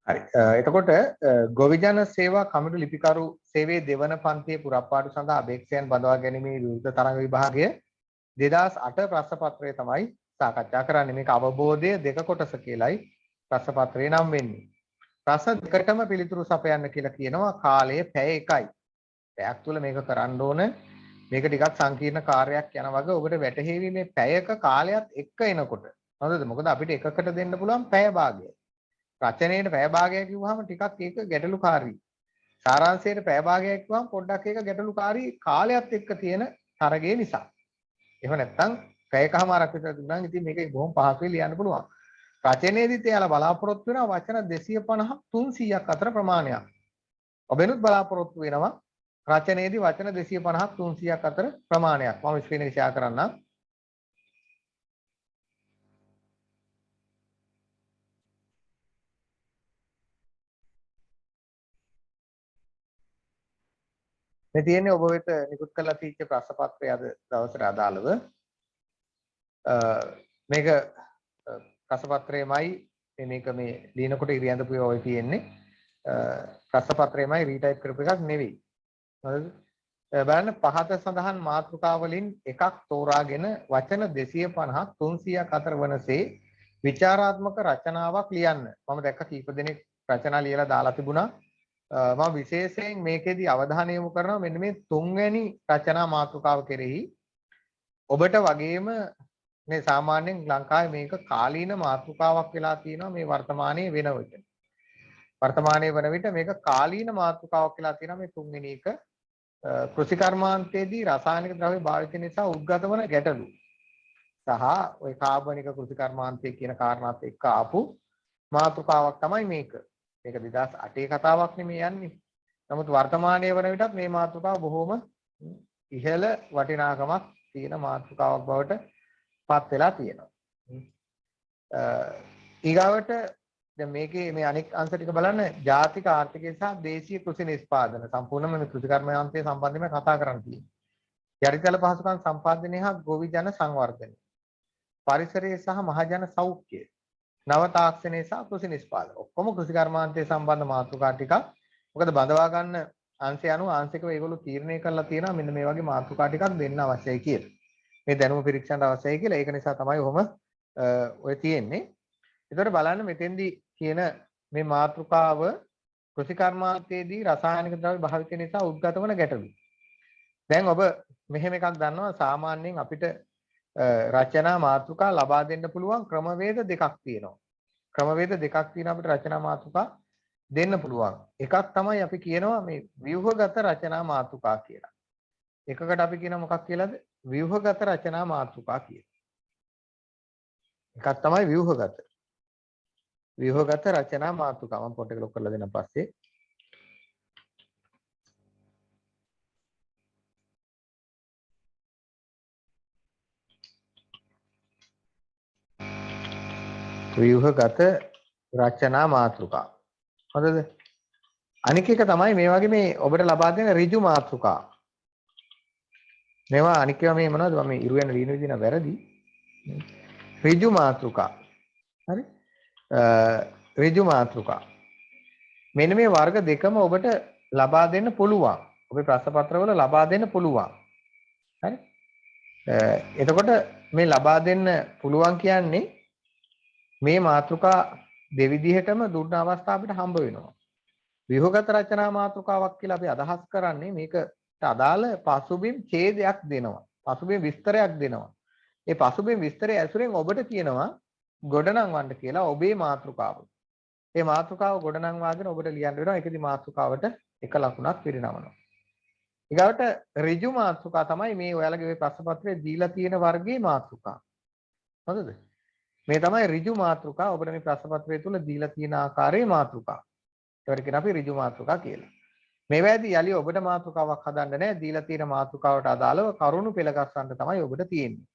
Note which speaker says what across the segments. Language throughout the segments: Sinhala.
Speaker 1: හරි. එතකොට ගොවිජන සේවා කමිටු ලිපිකරු සේවයේ දෙවන පන්තියේ පුරප්පාඩු සඳහා අභියෝගයන් බඳවා ගැනීමේ විරුද්ධ තරඟ විභාගය 2008 ප්‍රශ්න පත්‍රය තමයි සාකච්ඡා කරන්නේ. මේක අවබෝධය දෙක කොටස කියලයි ප්‍රශ්න පත්‍රේ නම් වෙන්නේ. ප්‍රශ්න දෙකටම පිළිතුරු සපයන්න කියලා කියනවා. කාලය පැය 1යි. පැයක් තුල මේක කරන්න ඕන. මේක ටිකක් සංකීර්ණ කාර්යයක් යන වගේ ඔබට වැටහෙවි මේ පැයක කාලයත් එක්ක එනකොට. හරිද? මොකද අපිට එකකට දෙන්න පුළුවන් පැය භාගය. රචනයේට පැය භාගයක් කිව්වහම ටිකක් ඒක ගැටලුකාරී. සාරාංශයට පැය භාගයක් කිව්වහම පොඩ්ඩක් ඒක ගැටලුකාරී කාලයත් එක්ක තියෙන තරගය නිසා. එහෙම නැත්නම් පැයකමාරක් විතර දුන්නා නම් ඉතින් මේක බොහොම පහසුවෙන් ලියන්න පුළුවන්. රචනයේදීත් එයාලා බලාපොරොත්තු වෙනවා වචන 250 300ක් අතර ප්‍රමාණයක්. ඔබෙනුත් බලාපොරොත්තු වෙනවා රචනයේදී වචන 250ක් 300ක් අතර ප්‍රමාණයක්. මම ස්ක්‍රීන් එක ෂෙයා කරන්නම්. මේ තියෙන්නේ ඔබ වෙත නිකුත් කරලා තියෙච්ච ප්‍රශ්න පත්‍රය අද දවසට අදාළව මේක ප්‍රශ්න පත්‍රයමයි මේක මේ ලියනකොට ඉරියඳපු ඔය තියෙන්නේ ප්‍රශ්න පත්‍රයමයි රීටයිප් කරපු එකක් නෙවෙයි. හරිද? බලන්න පහත සඳහන් මාතෘකා වලින් එකක් තෝරාගෙන වචන 250ක් 300ක් අතර වනසේ විචාරාත්මක රචනාවක් ලියන්න. මම දැක්ක කීප දෙනෙක් රචනා ලියලා දාලා තිබුණා. මම විශේෂයෙන් මේකෙදි අවධානය යොමු කරනවා මෙන්න මේ තුන්වැනි රචනා මාතෘකාව කෙරෙහි. ඔබට වගේම මේ සාමාන්‍යයෙන් ලංකාවේ මේක කාලීන මාතෘකාවක් වෙලා තියෙනවා මේ වර්තමානයේ වෙන විට. වර්තමානයේ වන විට මේක කාලීන මාතෘකාවක් වෙලා තියෙනවා මේ තුන්වෙනි එක. කෘෂි කර්මාන්තයේදී රසායනික ද්‍රව්‍ය භාවිත නිසා උද්ගත වන ගැටලු සහ ওই කාබනික කෘෂි කර්මාන්තය කියන කාරණාත් එක්ක ආපු මාතෘකාවක් තමයි මේක. මේක 2008 කතාවක් නෙමෙයි යන්නේ. නමුත් වර්තමානයේ වන විටත් මේ මාතෘකාව බොහොම ඉහළ වටිනාකමක් තියෙන මාතෘකාවක් බවට පත් වෙලා තියෙනවා. ඊගාවට දැන් මේකේ මේ අනෙක් අංශ ටික බලන්න ජාතික ආර්ථිකය සහ දේශීය කෘෂි නිෂ්පාදන සම්පූර්ණයෙන්ම මේ කෘෂි කර්මාන්තය සම්බන්ධයෙන් කතා කරන්න තියෙනවා. යටිතල පහසුකම් සම්පාදනය හා ගොවි ජන සංවර්ධනය. පරිසරය සහ මහජන සෞඛ්‍යය. නව තාක්ෂණය සහ කෘෂි නිෂ්පාදන. ඔක්කොම කෘෂි කර්මාන්තය සම්බන්ධ මාතෘකා ටිකක්. මොකද බඳවා ගන්න අංශය අනුව ආංශිකව ඒගොල්ලෝ තීරණය කරලා තියෙනවා මෙන්න මේ වගේ මාතෘකා ටිකක් දෙන්න අවශ්‍යයි කියලා. මේ දැනුම පරීක්ෂණයට අවශ්‍යයි කියලා. ඒක නිසා තමයි ඔහොම ඔය තියෙන්නේ. ඒතකොට බලන්න මෙතෙන්දී කියන මේ මාතෘකාව කෘෂි කර්මාන්තයේදී රසායනික ද්‍රව්‍ය භාවිතය නිසා උද්ගත වන ගැටලු. දැන් ඔබ මෙහෙම එකක් දන්නවා සාමාන්‍යයෙන් අපිට රචනා මාතෘකා ලබා දෙන්න පුළුවන් ක්‍රමවේද දෙකක් තියෙනවා. ක්‍රමවේද දෙකක් තියෙනවා අපිට රචනා මාතෘකා දෙන්න පුළුවන්. එකක් තමයි අපි කියනවා මේ ව්‍යුහගත රචනා මාතෘකා කියලා. එකකට අපි කියනවා මොකක් කියලාද? ව්‍යුහගත රචනා මාතෘකා කියලා. එකක් තමයි ව්‍යුහගත රචනා මාතෘකා. මම පොඩ්ඩක් ලොක් කරලා දෙන්න පස්සේ ව්‍යුහගත රචනා මාතෘකා. හරිද? අනික එක තමයි මේ වගේ මේ ඔබට ලබා දෙන ඍජු මාතෘකා. මේවා අනික ඒවා මේ මොනවද? මම ඉරු වෙන ලියන විදිහ වැරදි. ඍජු මාතෘකා. හරි? ඍජු මාතෘකා. මෙන්න මේ වර්ග දෙකම ඔබට ලබා දෙන්න පුළුවන්. ඔබේ ප්‍රශ්න පත්‍රවල ලබා දෙන්න පුළුවන්. හරි? එතකොට මේ ලබා දෙන්න පුළුවන් කියන්නේ මේ මාතෘකා දෙවිධයටම දුන්න අවස්ථාව අපිට හම්බ වෙනවා. ව්‍යුහගත රචනා මාතෘකාවක් කියලා අපි අදහස් කරන්නේ මේකට අදාළ පසුබිම් ඡේදයක් දෙනවා. පසුබිම් විස්තරයක් දෙනවා. ඒ පසුබිම් විස්තරය ඇසුරෙන් ඔබට කියනවා ගොඩනංවන්න කියලා ඔබේ මාතෘකාව. මේ මාතෘකාව ගොඩනංවාගෙන ඔබට ලියන්න වෙනවා. ඒකෙදි මාතෘකාවට එක ලකුණක් පිරිනමනවා. ඊගාවට ඍජු මාතෘකා තමයි මේ ඔයාලගේ මේ ප්‍රශ්න පත්‍රයේ දීලා තියෙන වර්ගයේ මාතෘකා. හරිද? මේ තමයි ඍජු මාතෘකා ඔබට මේ ප්‍රශ්න පත්‍රය තුල දීලා තියෙන ආකාරයේ මාතෘකා. ඒවට කියන අපි ඍජු මාතෘකා කියලා. මේවැදී යලි ඔබට මාතෘකාවක් හදන්න නැහැ. දීලා තියෙන මාතෘකාවට අදාළව කරුණු පෙළගස්සන්න තමයි ඔබට තියෙන්නේ.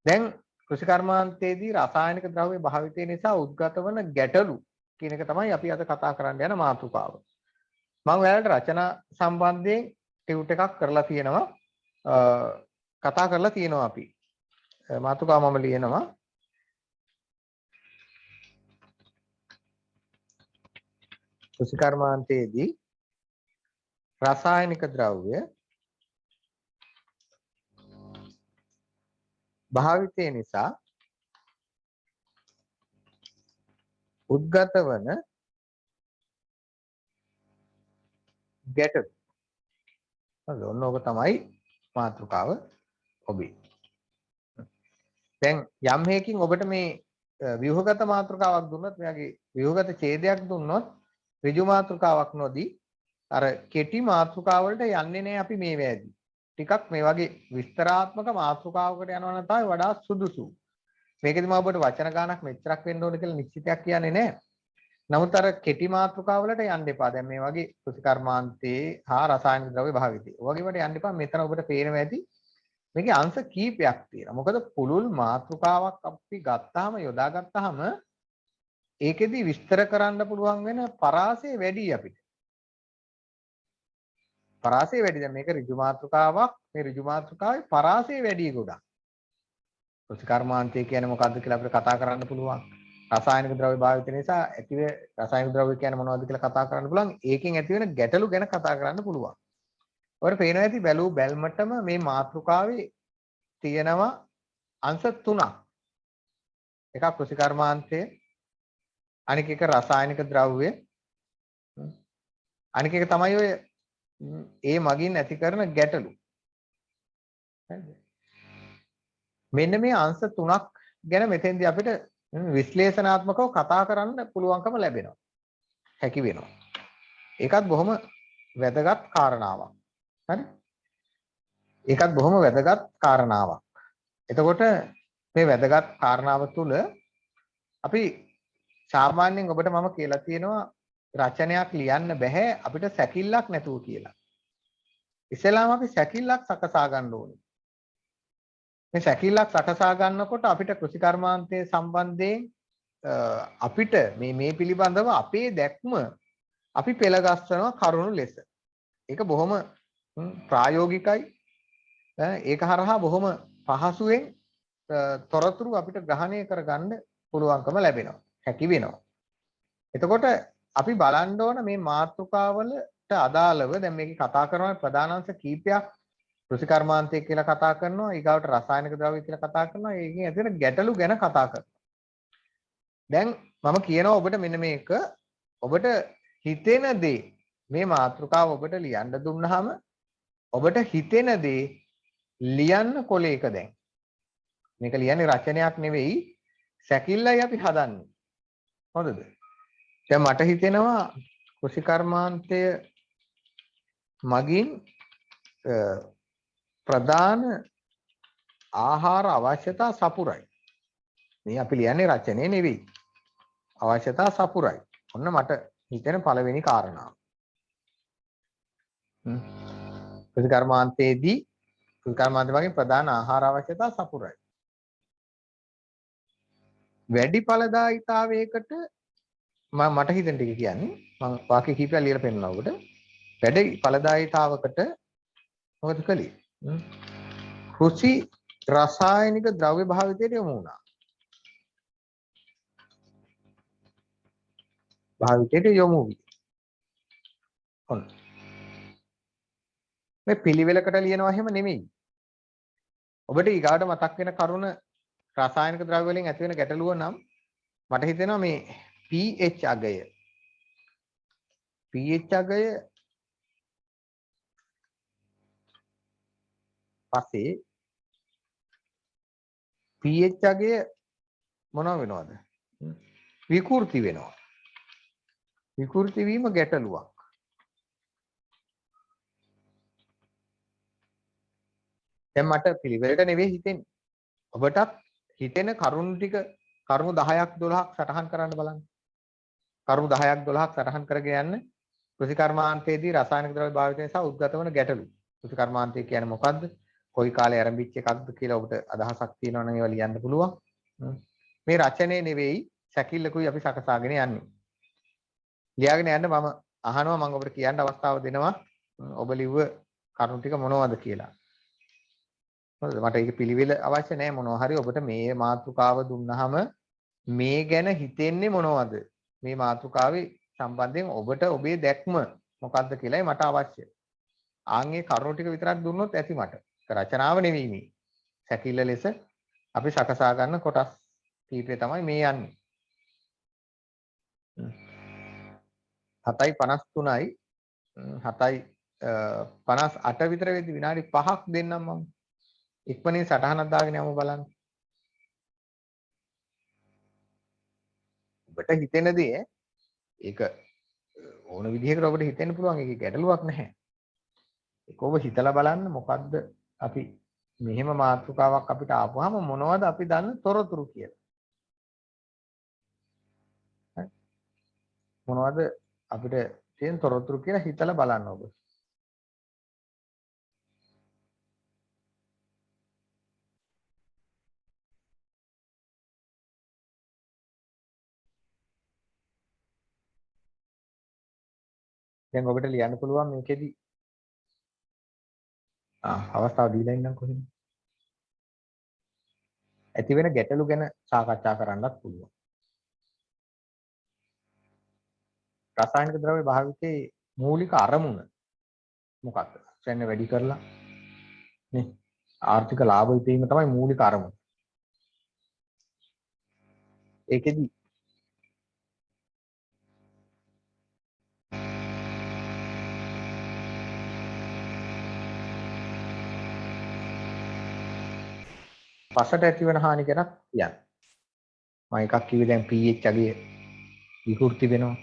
Speaker 1: දැන් කෘෂි කර්මාන්තයේදී රසායනික ද්‍රව්‍ය භාවිතය නිසා උද්ගත වන ගැටලු කියන එක තමයි අපි අද කතා කරන්න යන මාතෘකාව. මම ඔයාලට රචනා සම්බන්ධයෙන් ටියුට් එකක් කරලා තියෙනවා. කතා කරලා තියෙනවා අපි. මාතෘකාව මම ලියනවා. කෘෂිකර්මාන්තයේදී රසායනික ද්‍රව්‍ය භාවිතය නිසා උද්ගත වන ගැටලු. හරි ඔන්න ඔබ තමයි මාතෘකාව ඔබේ. දැන් යම් හේකින් ඔබට මේ ව්‍යුහගත මාතෘකාවක් දුන්නොත් මෙයාගේ ව්‍යුහගත ඡේදයක් දුන්නොත් ඍජු මාතෘකාවක් නොදී අර කෙටි මාතෘකාවලට යන්නේ නැහැ අපි මේ වේදී. ටිකක් මේ වගේ විස්තරාත්මක මාතෘකාවකට යනවා නම් තමයි වඩා සුදුසු. මේකෙදි මම ඔබට වචන ගානක් මෙච්චරක් වෙන්න ඕන කියලා නිශ්චිතයක් කියන්නේ නැහැ. නමුත් අර කෙටි මාතෘකාවලට යන්න එපා. දැන් මේ වගේ කෘෂිකර්මාන්තයේ හා රසායනික ද්‍රව්‍ය භාවිතය. ඔය වගේකට යන්න එපා. මෙතන ඔබට පේනවා ඇති මේකේ අංශ කීපයක් තියෙනවා. මොකද පුළුල් මාතෘකාවක් අපි ගත්තාම යොදාගත්තාම ඒකෙදි විස්තර කරන්න පුළුවන් වෙන පරාසය වැඩි අපිට. පරාසය වැඩි. දැන් මේක ඍජු මාතෘකාවක්. මේ ඍජු මාතෘකාවේ පරාසය වැඩි ගොඩක්. කෘෂිකර්මාන්තය කියන්නේ මොකක්ද කියලා අපිට කතා කරන්න පුළුවන්. රසායනික ද්‍රව්‍ය භාවිත නිසා ඇතිව රසායනික ද්‍රව්‍ය කියන්නේ මොනවද කියලා කතා කරන්න පුළුවන්. ඒකෙන් ඇති වෙන ගැටලු ගැන කතා කරන්න පුළුවන්. ඔයාලට පේනවා ඇති බැලූ බැල්මටම මේ මාතෘකාවේ තියෙනවා අංශ තුනක්. එකක් කෘෂිකර්මාන්තය, අනික එක රසායනික ද්‍රව්‍ය, අනික එක තමයි ඔය ඒ මගින් ඇති කරන ගැටලු. හරිද? මෙන්න මේ අංශ තුනක් ගැන මෙතෙන්දී අපිට විශ්ලේෂණාත්මකව කතා කරන්න පුළුවන්කම ලැබෙනවා. හැකි වෙනවා. ඒකත් බොහොම වැදගත් කාරණාවක්. හරි? ඒකත් බොහොම වැදගත් කාරණාවක්. එතකොට මේ වැදගත් කාරණාව තුළ අපි සාමාන්‍යයෙන් ඔබට මම කියලා තියෙනවා රචනයක් ලියන්න බෑ අපිට සැකිල්ලක් නැතුව කියලා. ඉස්සෙල්ලාම අපි සැකිල්ලක් සකසා ගන්න ඕනේ. මේ සැකිල්ලක් සකසා ගන්නකොට අපිට කෘෂිකර්මාන්තයේ සම්බන්ධයෙන් අපිට මේ පිළිබඳව අපේ දැක්ම අපි පෙළගස්වනවා කරුණු ලෙස. ඒක බොහොම ප්‍රායෝගිකයි. ඒක හරහා බොහොම පහසුවෙන් තොරතුරු අපිට ග්‍රහණය කරගන්න පුළුවන්කම ලැබෙනවා. හැකි වෙනවා. එතකොට අපි බලන්න ඕන මේ මාතෘකාවලට අදාළව දැන් මේකේ කතා කරන ප්‍රධානාංශ කීපයක් කෘෂිකර්මාන්තය කියලා කතා කරනවා, ඊගාවට රසායනික ද්‍රව්‍ය කියලා කතා කරනවා, ඒකෙන් ඇති වෙන ගැටලු ගැන කතා කරනවා. දැන් මම කියනවා ඔබට මෙන්න මේක ඔබට හිතෙන දේ මේ මාතෘකාව ඔබට ලියන්න දුන්නාම ඔබට හිතෙන දේ ලියන්න කොලේක දැන්. මේක ලියන්නේ රචනයක් නෙවෙයි සැකිල්ලයි අපි හදන්නේ. හොඳද? දැන් මට හිතෙනවා කෘෂිකර්මාන්තය මගින් ප්‍රධාන ආහාර අවශ්‍යතා සපුරයි. මේ අපි ලියන්නේ රචනය නෙවෙයි. අවශ්‍යතා සපුරයි. ඔන්න මට හිතෙන පළවෙනි කාරණාව. කෘෂිකර්මාන්තයේදී කෘෂිකර්මාන්තය වගේ ප්‍රධාන ආහාර අවශ්‍යතා සපුරයි. වැඩි ඵලදායීතාවයකට මට හිතෙන ටික කියන්නේ මම වාක්‍ය කිහිපයක් ලියලා පෙන්නනවා ඔබට. වැඩි ඵලදායීතාවකට මොකද කළේ? කෘෂි රසායනික ද්‍රව්‍ය භාවිතයට යොමු වුණා. භාවිතයට යොමු වී. ඔන්න. මේ පිළිවෙලකට ලියනවා එහෙම නෙමෙයි. ඔබට ඊගාට මතක් වෙන කරුණ රසායනික ද්‍රව්‍ය වලින් ඇති වෙන ගැටලුව නම් මට හිතෙනවා මේ pH අගය. pH අගය පස්සේ pH අගය මොනව වෙනවද? විකෘති වෙනවා. විකෘති වීම ගැටලුවක්. දැන් මට පිළිවෙලට නෙවෙයි හිතෙන්නේ. ඔබටත් හිතෙන කරුණු ටික කරුණු 10ක් 12ක් සටහන් කරන්න බලන්න. කරුණු 10ක් 12ක් සටහන් කරගෙන යන්න. කෘෂිකර්මාන්තයේදී රසායනික ද්‍රව්‍ය භාවිතය නිසා උද්ගත වන ගැටලු. කෘෂිකර්මාන්තය කියන්නේ මොකද්ද? කොයි කාලේ ආරම්භිච්ච එකක්ද කියලා ඔබට අදහසක් තියෙනවා නම් ඒවා ලියන්න පුළුවන්. මේ රචනයේ නෙවෙයි සැකිල්ලකුයි අපි සකසාගෙන යන්නේ. ලියාගෙන යන්න මම අහනවා මම ඔබට කියන්න අවස්ථාව දෙනවා. ඔබ ලිව්ව කරුණු ටික මොනවද කියලා. හරිද? මට ඒක පිළිවෙල අවශ්‍ය නැහැ මොනවා හරි ඔබට මේ මාතෘකාව දුන්නාම මේ ගැන හිතෙන්නේ මොනවද? මේ මාතෘකාවේ සම්බන්ධයෙන් ඔබට ඔබේ දැක්ම මොකක්ද කියලායි මට අවශ්‍ය. ආන්ගේ කරුණු ටික විතරක් දුන්නොත් ඇති මට. රචනාව නෙවෙයි මේ. සැකිල්ල ලෙස අපි සකසා ගන්න කොටස් කීපය තමයි මේ යන්නේ. 7:53යි 7:58 විතර වෙද්දි විනාඩි 5ක් දෙන්නම් මම. ඉක්මනින් සටහනක් දාගෙන යමු බලන්න. ඔබට හිතෙන දේ ඒක ඕන විදිහකට ඔබට හිතෙන්න පුළුවන්. ඒකේ ගැටලුවක් නැහැ. ඒක ඔබ හිතලා බලන්න මොකද්ද අපි මෙහෙම මාතෘකාවක් අපිට ආපුවාම මොනවද අපි දන්න තොරතුරු කියලා. හරි. මොනවද අපිට තියෙන තොරතුරු කියලා හිතලා බලන්න ඔබ. දැන් ඔබට ලියන්න පුළුවන් මේකෙදි අවස්ථාව දීලා ඉන්නම් කොහෙද? ඇති වෙන ගැටලු ගැන සාකච්ඡා කරන්නත් පුළුවන්. රසායනික ද්‍රව්‍ය භාවිතයේ මූලික අරමුණ මොකක්ද? ශ්‍රේණිය වැඩි කරලා නේ ආර්ථික ලාභ විඳීම තමයි මූලික අරමුණ. ඒකෙදි පසට ඇතිවන හානි ගැන කියන්න. මම එකක් කිව්වේ දැන් pH අගය විකෘති වෙනවා.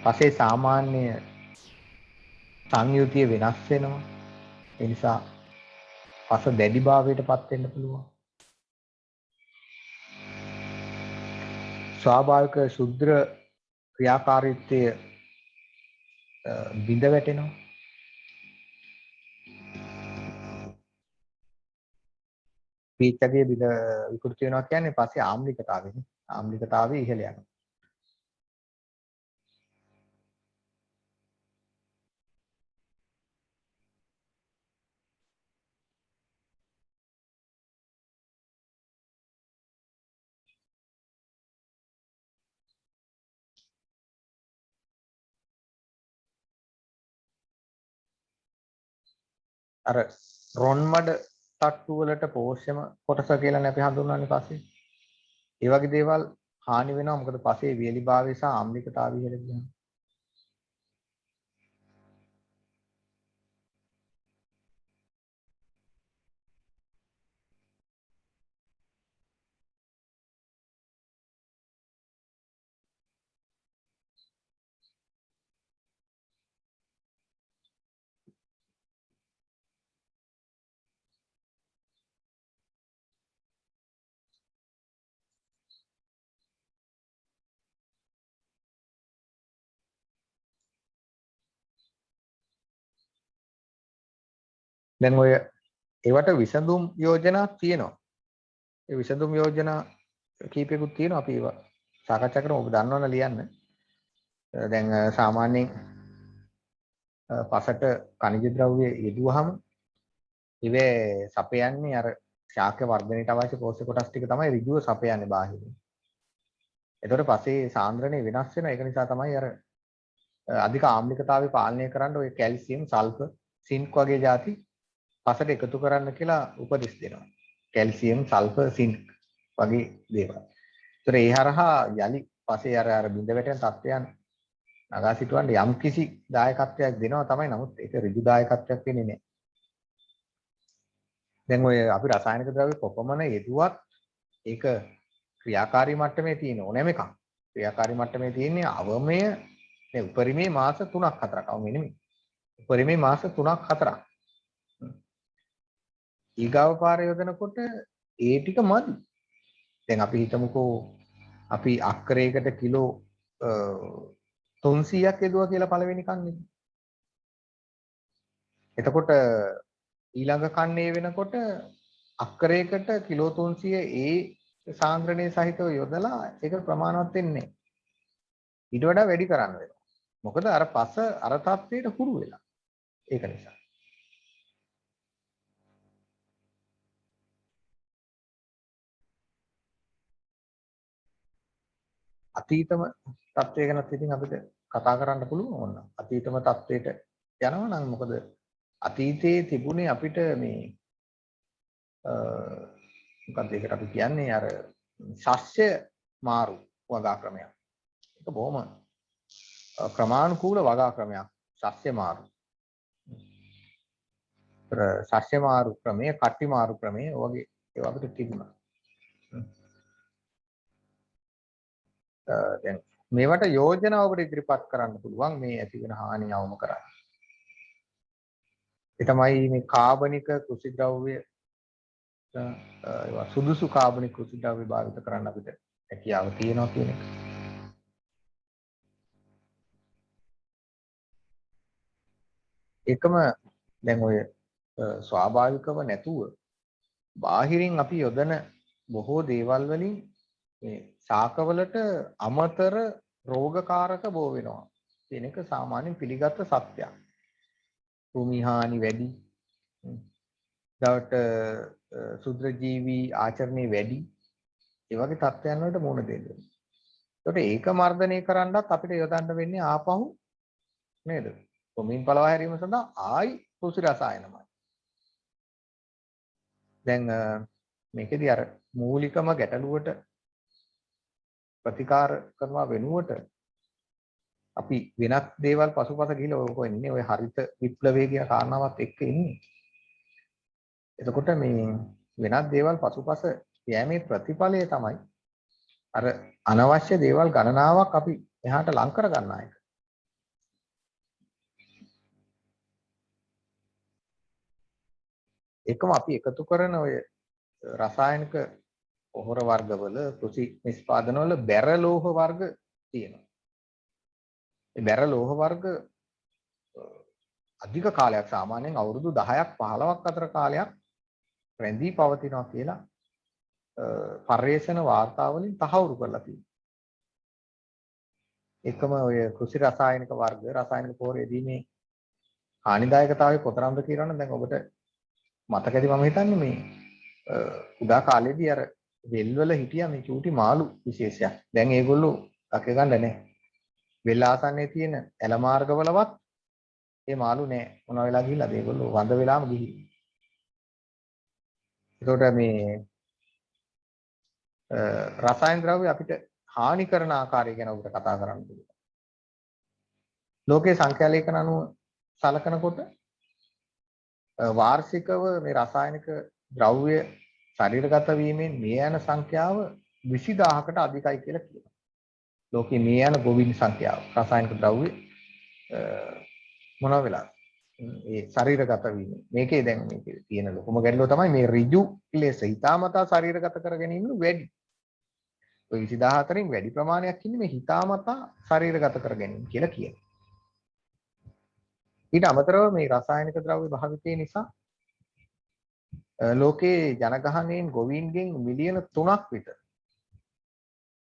Speaker 1: පසේ සාමාන්‍ය සංයුතිය වෙනස් වෙනවා. ඒ නිසා පස දැඩිභාවයට පත් වෙන්න පුළුවන්. ස්වාභාවික ශුද්‍ර ක්‍රියාකාරීත්වය බිඳ වැටෙනවා. pH අගය බිඳ විකෘති වෙනවා කියන්නේ පස්සේ ආම්ලිකතාවෙනේ. ආම්ලිකතාවය ඉහළ යනවා. අර රොන් මඩ තට්ටු වලට පෝෂ්‍යම කොටස කියලානේ අපි හඳුන්වන්නේ පස්සේ. ඒ වගේ දේවල් හානි වෙනවා මොකද පස්සේ වියලිභාවය සහ ආම්ලිකතාවය ඉහළ ගියහම. දැන් ඔය ඒවට විසඳුම් යෝජනා තියෙනවා. ඒ විසඳුම් යෝජනා කීපයකුත් තියෙනවා අපි ඒවා සාකච්ඡා කරමු. ඔබ දන්නවනේ ලියන්න. දැන් සාමාන්‍යයෙන් පසට කනිජ ද්‍රව්‍ය යෙදුවහම ඉවේ සපයන්නේ අර ශාක්‍ය වර්ධනයට අවශ්‍ය පෝෂක කොටස් ටික තමයි ඍජුව සපයන්නේ බාහිරින්. එතකොට පස්සේ සාන්ද්‍රණය වෙනස් වෙනවා. ඒක නිසා තමයි අර අධික ආම්ලිකතාවය පාලනය කරන්න ඔය කැල්සියම්, සල්ෆර්, සින්ක් වගේ ಜಾති පසට එකතු කරන්න කියලා උපදෙස් දෙනවා. කැල්සියම්, සල්ෆර්, සින්ක් වගේ දේවල්. ඒතර ඒ හරහා යලි පස්සේ අර බිඳ වැටෙන තත්ත්වයන් නගා සිටවන්න යම් කිසි දායකත්වයක් දෙනවා තමයි. නමුත් ඒක ඍජු දායකත්වයක් වෙන්නේ නැහැ. දැන් ඔය අපි රසායනික ද්‍රව්‍ය කොපමණ යෙදුවත් ඒක ක්‍රියාකාරී මට්ටමේ තියෙන ඕනෑම එකක්. ක්‍රියාකාරී මට්ටමේ තියෙන්නේ අවමය මේ උපරිමේ මාස 3ක් 4ක්. අවමේ නෙමෙයි. උපරිමේ මාස 3ක් 4ක්. ඊගාව පාර යොදනකොට ඒ ටික මදි. දැන් අපි හිතමුකෝ අපි අක්කරයකට කිලෝ 300ක් යෙදුවා කියලා පළවෙනි කන්නේ. එතකොට ඊළඟ කන්නේ වෙනකොට අක්කරයකට කිලෝ 300 ඒ සාන්ද්‍රණයේ සහිතව යොදලා ඒක ප්‍රමාණවත් වෙන්නේ නැහැ. ඊට වඩා වැඩි කරන්න වෙනවා. මොකද අර පස අර තත්ත්වයට හුරු වෙලා. ඒක නිසා. අතීතම තත්ත්වය ගැන ඉතින් අපිට කතා කරන්න පුළුවන් ඕන. අතීතම තත්ත්වයට යනවා නම් මොකද අතීතයේ තිබුණේ අපිට මේ මොකක්ද ඒකට අපි කියන්නේ අර ශස්්‍ය මාරු වගා ක්‍රමයක්. ඒක බොහොම ක්‍රමානුකූල වගා ක්‍රමයක් ශස්්‍ය මාරු. ශස්්‍ය මාරු ක්‍රමය, කට්ටි මාරු ක්‍රමය වගේ ඒවා අපිට තිබුණා. දැන් මේවට යෝජනා ඔබට ඉදිරිපත් කරන්න පුළුවන් මේ ඇති වෙන හානිය අවම කරන්න. ඒ තමයි මේ කාබනික කෘෂිද්‍රව්‍ය ඒවා සුදුසු කාබනික කෘෂිද්‍රව්‍ය භාවිත කරන්න අපිට හැකියාව තියෙනවා කියන එක. එකම දැන් ඔය ස්වාභාවිකව නැතුව බාහිරින් අපි යොදන බොහෝ දේවල් වලින් මේ ශාකවලට අමතර රෝගකාරක බෝ වෙනවා කියන එක සාමාන්‍යයෙන් පිළිගත් සත්‍යයක්. භූමි හානි වැඩි, දවට සුද්ධ ජීවි ආචරණේ වැඩි, ඒ වගේ තත්ත්වයන් වලට මුහුණ දෙන්න. ඒකට ඒක මර්ධනය කරන්නත් අපිට යොදන්න වෙන්නේ ආපහු නේද? කොමින් පළවා හැරීම සඳහා ආයි කෘෂි රසායනමයි. දැන් මේකෙදි අර මූලිකම ගැටලුවට ප්‍රතිකාර කරනවා වෙනුවට අපි වෙනත් දේවල් පසුපස ගිහිල්ලා ඔය ඉන්නේ ඔය හරිත විප්ලවය කියන කාරණාවත් එක්ක ඉන්නේ. එතකොට මේ වෙනත් දේවල් පසුපස යෑමේ ප්‍රතිඵලය තමයි අර අනවශ්‍ය දේවල් ගණනාවක් අපි එහාට ලං කර ගන්න එක. එකම අපි එකතු කරන ඔය රසායනික පොහොර වර්ගවල කෘෂි නිෂ්පාදනවල බැර ලෝහ වර්ග තියෙනවා. ඒ බැර ලෝහ වර්ග අධික කාලයක් සාමාන්‍යයෙන් අවුරුදු 10ක් 15ක් අතර කාලයක් රැඳී පවතිනවා කියලා පර්යේෂණ වාර්තාවලින් තහවුරු කරලා තියෙනවා. එකම ඔය කෘෂි රසායනික වර්ග රසායනික පොහොරේදී මේ හානිදායකතාවය කොතරම්ද කියනවනම් දැන් ඔබට මතකද මම හිතන්නේ මේ උදා කාලේදී අර වෙල්වල හිටියා මේ චූටි මාළු විශේෂයක්. දැන් ඒගොල්ලෝ අක ගන්න නැහැ. වෙල් ආසන්නයේ තියෙන ඇල මාර්ගවලවත් ඒ මාළු නැහැ. මොනවා වෙලා ගිහිල්ලාද ඒගොල්ලෝ වඳ වෙලාම ගිහින්. ඒකට මේ රසායන ද්‍රව්‍ය අපිට හානි කරන ආකාරය ගැන ඔබට කතා කරන්න පුළුවන්. ලෝකයේ සංඛ්‍යා ලේඛන අනුව සලකනකොට වාර්ෂිකව මේ රසායනික ද්‍රව්‍ය ශරීරගත වීමෙන් මිය යන සංඛ්‍යාව 20000කට අධිකයි කියලා කියනවා. ලෝකයේ මිය යන ගොවීන් සංඛ්‍යාව රසායනික ද්‍රව්‍ය මොනවා වෙලාද? ඒ ශරීරගත වීම. මේකේ දැන් මේකේ තියෙන ලොකුම ගැටලුව තමයි මේ ඍජු ලෙස හිතාමතා ශරීරගත කර ගැනීම වැඩි. ඔය 24000න් වැඩි ප්‍රමාණයක් ඉන්නේ මේ හිතාමතා ශරීරගත කර ගැනීම කියලා කියනවා. ඊට අමතරව මේ රසායනික ද්‍රව්‍ය භාවිතය නිසා ලෝකේ ජනගහනයෙන් ගොවීන්ගෙන් මිලියන 3ක් විතර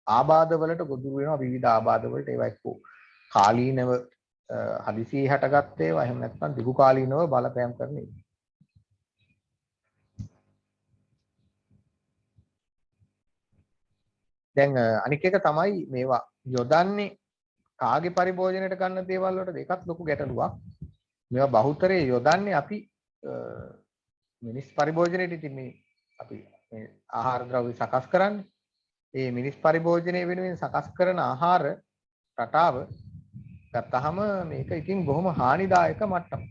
Speaker 1: ආබාධ වලට ගොදුරු වෙනවා. විවිධ ආබාධ වලට ඒවා එක්ක කාලීනව හදිසියේ හටගත් ඒවා එහෙම නැත්නම් දිගු කාලීනව බලපෑම් කරන ඒවා. දැන් අනික් එක තමයි මේවා යොදන්නේ කාගේ පරිභෝජනයට ගන්න දේවල් වලට දෙකක් ලොකු ගැටලුවක්. මේවා බහුතරේ යොදන්නේ අපි මිනිස් පරිභෝජනයේදී ඉතින් මේ අපි මේ ආහාර ද්‍රව්‍ය සකස් කරන්නේ. ඒ මිනිස් පරිභෝජනය වෙනුවෙන් සකස් කරන ආහාර රටාව ගත්තාම මේක ඉතින් බොහොම හානිදායක මට්ටමක්.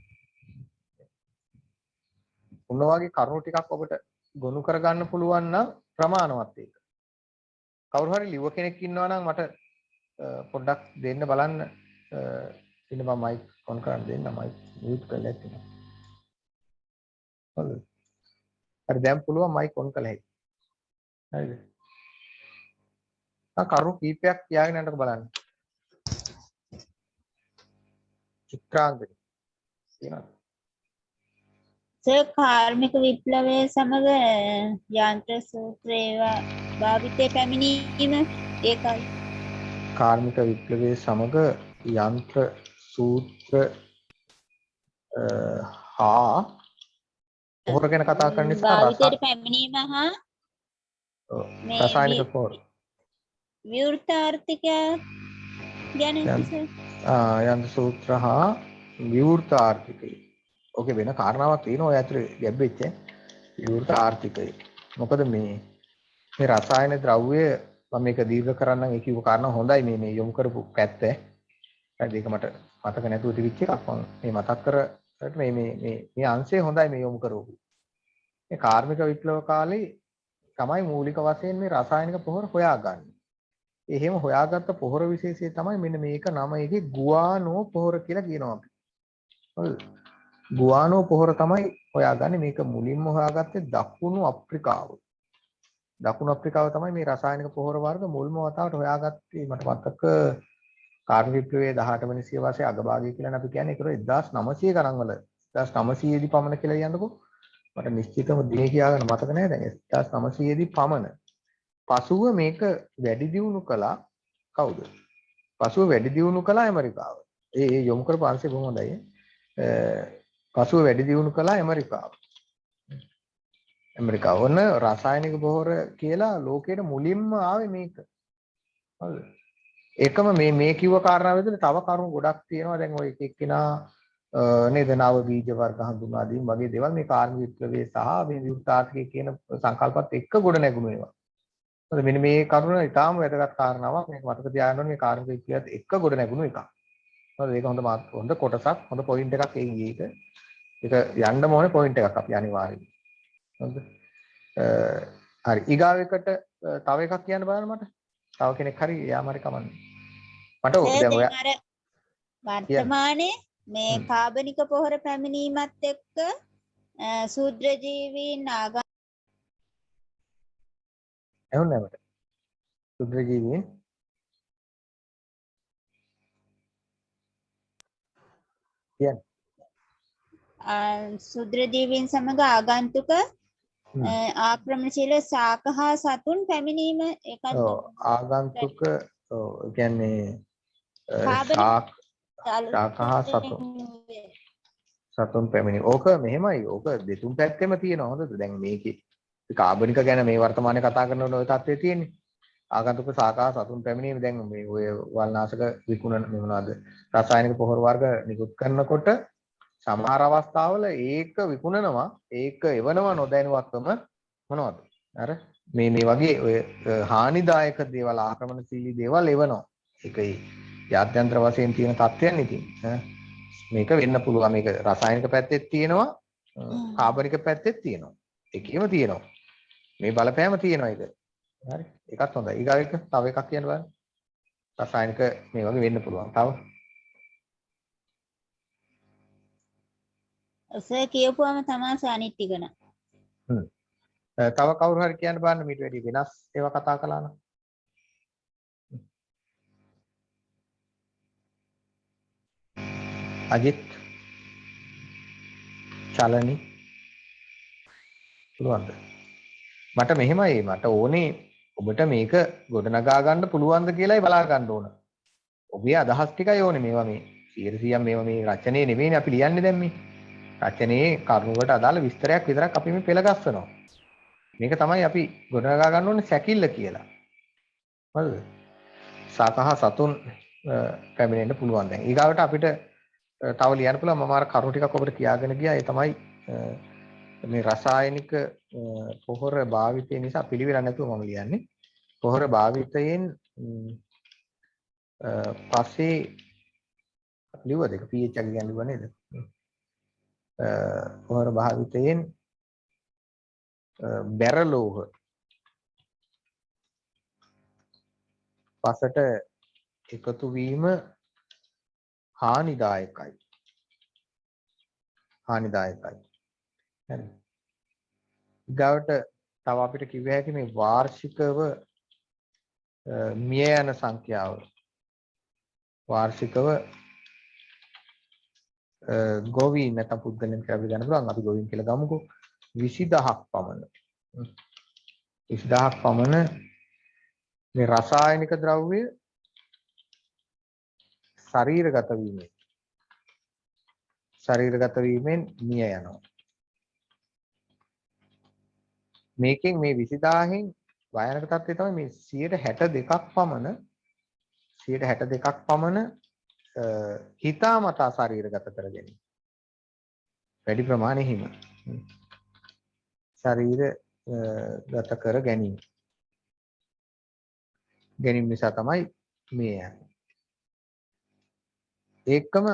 Speaker 1: උන්න වගේ කරුණු ටිකක් ඔබට ගොනු කරගන්න පුළුවන් නම් ප්‍රමාණවත් ඒක. කවුරු හරි ලිව කෙනෙක් ඉන්නවා නම් මට පොඩ්ඩක් දෙන්න බලන්න ඉන්න මම මයික් ඔන් කරන් දෙන්න මයික් මියුට් කරලා තියෙනවා. හරි. හරි දැන් පුළුවන් මයික් ඔන් කළා හැකි. හරිද? කරුණු කීපයක් තියාගෙන යන්නක බලන්න. චිත්‍රාංගනේ තියෙනවා.
Speaker 2: කාර්මික විප්ලවය සමග යන්ත්‍ර සූත්‍ර ඒවා භාවිතේ පැමිණීම ඒකයි.
Speaker 1: කාර්මික විප්ලවයේ සමග යන්ත්‍ර සූත්‍ර හා පොහොර ගැන කතා කරන නිසා
Speaker 2: භාවිතයට පැමිණීම හා
Speaker 1: රසායනික පොහොර
Speaker 2: විවෘතාර්ථිකය ගැන සර්.
Speaker 1: යන්ත්‍ර සූත්‍ර හා විවෘත ආර්ථිකය. ඕකේ වෙන කාරණාවක් තියෙනවා ඔය ඇතුලේ ගැබ්බෙච්ච විවෘත ආර්ථිකය. මොකද මේ රසායන ද්‍රව්‍ය මම මේක දීර්ඝ කරන්නම් ඒ කිව්ව කාරණා හොඳයි මේ යොමු කරපු පැත්ත. හරි ඒක මට මතක නැතුව තිබිච්ච එකක් මම මේ මතක් කරට මේ අංශය හොඳයි මේ යොමු කරපු. මේ කාර්මික විප්ලව කාලේ තමයි මූලික වශයෙන් මේ රසායනික පොහොර හොයාගන්නේ. එහෙම හොයාගත්ත පොහොර විශේෂය තමයි මෙන්න මේක නම ඒකේ ගුවානෝ පොහොර කියලා කියනවා අපි. හරිද? ගුවානෝ පොහොර තමයි හොයාගන්නේ මේක මුලින්ම හොයාගත්තේ දකුණු අප්‍රිකාව. දකුණු අප්‍රිකාව තමයි මේ රසායනික පොහොර වර්ග මුල්ම වතාවට හොයාගත්තේ මට මතක කාර්මික විප්ලවයේ 18 වෙනි සියවසේ අගභාගය කියලා අපි කියන්නේ ඒක 1900 ගණන් වල 1900 දී පමණ කියලා කියන්නකෝ. මට නිශ්චිතව දිනේ කියාගන්න මතක නැහැ දැන් 1900 දී පමණ. පසුව මේක වැඩි දියුණු කළා කවුද? පසුව වැඩි දියුණු කළා ඇමරිකාව. ඒ යොමු කරපු අංශය බොහොම හොඳයි. පසුව වැඩි දියුණු කළා ඇමරිකාව. ඇමරිකාව වන රසායනික පොහොර කියලා ලෝකෙට මුලින්ම ආවේ මේක. හරිද? ඒකම මේ කිව්ව කාරණා විදිහට තව කරුණු ගොඩක් තියෙනවා. දැන් ඔය එක එක්කිනා නේද නව බීජ වර්ග හඳුන්වා දීම වගේ දේවල් මේ කාර්මික විප්ලවයේ සහ මේ විවෘතාර්ථිකය කියන සංකල්පات එක්ක ගොඩ නැගුණු ඒවා. හරි මෙන්න මේ කරුණ ඉතාම වැදගත් කාරණාවක්. මේක මතක තියාගන්න ඕනේ මේ කාර්මික විප්ලවයත් එක්ක ගොඩ නැගුණු එකක්. හරි ඒක හොඳ කොටසක් හොඳ පොයින්ට් එකක් ඒ ගියේ ඒක යන්න ඕනේ පොයින්ට් එකක් අපි අනිවාර්යයෙන්. හරිද? හරි ඊගාව එකට තව එකක් කියන්න බලන්න මට. තව කෙනෙක් හරි යාම හරි කමන්නේ. මට දැන් ඔය
Speaker 2: වර්තමානයේ මේ කාබනික පොහොර පැමිණීමත් එක්ක ශූද්‍ර ජීවීන්
Speaker 1: ඇහුන්නේ මට. ශූද්‍ර ජීවීන් කියන්නේ
Speaker 2: ශූද්‍ර ජීවීන් සමග ආගන්තුක ආක්‍රමණශීල ශාක හා සතුන් පැමිණීම ඒකත්
Speaker 1: ආගන්තුක කියන්නේ ශාක හා සතුන් පැමිණීම. ඕක මෙහෙමයි. ඕක දෙතුන් පැත්තෙම තියෙනවා. හොඳද? දැන් මේකේ කාබනික ගැන මේ වර්තමානයේ කතා කරන ඔය තත්ත්වයේ තියෙන්නේ. ආගන්තුක ශාක හා සතුන් පැමිණීම දැන් මේ ඔය වල්නාශක විකුණන මොනවාද? රසායනික පොහොර වර්ග නිකුත් කරනකොට සමහර අවස්ථාවල ඒක විකුණනවා ඒක එවනවා නොදැනුවත්වම මොනවද අර මේ වගේ ඔය හානිදායක දේවල් ආක්‍රමණශීලී දේවල් එවනවා ඒකයි යාත්‍යන්ත්‍ර වශයෙන් තියෙන තත්ත්වයන් ඉතින් මේක වෙන්න පුළුවන් මේක රසායනික පැත්තෙත් තියෙනවා කාබනික පැත්තෙත් තියෙනවා ඒකෙම තියෙනවා මේ බලපෑම තියෙනවා ඒක හරි ඒකත් හොඳයි ඊගාව එක තව එකක් කියන්න බලන්න රසායනික මේ වගේ වෙන්න පුළුවන් තව
Speaker 2: ඔසේ කියපුවම තමයි අනිත් ටික න.
Speaker 1: තව කවුරු හරි කියන්න බලන්න මීට වැඩි වෙනස් ඒවා කතා කළා නම්. අජිත් චලනි පුළුවන්ද? මට මෙහෙමයි මට ඕනේ ඔබට මේක ගොඩනගා ගන්න පුළුවන්ද කියලායි බලා ගන්න ඕන. ඔබේ අදහස් ටිකයි ඕනේ මේවා මේ 100% මේවා මේ රචනයේ නෙවෙයිනේ අපි ලියන්නේ දැන් මේ. රචනයේ කරුණුවට අදාළ විස්තරයක් විතරක් අපි මේ පෙළ ගස්සනවා. මේක තමයි අපි ගොඩනගා ගන්න ඕනේ සැකිල්ල කියලා. හරිද? සාකහ සතුන් පැමිණෙන්න පුළුවන් දැන්. ඊගාවට අපිට තව ලියන්න පුළුවන් මම අර කරුණු ටිකක් ඔබට කියාගෙන ගියා. ඒ තමයි මේ රසායනික පොහොර භාවිතය නිසා පිළිවෙල නැතුව මම ලියන්නේ. පොහොර භාවිතයෙන් පස්සේ ලියුවද ඒක pH එක කියන්නේ ලියුව නේද? පොහොර භාවිතයෙන් බැරලෝහ පසට එකතු වීම හානිදායකයි. හරි. ඊගාවට තව අපිට කිව්ව හැකි මේ වාර්ෂිකව මිය යන සංඛ්‍යාව වාර්ෂිකව ගොවීන් නැත්නම් පුද්ගලයන් කියලා අපි ගන්න පුළුවන් අපි ගොවීන් කියලා ගමුකෝ 20000ක් පමණ 20000ක් පමණ මේ රසායනික ද්‍රව්‍ය ශරීරගත වීමෙන් මිය යනවා මේකෙන් මේ 20000න් භයානක තත්ත්වය තමයි මේ 62ක් පමණ 62ක් පමණ හිතාමතා ශරීරගත කර ගැනීම. වැඩි ප්‍රමාණයෙහිම ශරීර ගත කර ගැනීම. ගැනීම නිසා තමයි මේ යන්නේ. ඒකම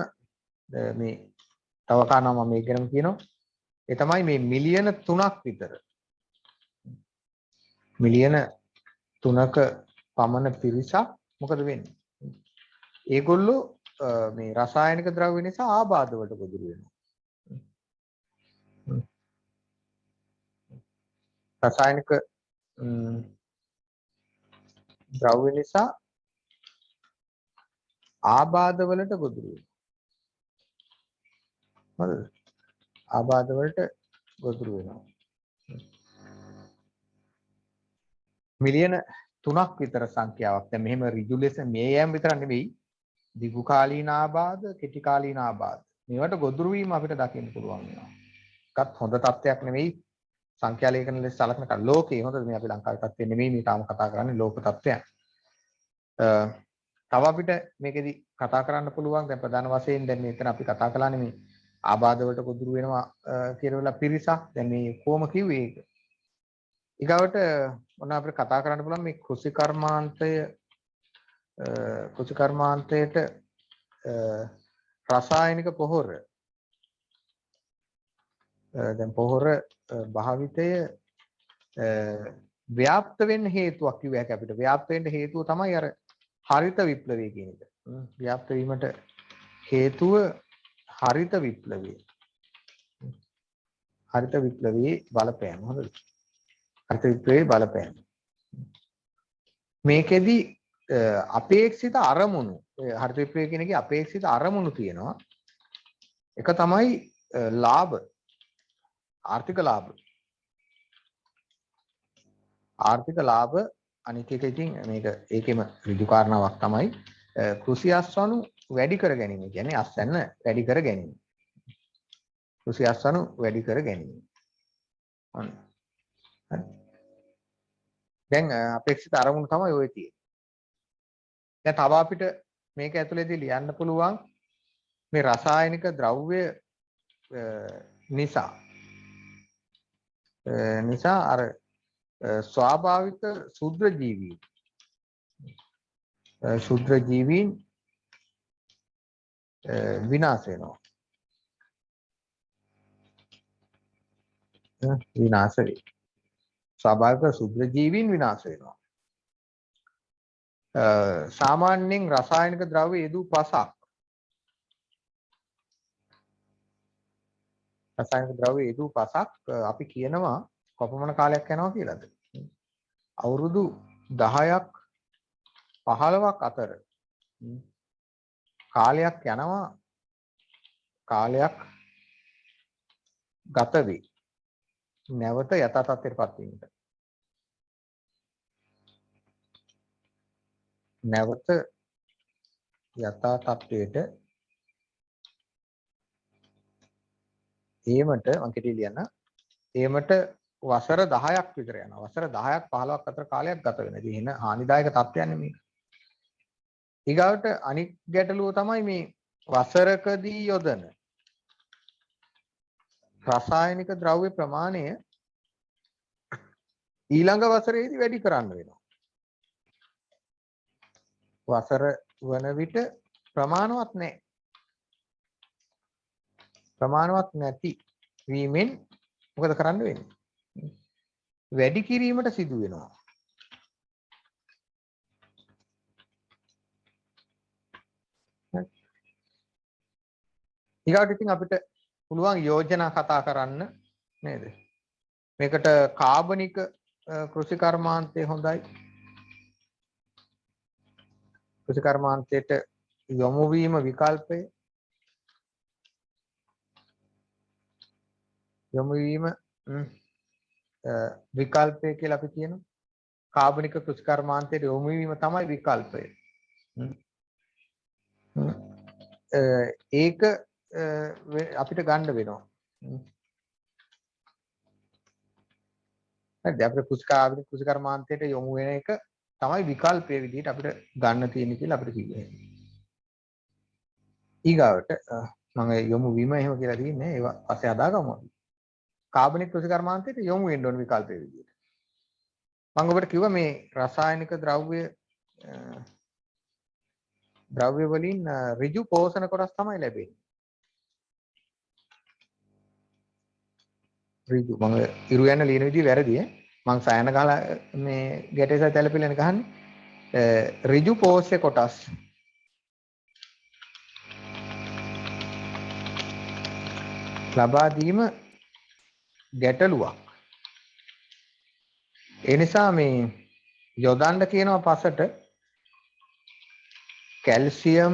Speaker 1: මේ තව කාරණා මම මේක ගැනම කියනවා. ඒ තමයි මේ මිලියන 3ක් විතර. මිලියන 3ක පමණ පිරිසක් මොකද වෙන්නේ? ඒගොල්ලෝ මේ රසායනික ද්‍රව්‍ය නිසා ආබාධ වලට ගොදුරු වෙනවා. රසායනික ද්‍රව්‍ය නිසා ආබාධ වලට ගොදුරු වෙනවා. හරිද? ආබාධ වලට ගොදුරු වෙනවා. මිලියන 3ක් විතර සංඛ්‍යාවක්. දැන් මෙහෙම ඍජු ලෙස මේ යෑම විතර නෙවෙයි. දිගු කාලීන ආබාධ, කෙටි කාලීන ආබාධ. මේවට ගොදුරු වීම අපිට දකින්න පුළුවන් වෙනවා. එකත් හොඳ තත්ත්වයක් නෙවෙයි. සංඛ්‍යා ලේඛන ලෙස සලකන කල ලෝකේ හොඳද මේ අපි ලංකාවේ තත්ත්වෙ නෙවෙයි මේ තාම කතා කරන්නේ ලෝක තත්ත්වයක්. තව අපිට මේකෙදි කතා කරන්න පුළුවන් දැන් ප්‍රධාන වශයෙන් දැන් මෙතන අපි කතා කළානේ මේ ආබාධ වලට ගොදුරු වෙනවා කියලා පිරිසක්. දැන් මේ කොහොම කිව්වේ ඒක? ඊගවට මොන අපිට කතා කරන්න පුළුවන් මේ කෘෂිකර්මාන්තයට රසායනික පොහොර දැන් පොහොර භාවිතය ව්‍යාප්ත වෙන්න හේතුවක් කිව්ව හැකි අපිට. ව්‍යාප්ත වෙන්න හේතුව තමයි අර හරිත විප්ලවය කියන එක. ව්‍යාප්ත වීමට හේතුව හරිත විප්ලවය. හරිත විප්ලවයේ බලපෑම. හරිද? හරිත විප්ලවයේ බලපෑම. මේකෙදි අපේක්ෂිත අරමුණු හරිත විප්ලවය කියන එකේ අපේක්ෂිත අරමුණු තියෙනවා. එක තමයි ලාභ ආර්ථික ලාභ. ආර්ථික ලාභ අනිත් එක ඉතින් මේක ඒකෙම ඍජු කාරණාවක් තමයි කෘෂි අස්වනු වැඩි කර ගැනීම. කියන්නේ අස්වැන්න වැඩි කර ගැනීම. කෘෂි අස්වනු වැඩි කර ගැනීම. අන්න. දැන් අපේක්ෂිත අරමුණු තමයි ඔය තියෙන්නේ. දැන් තව අපිට මේක ඇතුළේදී ලියන්න පුළුවන් මේ රසායනික ද්‍රව්‍ය නිසා අර ස්වාභාවික ශුද්‍ර ජීවීන් විනාශ වෙනවා. විනාශ වේ. ස්වාභාවික ශුද්‍ර ජීවීන් විනාශ වෙනවා. සාමාන්‍යයෙන් රසායනික ද්‍රව්‍ය යෙදූ පසක් අපි කියනවා කොපමණ කාලයක් යනවා කියලාද? අවුරුදු 10ක් 15ක් අතර කාලයක් යනවා. කාලයක් ගත වේ. නැවත යථා තත්ත්වයටපත් වීමට. නැවත යථා තත්ත්වයට ඒමට මම කෙටි ලියන්න. ඒමට වසර 10ක් විතර යනවා. වසර 10ක් 15ක් අතර කාලයක් ගත වෙනවා. ඉතින් එන හානිදායක තත්ත්වයක් නෙමෙයි. ඊගාවට අනිත් ගැටලුව තමයි මේ වසරකදී යොදන රසායනික ද්‍රව්‍ය ප්‍රමාණය ඊළඟ වසරේදී වැඩි කරන්න වෙනවා. වසර වන විට ප්‍රමාණවත් නැහැ. ප්‍රමාණවත් නැති වීමෙන් මොකද කරන්න වෙන්නේ? වැඩි කිරීමට සිදු වෙනවා. ඊගාට ඉතින් අපිට පුළුවන් යෝජනා කතා කරන්න නේද? මේකට කාබනික කෘෂිකර්මාන්තය හොඳයි. කෘෂිකර්මාන්තයට යොමු වීම විකල්පය කියලා අපි කියනවා. කාබනික කෘෂිකර්මාන්තයට යොමු වීම තමයි විකල්පය. ඒක අපිට ගන්න වෙනවා. හරිද? අපිට කුසකර්මාන්තයට යොමු වෙන එක තමයි විකල්පයේ විදිහට අපිට ගන්න තියෙන්නේ කියලා අපිට කිව්වේ. ඊගාවට මම යොමු වීම එහෙම කියලා තියෙන්නේ ඒවා පස්සේ හදාගමු. කාබනික කුසකර්මාන්තයට යොමු වෙන්න ඕන විකල්පයේ විදිහට. මම ඔබට කිව්වා මේ රසායනික ද්‍රව්‍ය වලින් ඍජු පෝෂණ කොටස් තමයි ලැබෙන්නේ. ඍජු මම ඉරු යන ලියන විදිහ වැරදි ඈ. මම සයන ගහලා මේ ගැටේ සහ තැලපිල්ලනේ ගහන්නේ. ඍජු පෝෂ්‍ය කොටස් ලබා දීම ගැටලුවක්. ඒ නිසා මේ යොදන්න කියනවා පසට කැල්සියම්,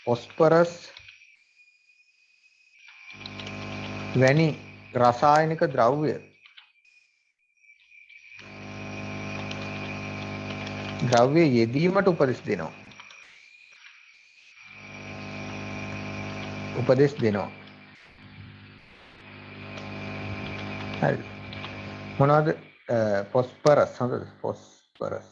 Speaker 1: ෆොස්ෆරස් වැනි රසායනික ද්‍රව්‍ය යෙදීමට උපදෙස් දෙනවා. හරි. මොනවද? ෆොස්ෆරස් හොඳද? ෆොස්ෆරස්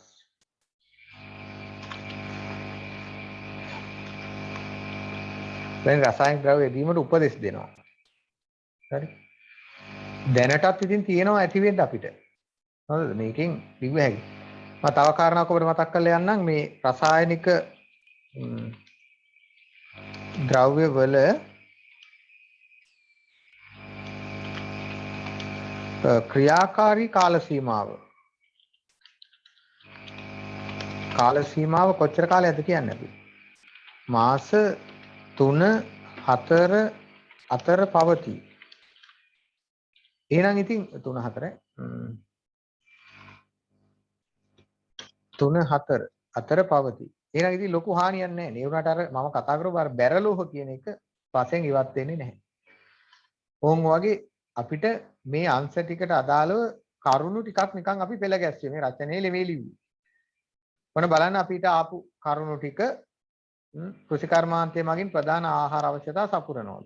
Speaker 1: දැන් රසායනික ද්‍රව්‍ය යෙදීමට උපදෙස් දෙනවා. හරි. දැනටත් ඉතින් තියෙනවා ඇති වෙන්න අපිට. හරිද? මේකෙන් කිව්ව හැකි. මම තව කාරණාවක් ඔබට මතක් කරලා යන්නම් මේ රසායනික ද්‍රව්‍ය වල ක්‍රියාකාරී කාල සීමාව කොච්චර කාලයක්ද කියන්නේ අපි? මාස 3-4 අතර පවතී. එහෙනම් ඉතින් 3-4 අතර පවතී. එහෙනම් ඉතින් ලොකු හානියක් නැහැ. ඒ වුණාට අර මම කතා කරපු අර බැරලෝහ කියන එක පසෙන් ඉවත් වෙන්නේ නැහැ. ඕන් වගේ අපිට මේ අංශ ටිකට අදාළව කරුණු ටිකක් නිකන් අපි පෙළ ගැස්සුවේ මේ රචනයේ ලෙවෙලිව්වේ. මොන බලන්න අපිට ආපු කරුණු ටික කෘෂිකර්මාන්තයේ මගින් ප්‍රධාන ආහාර අවශ්‍යතා සපුරනවා.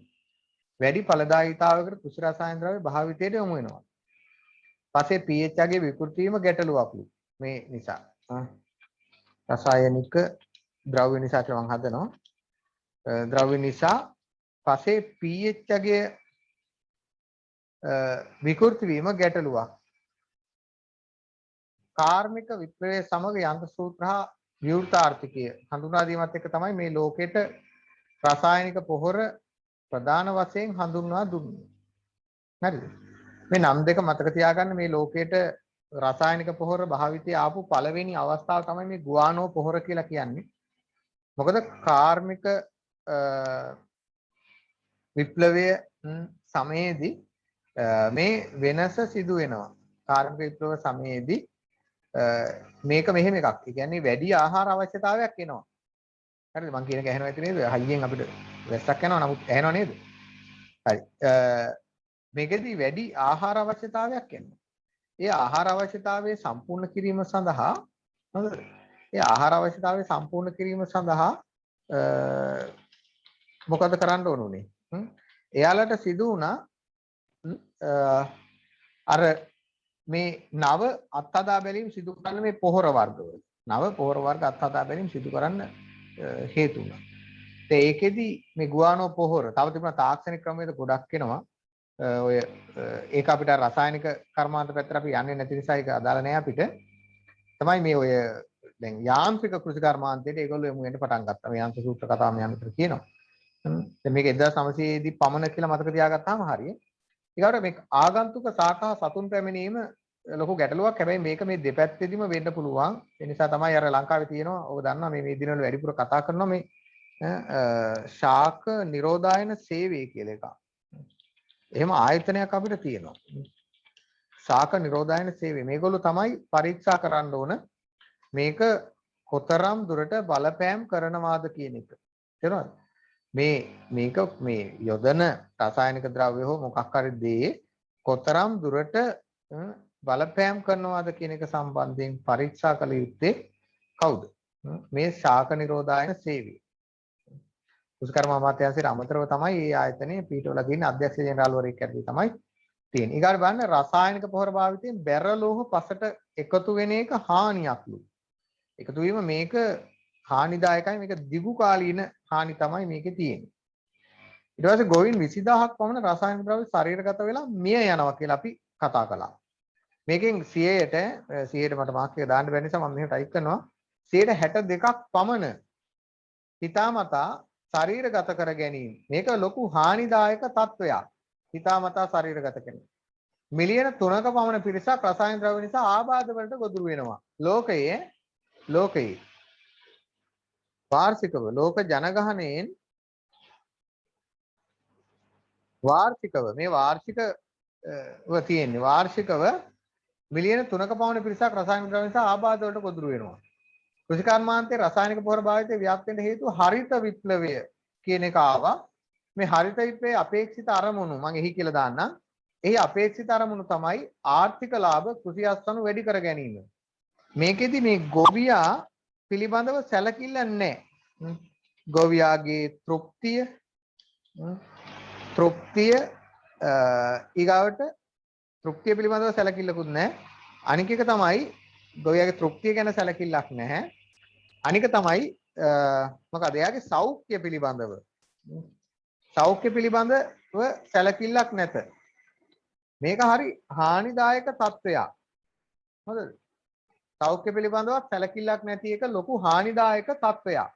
Speaker 1: වැඩි ඵලදායීතාවයකට කෘෂි රසායන ද්‍රව්‍ය භාවිතයට යොමු වෙනවා. පස්සේ pH ගේ විකෘති වීම ගැටලුවක්ලු. මේ නිසා රසායනික ද්‍රව්‍ය නිසා කියලා මම හදනවා. ද්‍රව්‍ය නිසා පස්සේ pH ගේ විකෘති වීම ගැටලුවක්. කාර්මික විප්ලවයේ සමග යන්ත්‍ර සූත්‍ර හා විවෘත ආර්ථිකය හඳුනා දීමත් එක්ක තමයි මේ ලෝකෙට රසායනික පොහොර ප්‍රධාන වශයෙන් හඳුන්වා දුන්නේ. හරිද? මේ නම් දෙක මතක තියාගන්න මේ ලෝකෙට රසායනික පොහොර භාවිතය ආපු පළවෙනි අවස්ථාව තමයි මේ ගුවානෝ පොහොර කියලා කියන්නේ. මොකද කාර්මික විප්ලවයේ සමයේදී මේ වෙනස සිදු වෙනවා. කාර්මික විප්ලව සමයේදී මේක මෙහෙම එකක්. ඒ කියන්නේ වැඩි ආහාර අවශ්‍යතාවයක් එනවා. හරිද? මම කියන එක ඇහෙනව ඇති නේද? හයියෙන් අපිට වැස්සක් යනවා නමුත් ඇහෙනව නේද? හරි. මේකෙදී වැඩි ආහාර අවශ්‍යතාවයක් එනවා. ඒ ආහාර අවශ්‍යතාවය සම්පූර්ණ කිරීම සඳහා හරිද? ඒ ආහාර අවශ්‍යතාවය සම්පූර්ණ කිරීම සඳහා මොකද කරන්න ඕන උනේ? එයාලට සිදු වුණා අර මේ නව අත්හදා බැලීම් සිදු කරන්න මේ පොහොර වර්ගවල. නව පොහොර වර්ග අත්හදා බැලීම් සිදු කරන්න හේතු වුණා. ඒකෙදි මේ ගුවානෝ පොහොර තව තිබුණා තාක්ෂණික ක්‍රමවේද ගොඩක් එනවා. ඔය ඒක අපිට රසායනික කර්මාන්ත පැත්තට අපි යන්නේ නැති නිසා ඒක අදාළ නැහැ අපිට. තමයි මේ ඔය දැන් යාන්ත්‍රික කෘෂි කර්මාන්තයට ඒගොල්ලෝ යමු වෙන්න පටන් ගත්තා. මේ යන්ත්‍ර සූත්‍ර කතාව මේ යන්ත්‍ර කියනවා. දැන් මේක 1900 දී පමණ කියලා මතක තියාගත්තාම හරියි. ඊගොඩ මේ ආගන්තුක සාකා සතුන් පැමිණීම ලොකු ගැටලුවක්. හැබැයි මේක මේ දෙපැත්තෙදිම වෙන්න පුළුවන්. ඒ නිසා තමයි අර ලංකාවේ තියෙනවා. ඔබ දන්නවා මේ දිනවල වැඩිපුර කතා කරනවා මේ ශාක නිරෝධායන සේවය කියලා එකක්. එහෙම ආයතනයක් අපිට තියෙනවා. ශාක නිරෝධායන සේවය. මේගොල්ලෝ තමයි පරීක්ෂා කරන්න ඕන මේක කොතරම් දුරට බලපෑම් කරනවාද කියන එක. තේරුණාද? මේක මේ යොදන රසායනික ද්‍රව්‍ය හෝ මොකක් හරි දේ කොතරම් දුරට බලපෑම් කරනවාද කියන එක සම්බන්ධයෙන් පරීක්ෂා කළ යුත්තේ කවුද? මේ ශාක නිරෝධායන සේවය. කෘෂිකර්ම අමාත්‍යාංශයට අමතරව තමයි මේ ආයතනයේ පිටවල තියෙන අධ්‍යක්ෂ ජෙනරාල්වරයෙක් ඇතුළේ තමයි තියෙන. ඊගාට බලන්න රසායනික පොහොර භාවිතයෙන් බැරලෝහ පසට එකතු වෙන එක හානියක්ලු. එකතු වීම මේක හානිදායකයි. මේක දිගු කාලීන හානි තමයි මේකේ තියෙන්නේ. ඊට පස්සේ ගොවින් 20000ක් පමණ රසායනික ද්‍රව්‍ය ශරීරගත වෙලා මිය යනවා කියලා අපි කතා කළා. මේකෙන් 100ට මට මාක් එක දාන්න බැරි නිසා මම මෙහෙම ටයිප් කරනවා 62ක් පමණ හිතාමතා ශරීරගත කර ගැනීම. මේක ලොකු හානිදායක තත්වයක්. හිතාමතා ශරීරගත කරන. මිලියන 3ක පමණ පිරිසක් රසායන ද්‍රව්‍ය නිසා ආබාධ වලට ගොදුරු වෙනවා. ලෝකයේ වාර්ෂිකව ලෝක ජනගහනයෙන් වාර්ෂිකව තියෙන්නේ වාර්ෂිකව මිලියන 3ක පමණ පිරිසක් රසායනික ද්‍රව්‍ය නිසා ආබාධ වලට ගොදුරු වෙනවා. කෘෂිකර්මාන්තයේ රසායනික පොහොර භාවිතය ව්‍යාප්ත වෙන්න හේතුව හරිත විප්ලවය කියන එක ආවා. මේ හරිත විප්ලවයේ අපේක්ෂිත අරමුණු මම එහි කියලා දාන්නම්. එහි අපේක්ෂිත අරමුණු තමයි ආර්ථික ලාභ කෘෂියස්වනු වැඩි කර ගැනීම. මේකෙදි මේ ගොවියා පිළිබඳව සැලකිල්ල නැහැ. ගොවියාගේ තෘප්තිය ඊගාවට තෘප්තිය පිළිබඳව සැලකිල්ලකුත් නැහැ. අනික එක තමයි ගොවියාගේ තෘප්තිය ගැන සැලකිල්ලක් නැහැ. අනික තමයි මොකද එයාගේ සෞඛ්‍ය පිළිබඳව සැලකිල්ලක් නැත. මේක හරි හානිදායක තත්ත්වයක්. හොඳද? සෞඛ්‍ය පිළිබඳව සැලකිල්ලක් නැති එක ලොකු හානිදායක තත්ත්වයක්.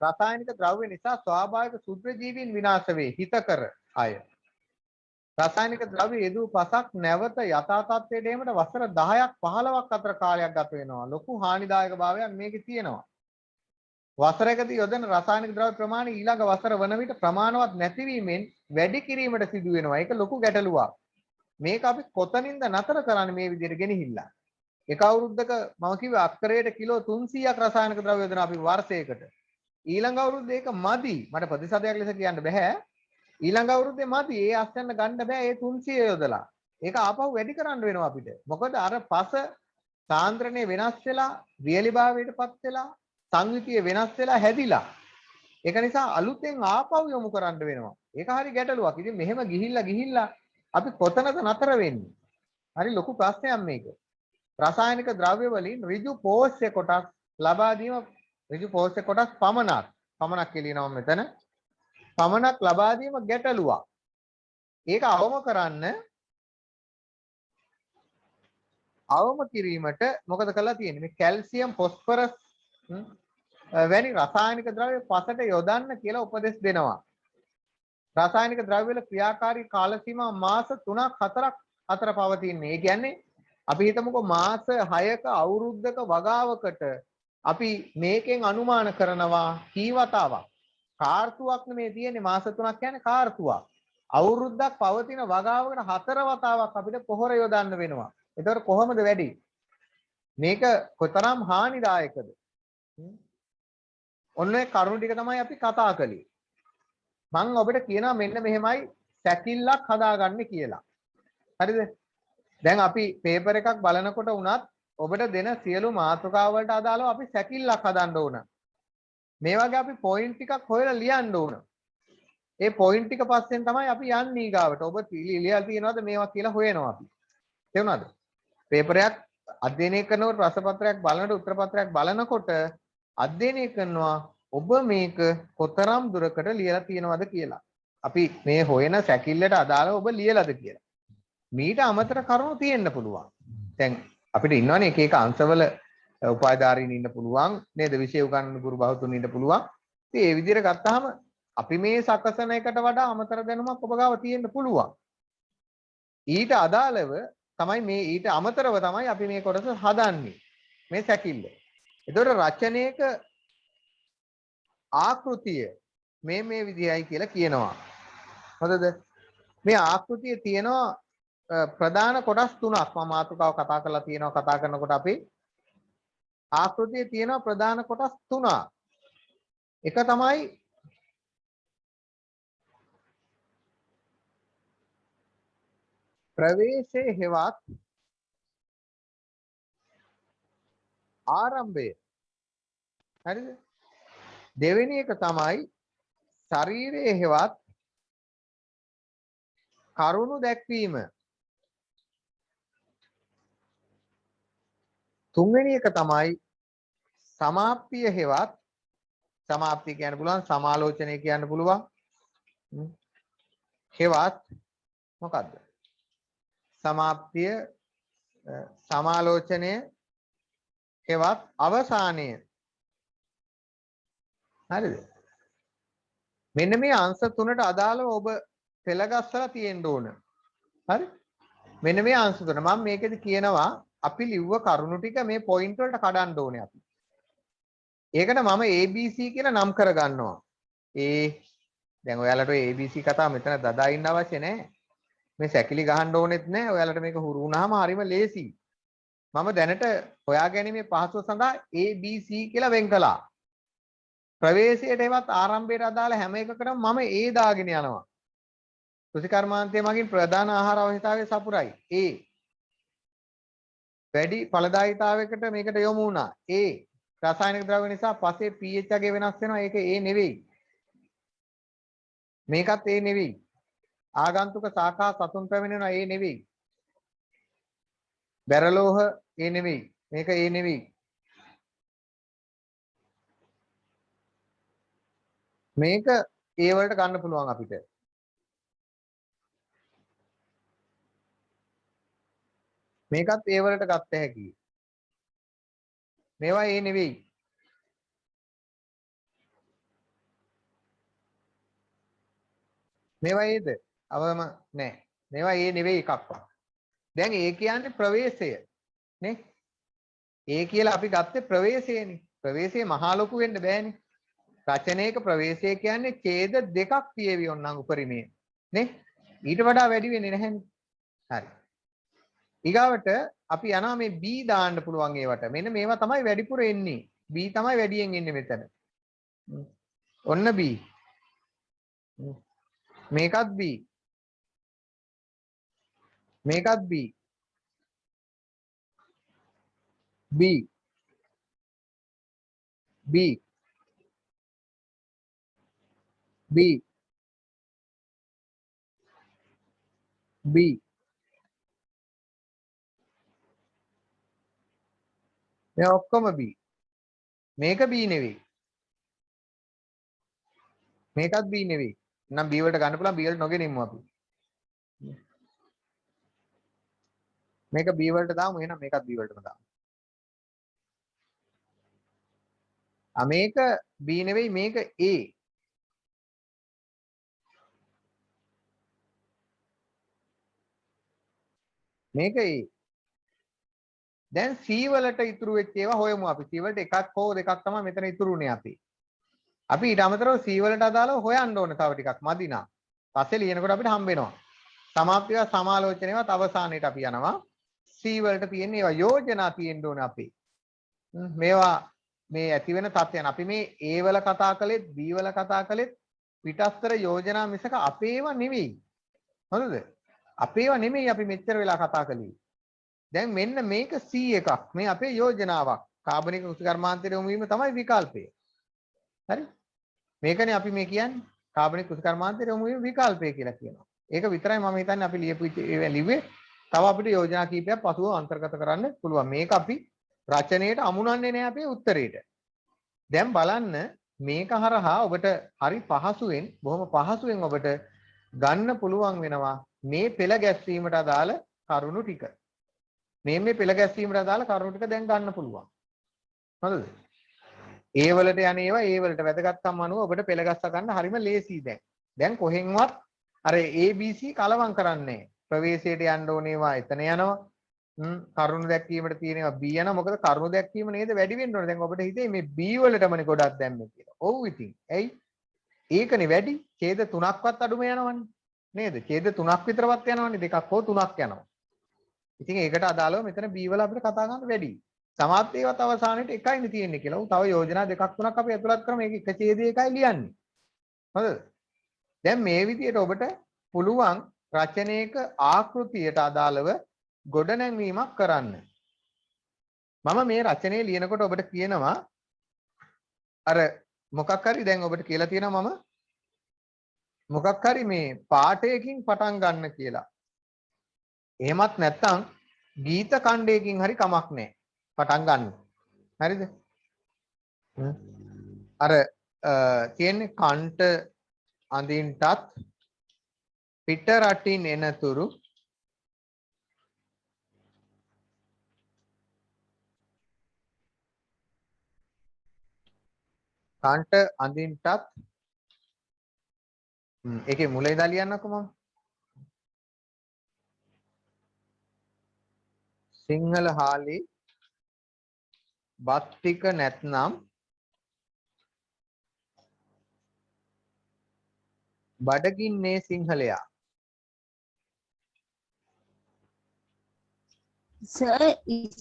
Speaker 1: රසායනික ද්‍රව්‍ය නිසා ස්වාභාවික ශුද්ධ ජීවීන් විනාශ වේ. හිතකර අය. රසායනික ද්‍රව්‍ය යෙදූ පසක් නැවත යථා තත්ත්වයට එීමට වසර 10ක් 15ක් අතර කාලයක් ගත වෙනවා. ලොකු හානිදායක භාවයක් මේකේ තියෙනවා. වසරකදී යොදන රසායනික ද්‍රව්‍ය ප්‍රමාණය ඊළඟ වසර වන විට ප්‍රමාණවත් නැතිවීමෙන් වැඩි කිරීමට සිදු වෙනවා. ඒක ලොකු ගැටලුවක්. මේක අපි කොතනින්ද නතර කරන්නේ මේ විදිහට ගෙනහිල්ලා? එක අවුරුද්දක මම කිව්වා අක්කරයට කිලෝ 300ක් රසායනික ද්‍රව්‍ය යොදන අපි වර්ෂයකට. ඊළඟ අවුරුද්දේ ඒක මදි. මට ප්‍රතිශතයක් ලෙස කියන්න බෑ. ඊළඟ අවුරුද්දේ මදි. ඒ අස්යන්න ගන්න බෑ ඒ 300 යොදලා. ඒක ආපහු වැඩි කරන්න වෙනවා අපිට. මොකද අර පස සාන්ද්‍රණය වෙනස් වෙලා, වියලිභාවයටපත් වෙලා, සංයුතිය වෙනස් වෙලා හැදිලා. ඒක නිසා අලුතෙන් ආපහු යොමු කරන්න වෙනවා. ඒක හරි ගැටලුවක්. ඉතින් මෙහෙම ගිහිල්ලා අපි කොතනද නතර වෙන්නේ? හරි ලොකු ප්‍රශ්නයක් මේක. රසායනික ද්‍රව්‍ය වලින් ඍජු පෝෂ්‍ය කොටස් ලබා දීම ඍජු පෝෂ්‍ය කොටස් පමණක් කියනවා මෙතන. පමණක් ලබා දීම ගැටලුවක්. ඒක අවම කිරීමට මොකද කරලා තියෙන්නේ? මේ කැල්සියම් ෆොස්ෆරස් වැනි රසායනික ද්‍රව්‍ය පසට යොදන්න කියලා උපදෙස් දෙනවා. රසායනික ද්‍රව්‍ය වල ක්‍රියාකාරී කාල සීමා මාස 3ක් 4ක් අතර පවතින්නේ. ඒ කියන්නේ අපි හිතමුකෝ මාස 6ක අවුරුද්දක වගාවකට අපි මේකෙන් අනුමාන කරනවා කී වතාවක් කාර්තුවක් නෙමේ තියෙන්නේ මාස 3ක් කියන්නේ කාර්තුවක්. අවුරුද්දක් පවතින වගාවකට 4 වතාවක් අපිට පොහොර යොදන්න වෙනවා. ඒතකොට කොහොමද වැඩි? මේක කොතරම් හානිදායකද? ඔන්න ඒ කරුණු ටික තමයි අපි කතා කළේ. මම ඔබට කියනවා මෙන්න මෙහෙමයි සැකිල්ලක් හදාගන්න කියලා. හරිද? දැන් අපි පේපර් එකක් බලනකොට උනත් ඔබට දෙන සියලු මාතෘකාව වලට අදාළව අපි සැකිල්ලක් හදන්න ඕන. මේ වගේ අපි පොයින්ට් ටිකක් හොයලා ලියන්න ඕන. ඒ පොයින්ට් ටික පස්සෙන් තමයි අපි යන්නේ ඊගාවට. ඔබ ලියලා තියෙනවද මේවා කියලා හොයනවා අපි. තේරුණාද? පේපරයක් අධ්‍යයනය කරනකොට ප්‍රශ්නපත්‍රයක් බලනකොට උත්තර පත්‍රයක් බලනකොට අධ්‍යයනය කරනවා ඔබ මේක කොතරම් දුරකට ලියලා තියෙනවද කියලා. අපි මේ හොයන සැකිල්ලට අදාළව ඔබ ලියලාද කියලා. මීට අමතර කරුණු තියෙන්න පුළුවන්. දැන් අපිට ඉන්නවනේ එක එක අංශවල උපාධාරීන් ඉන්න පුළුවන් නේද? විෂය උගන්වන ගුරු බහුතුන් ඉන්න පුළුවන්. ඉතින් ඒ විදිහට ගත්තාම අපි මේ සකසන එකට වඩා අමතර දැනුමක් ඔබ ගාව තියෙන්න පුළුවන්. ඊට අදාළව තමයි මේ ඊට අමතරව තමයි අපි මේ කොටස හදන්නේ. මේ සැකිල්ල. ඒතකොට රචනයේක ආකෘතිය මේ විදිහයි කියලා කියනවා. හරිද? මේ ආකෘතිය තියෙනවා ප්‍රධාන කොටස් තුනක්. මම මාතෘකාව කතා කරලා තියෙනවා. කතා කරනකොට අපි ආකෘතිය තියෙනවා ප්‍රධාන කොටස් තුනක්. එක තමයි ප්‍රවේශයේ හෙවත් ආරම්භය. හරිද? දෙවෙනි එක තමයි ශරීරයේ හෙවත් කරුණු දැක්වීම. තුන්වෙනි එක තමයි සමාප්තිය හෙවත් සමාප්තිය කියන්න පුළුවන් සමාලෝචනය කියන්න පුළුවන්. හෙවත් මොකද්ද? සමාප්තිය සමාලෝචනය හෙවත් අවසානය. හරිද? මෙන්න මේ අංශ තුනට අදාළව ඔබ පෙළගස්සලා තියෙන්න ඕන. හරි? මෙන්න මේ අංශ තුන මම මේකෙදි කියනවා අපි ලිව්ව කරුණු ටික මේ පොයින්ට් වලට කඩන්න ඕනේ අපි. ඒකට මම ABC කියලා නම් කරගන්නවා. දැන් ඔයාලට ABC කතාව මෙතන දදා ඉන්න අවශ්‍ය නැහැ. මේ සැකිලි ගහන්න ඕනෙත් නැහැ. ඔයාලට මේක හුරු වුණාම හරිම ලේසියි. මම දැනට හොයාගැනීමේ පහසුව සඳහා ABC කියලා වෙන් කළා. ප්‍රවේශයට එවත් ආරම්භයට අදාළ හැම එකකටම මම දාගෙන යනවා. කෘෂිකර්මාන්තය මගින් ප්‍රධාන ආහාර අවශ්‍යතාවය සපුරයි. වැඩි ඵලදායීතාවයකට මේකට යොමු වුණා. රසායනික ද්‍රව්‍ය නිසා පසේ pH අගය වෙනස් වෙනවා. ඒක නෙවෙයි. මේකත් නෙවෙයි. ආගන්තුක ශාඛා සතුන් පැමිණෙනවා නෙවෙයි. බැරලෝහ නෙවෙයි. මේක නෙවෙයි. මේක වලට ගන්න පුළුවන් අපිට. මේකත් වලට ගත්ත හැකියි. මේවා නෙවෙයි. මේවා අවම නෑ. මේවා නෙවෙයි එකක්වත්. දැන් කියන්නේ ප්‍රවේශය නේ? කියලා අපි ගත්තේ ප්‍රවේශයනේ. ප්‍රවේශය මහා ලොකු වෙන්න බෑනේ. රචනයක ප්‍රවේශය කියන්නේ ඡේද දෙකක් පියවි ඔන්නම් උපරිමයේ නේ? ඊට වඩා වැඩි වෙන්නේ නැහැනේ. හරි. ඊගාවට අපි යනවා මේ B දාන්න පුළුවන් ඒවට. මෙන්න මේවා තමයි වැඩිපුර එන්නේ. B තමයි වැඩියෙන් එන්නේ මෙතන. ඔන්න B. මේකත් B. මේකත් B. B. B. B. B. මේ ඔක්කොම B. මේක B නෙවෙයි. මේකත් B නෙවෙයි. නම් B වලට ගන්න පුළුවන් B වලට නොගෙනින්මු අපි. මේක B වලට දාමු එහෙනම් මේකත් B වලටම දාමු. මේක B නෙවෙයි මේක A. මේක A. දැන් C වලට ඉතුරු වෙච්ච ඒවා හොයමු අපි. C වලට එකක් හෝ දෙකක් තමයි මෙතන ඉතුරුනේ අපි. අපි ඊට අමතරව C වලට අදාළව හොයන්න ඕනේ තව ටිකක් මදි නා. පස්සේ ලියනකොට අපිට හම්බ වෙනවා. සමාප්තිය සමාලෝචනයවත් අවසානයේට අපි යනවා. C වලට තියෙන ඒවා යෝජනා තියෙන්න ඕනේ අපි. මේවා මේ ඇති වෙන තත්යන් අපි මේ A වල කතා කළෙත් B වල කතා කළෙත් පිටස්තර යෝජනා මිසක අපේව නෙවෙයි. හරිද? අපේව නෙමෙයි අපි මෙච්චර වෙලා කතා කළේ. දැන් මෙන්න මේක C එකක්. මේ අපේ යෝජනාවක්. කාබනික කෘෂිකර්මාන්තයට යොමු වීම තමයි විකල්පය. හරි? මේකනේ අපි මේ කියන්නේ කාබනික කෘෂිකර්මාන්තයට යොමු වීම විකල්පය කියලා කියනවා. ඒක විතරයි මම හිතන්නේ අපි ලියපු ලිව්වේ. තව අපිට යෝජනා කීපයක් පසුව අන්තර්ගත කරන්න පුළුවන්. මේක අපි රචනයේට අමුණන්නේ නැහැ අපේ උත්තරේට. දැන් බලන්න මේක හරහා ඔබට හරි පහසුවෙන් බොහොම පහසුවෙන් ඔබට ගන්න පුළුවන් වෙනවා මේ පෙළ ගැස්වීමට අදාළ කරුණු ටික. මේ පෙළ ගැස්වීමට අදාළ කරුණු ටික දැන් ගන්න පුළුවන්. හරිද? A වලට යන ඒවා A වලට වැදගත්කම් අනුව ඔබට පෙළ ගස්ස ගන්න හරිම ලේසියි දැන්. දැන් කොහෙන්වත් අර ABC කලවම් කරන්නේ නැහැ. ප්‍රවේශයට යන්න ඕනේ ඒවා එතන යනවා. කරුණු දැක්වීමට තියෙනවා B යනවා. මොකද කරුණු දැක්වීම නේද වැඩි වෙන්න ඕනේ. දැන් ඔබට හිතේ මේ B වලටමනේ ගොඩක් දැම්මේ කියලා. ඔව් ඉතින්. ඇයි? ඒකනේ වැඩි. ඡේද 3ක්වත් අඩුම යනවනේ. නේද? ඡේද 3ක් විතරවත් යනවනේ. 2ක් හෝ 3ක් යනවා. ඉතින් ඒකට අදාළව මෙතන B වල අපිට කතා කරන්න වැඩි. සමාප්තියවත් අවසානයේට එකයිනේ තියෙන්නේ කියලා. උ තව යෝජනා 2ක් 3ක් අපි ඇතුළත් කරමු. මේක එක ඡේදයේ එකයි ලියන්නේ. හරිද? දැන් මේ විදිහට ඔබට පුළුවන් රචනයක ආකෘතියට අදාළව ගොඩනැංවීමක් කරන්න. මම මේ රචනය ලියනකොට ඔබට කියනවා අර මොකක් හරි දැන් ඔබට කියලා තියෙනවා මම මොකක් හරි මේ පාඨයකින් පටන් ගන්න කියලා. එහෙමත් නැත්නම් ගීත ඛණ්ඩයකින් හරි කමක් නැහැ. පටන් ගන්න. හරිද? අර තියෙන්නේ කන්ට අඳින්ටත් පිට රටින් එනතුරු කන්ට අඳින්ටත් ඒකේ මුල ඉඳලා ලියන්නකෝ මම. සිංහල හාලි බත් ටික නැත්නම් බඩගින්නේ සිංහලයා.
Speaker 2: සර්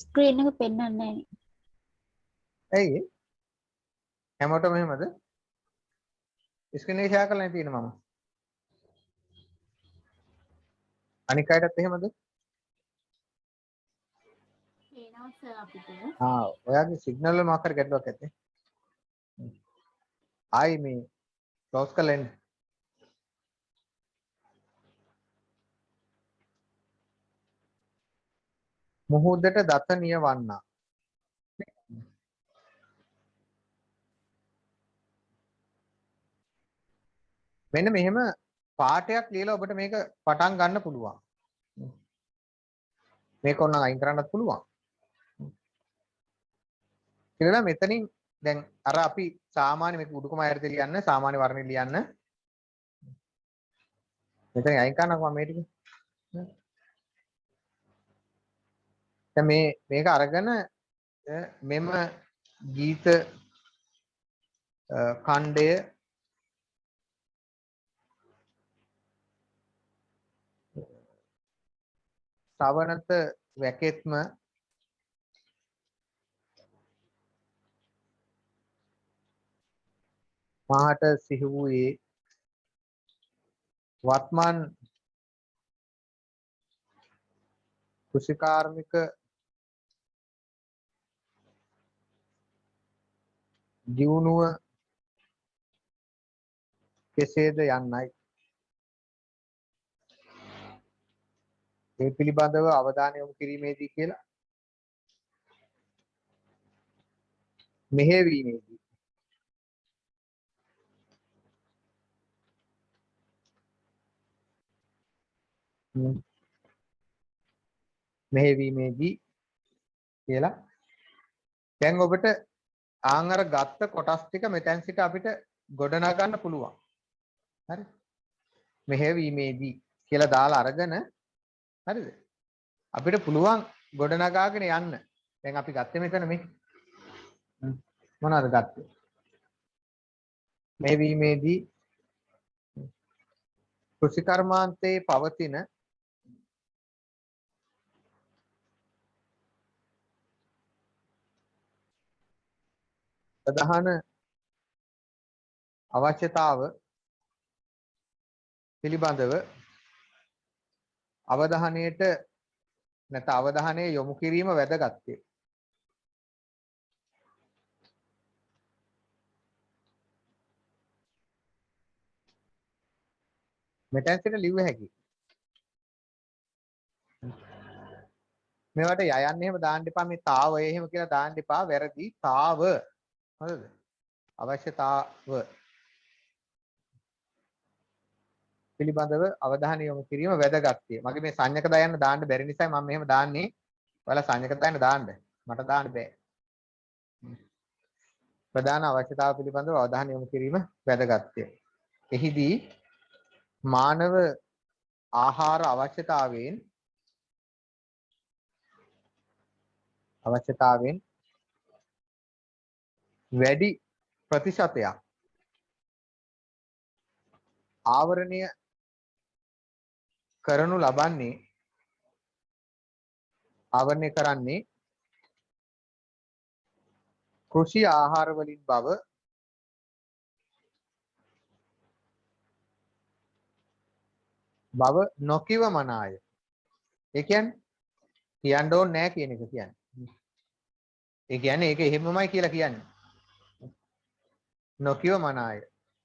Speaker 2: ස්ක්‍රීන් එක පෙන්වන්නේ නැහැ.
Speaker 1: ඇයි? හැමෝටම එහෙමද? ස්ක්‍රීන් එක ෂෙයා කරලා තියෙන මම. අනික් අයටත් එහෙමද?
Speaker 2: පේනවා සර් අපිට.
Speaker 1: ඔයාගේ සිග්නල් වල මොකක් හරි ගැටලුවක් ඇත්තේ. ආයි මේ ක්ලෝස් කරලා එන්න. මුහුදට දත නියවන්නා. මෙන්න මෙහෙම පාඩයක් ලියලා ඔබට මේක පටන් ගන්න පුළුවන්. මේක ඕනනම් අයින් කරන්නත් පුළුවන්. කියලා මෙතනින් දැන් අර අපි සාමාන්‍ය මේක උඩුකම ආයතනය ලියන්න සාමාන්‍ය වර්ණය ලියන්න. මෙතන අයින් කරන්නකෝ මම මේ ටික. දැන් මේක අරගෙන මෙම ගීත ඛණ්ඩය සවනත වැකෙත්ම මාහට සිහි වූයේ වත්මන් කෘෂිකාර්මික දියුණුව කෙසේද යන්නයි. ඒ පිළිබඳව අවධානය යොමු කිරීමේදී කියලා මෙහෙයවීමේදී කියලා දැන් ඔබට ආන් අර ගත්ත කොටස් ටික මෙතෙන් සිට අපිට ගොඩනගා ගන්න පුළුවන්. හරි? මෙහෙයවීමේදී කියලා දාලා අරගෙන හරිද? අපිට පුළුවන් ගොඩනගාගෙන යන්න. දැන් අපි ගත්තේ මෙතන මේ මොනවද ගත්තේ? මෙහෙයවීමේදී කෘෂිකර්මාන්තයේ පවතින ප්‍රධාන අවශ්‍යතාව පිළිබඳව අවධානයට නැත්නම් අවධානය යොමු කිරීම වැදගත්ය. මෙතෙන් සිට ලිව්ව හැකි. මේවට යයන් එහෙම දාන්න එපා මේ තාව එහෙම කියලා දාන්න එපා වැරදි තාව. හරිද? අවශ්‍යතාව පිළිබඳව අවධානය යොමු කිරීම වැදගත්ය. මගේ මේ සංඥක දයන්න දාන්න බැරි නිසා මම මෙහෙම දාන්නේ. ඔයාලා සංඥක දයන්න දාන්න. මට දාන්න බෑ. ප්‍රධාන අවශ්‍යතාව පිළිබඳව අවධානය යොමු කිරීම වැදගත්ය. එහිදී මානව ආහාර අවශ්‍යතාවයෙන් වැඩි ප්‍රතිශතයක් ආවරණය කරන්නේ කෘෂි ආහාර වලින් බව නොකිව මනාය. ඒ කියන්නේ කියන්න ඕනේ නැහැ කියන එක කියන්නේ. ඒ කියන්නේ ඒක එහෙමමයි කියලා කියන්නේ. නොකිව මනාය.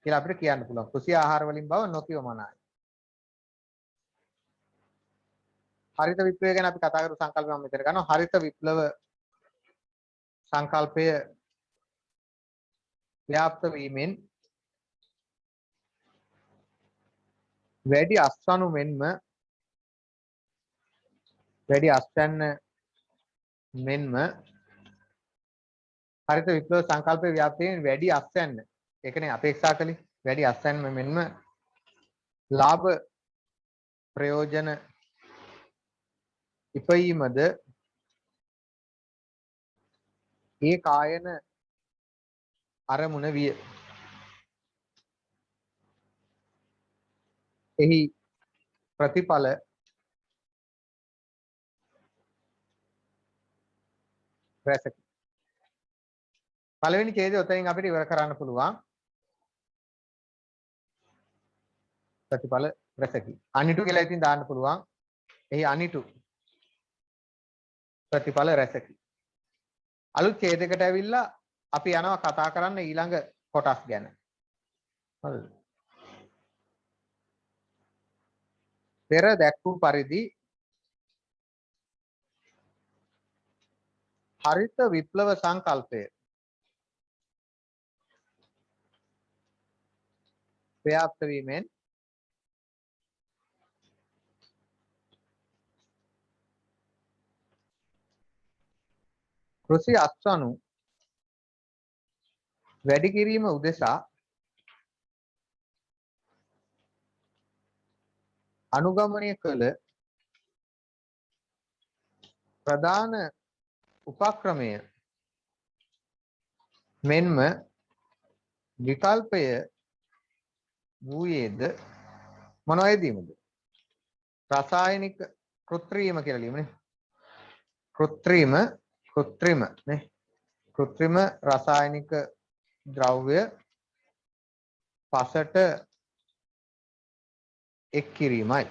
Speaker 1: කියලා අපිට කියන්න පුළුවන්. කෘෂි ආහාර වලින් බව නොකියමනායි. හරිත විප්ලවය ගැන අපි කතා කරපු සංකල්පය මම මෙතන ගන්නවා. හරිත විප්ලව සංකල්පය ව්‍යාප්ත වීමෙන් වැඩි අස්වනු මෙන්ම වැඩි අස්වැන්න මෙන්ම හරිත විප්ලව සංකල්පයේ ව්‍යාප්තියෙන් වැඩි අස්වැන්න ඒකනේ අපේක්ෂා කළේ වැඩි අස්වැන්න මෙන්ම ලාභ ප්‍රයෝජන ඉපයීමද ඒ කායන අරමුණ විය. එහි ප්‍රතිඵල රැසකි. පළවෙනි ඡේදය ඔතනින් අපිට ඉවර කරන්න පුළුවන්. ප්‍රතිඵල රැසකි. අනිටු කියලා ඉතින් දාන්න පුළුවන්. එහි අනිටු ප්‍රතිඵල රැසකි. අලුත් ඡේදයකට ඇවිල්ලා අපි යනවා කතා කරන්න ඊළඟ කොටස් ගැන. හරිද? පෙර දැක්වූ පරිදි හරිත විප්ලව සංකල්පය ව්‍යාප්ත වීමෙන් කෘෂි අස්වනු වැඩි කිරීම උදෙසා අනුගමනය කළ ප්‍රධාන උපක්‍රමය මෙන්ම විකල්පය වූයේද මොනවයිදීමද? රසායනික කෘත්‍රිම කියලා ලියමුනේ. කෘත්‍රිම නේ. කෘත්‍රිම රසායනික ද්‍රව්‍ය පසට එක් කිරීමයි.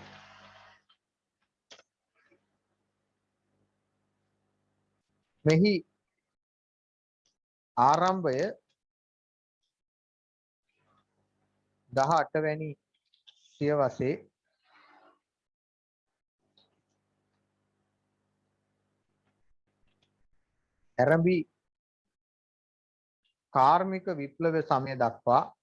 Speaker 1: මෙහි ආරම්භය 18 වැනි සියවසේ ආරම්භි කාර්මික විප්ලව සමය දක්වා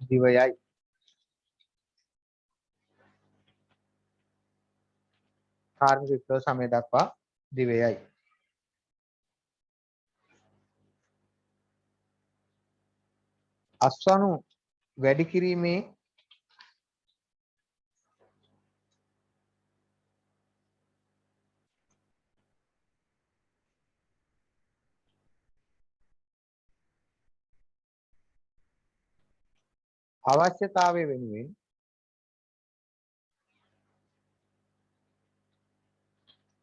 Speaker 1: දිවයයි. කාර්මික විප්ලව සමය දක්වා දිවයයි. අස්වනු වැඩි කිරීමේ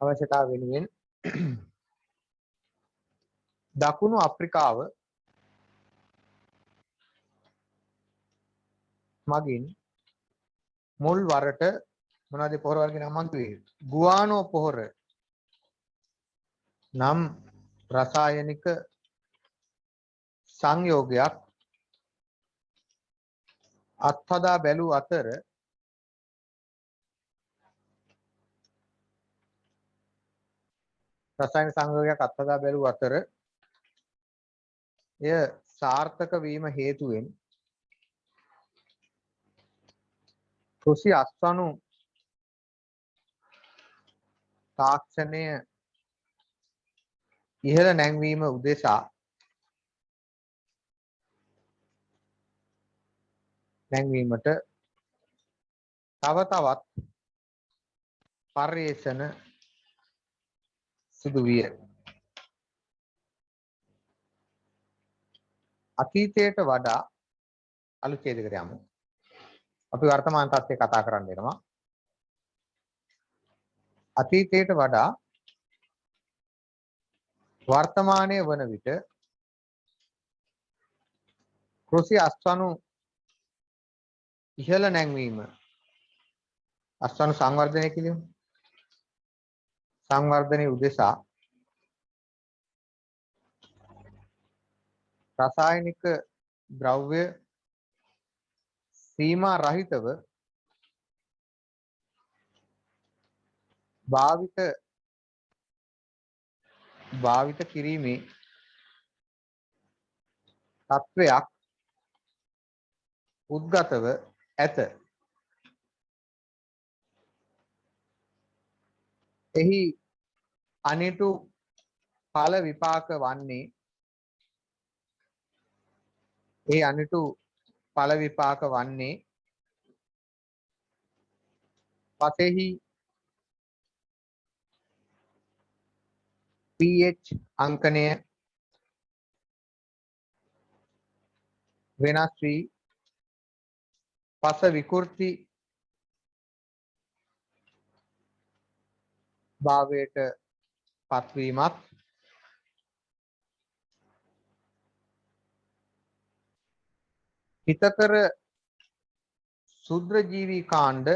Speaker 1: අවශ්‍යතාවය වෙනුවෙන් දකුණු අප්‍රිකාව මගින් මුල් වරට මොනවද පොහොර වර්ග නමක් කිව්වේ? ගුවානෝ පොහොර නම් රසායනික සංයෝගයක් අත්හදා බැලූ අතර එය සාර්ථක වීම හේතුවෙන් කෘෂි අස්වනු තාක්ෂණය ඉහළ නැංවීම උදෙසා නැංවීමට තව තවත් පර්යේෂණ සිදු විය. අතීතයට වඩා අලුත් ඡේදයකට යමු. අපි වර්තමාන තත්ත්වය කතා කරන්න වෙනවා. අතීතයට වඩා වර්තමානයේ වන විට කෘෂි අස්වනු ඉහළ නැංවීම අස්වනු සංවර්ධනය කිරීම සංවර්ධනයේ උදෙසා රසායනික ද්‍රව්‍ය සීමා රහිතව භාවිත කිරීමේ තත්වයක් උද්ගතව ඇත. එහි අනිටු ඵල විපාක වන්නේ පතෙහි pH අංකණය වෙනස් වී පස විකෘති භාවයට පත්වීමත් හිතකර ශුද්‍රජීවී කාණ්ඩ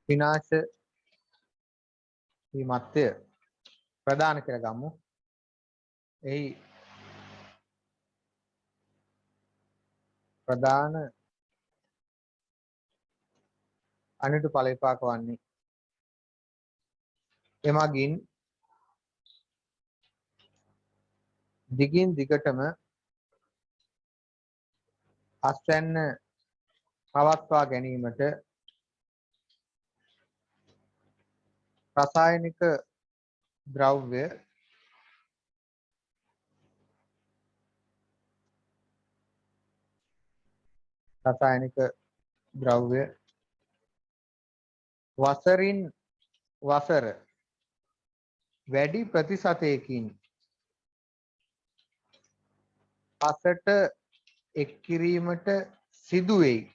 Speaker 1: විනාශ වීමත්ය. ප්‍රධාන කියලා ගමු. එහි ප්‍රධාන අනිටු ඵල විපාක වන්නේ එමගින් දිගින් දිගටම අස්වැන්න පවත්වා ගැනීමට රසායනික ද්‍රව්‍ය වසරින් වසර වැඩි ප්‍රතිශතයකින් පසට එක් කිරීමට සිදු වෙයි.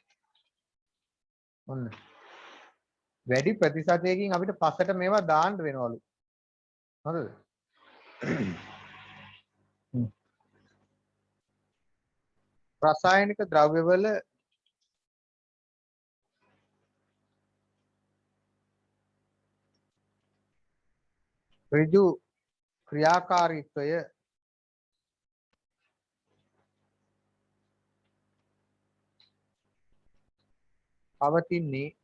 Speaker 1: ඔන්න වැඩි ප්‍රතිශතයකින් අපිට පසට මේවා දාන්න වෙනවලු. හරිද? රසායනික ද්‍රව්‍යවල ඍජු ක්‍රියාකාරීත්වය පවතින්නේ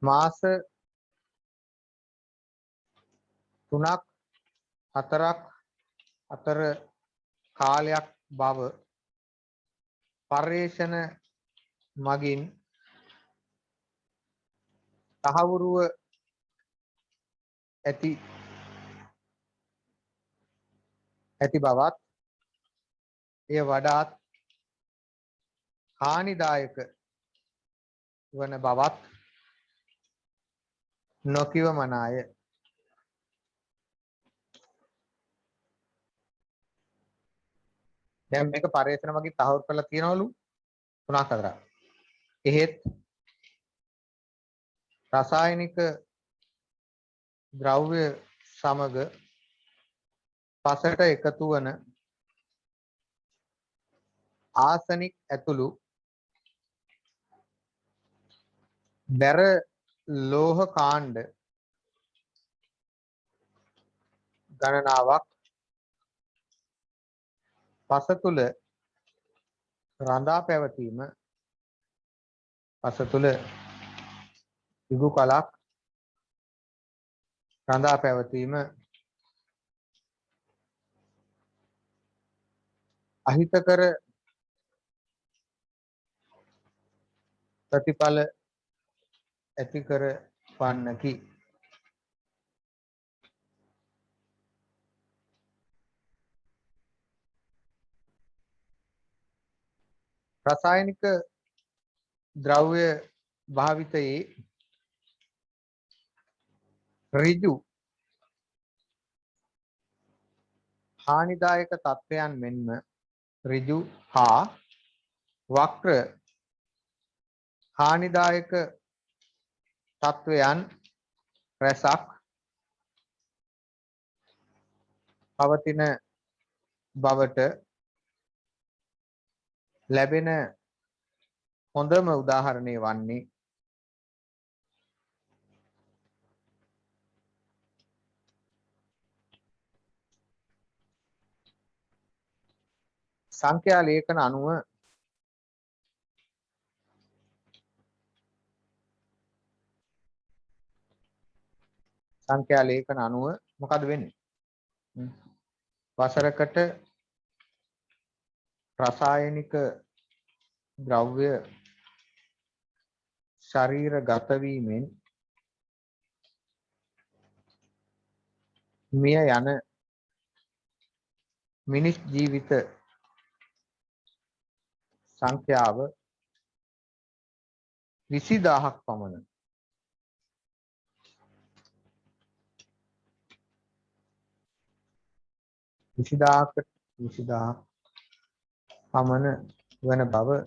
Speaker 1: මාස 3ක් 4ක් අතර කාලයක් බව පර්යේෂණ මගින් තහවුරුව ඇති බවත් එය වඩාත් හානිදායක වන බවත් නොකිව මනාය. දැන් මේක පර්යේෂණ මගින් තහවුරු කරලා තියනවලු 3ක් 4ක්. එහෙත් රසායනික ද්‍රව්‍ය සමග පසට එකතු වන ආසනික් ඇතුළු බැර ලෝහ කාණ්ඩ ගණනාවක් පස තුල රඳා පැවතීම දිගු කලක් රඳා පැවතීම අහිතකර ප්‍රතිඵල ඇති කර වන්නකි. රසායනික ද්‍රව්‍ය භාවිතයේ ඍජු හානිදායක තත්ත්වයන් මෙන්ම ඍජු හා වක්‍ර හානිදායක තත්ත්වයන් රැසක් පවතින බවට ලැබෙන හොඳම උදාහරණය වන්නේ සංඛ්‍යා ලේඛන අනුව මොකද වෙන්නේ? වසරකට රසායනික ද්‍රව්‍ය ශරීරගත වීමෙන් මිය යන මිනිස් ජීවිත සංඛ්‍යාව 20000ක් පමණ. 20000ක් පමණ වන බව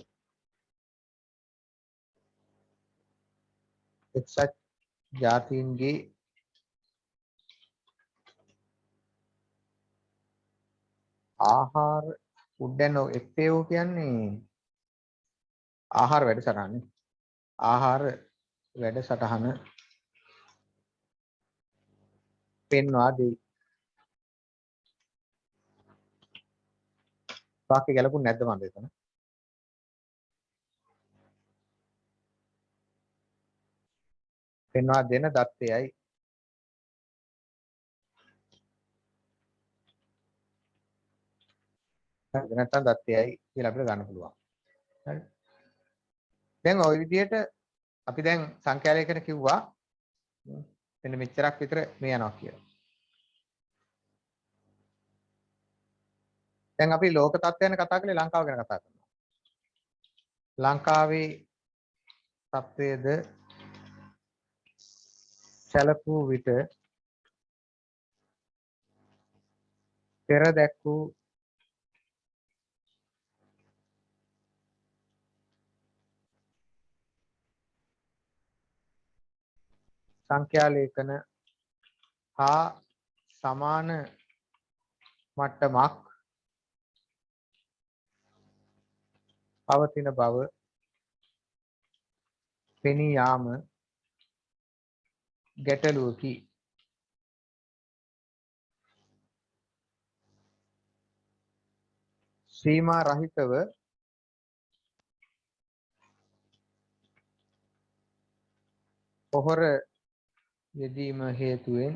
Speaker 1: එක්සත් ජාතීන්ගේ ආහාර ෆුඩ් ඇන්ඩ් FAO කියන්නේ ආහාර වැඩසටහන. ආහාර වැඩසටහන පෙන්වා දෙයි. වාක්‍ය ගැලපුණ නැද්ද මන්ද එතන? පෙන්වා දෙන தත්ත්වයයි නැත්නම් தත්ත්වයයි කියලා අපිට ගන්න පුළුවන්. හරි. දැන් ওই විදිහට අපි දැන් සංඛ්‍යා ලේඛන කිව්වා මෙන්න මෙච්චරක් විතර මේ යනවා කියලා. දැන් අපි ලෝක තත්ත්වයන් කතා කරලා ලංකාව ගැන කතා කරනවා. ලංකාවේ තත්ත්වයේද සැලකූ විට පෙර දැක් වූ සංඛ්‍යා ලේඛන හා සමාන මට්ටමක් පවතින බව පෙනී යාම ගැටලුවකි. සීමා රහිතව පොහොර යෙදීම හේතුවෙන්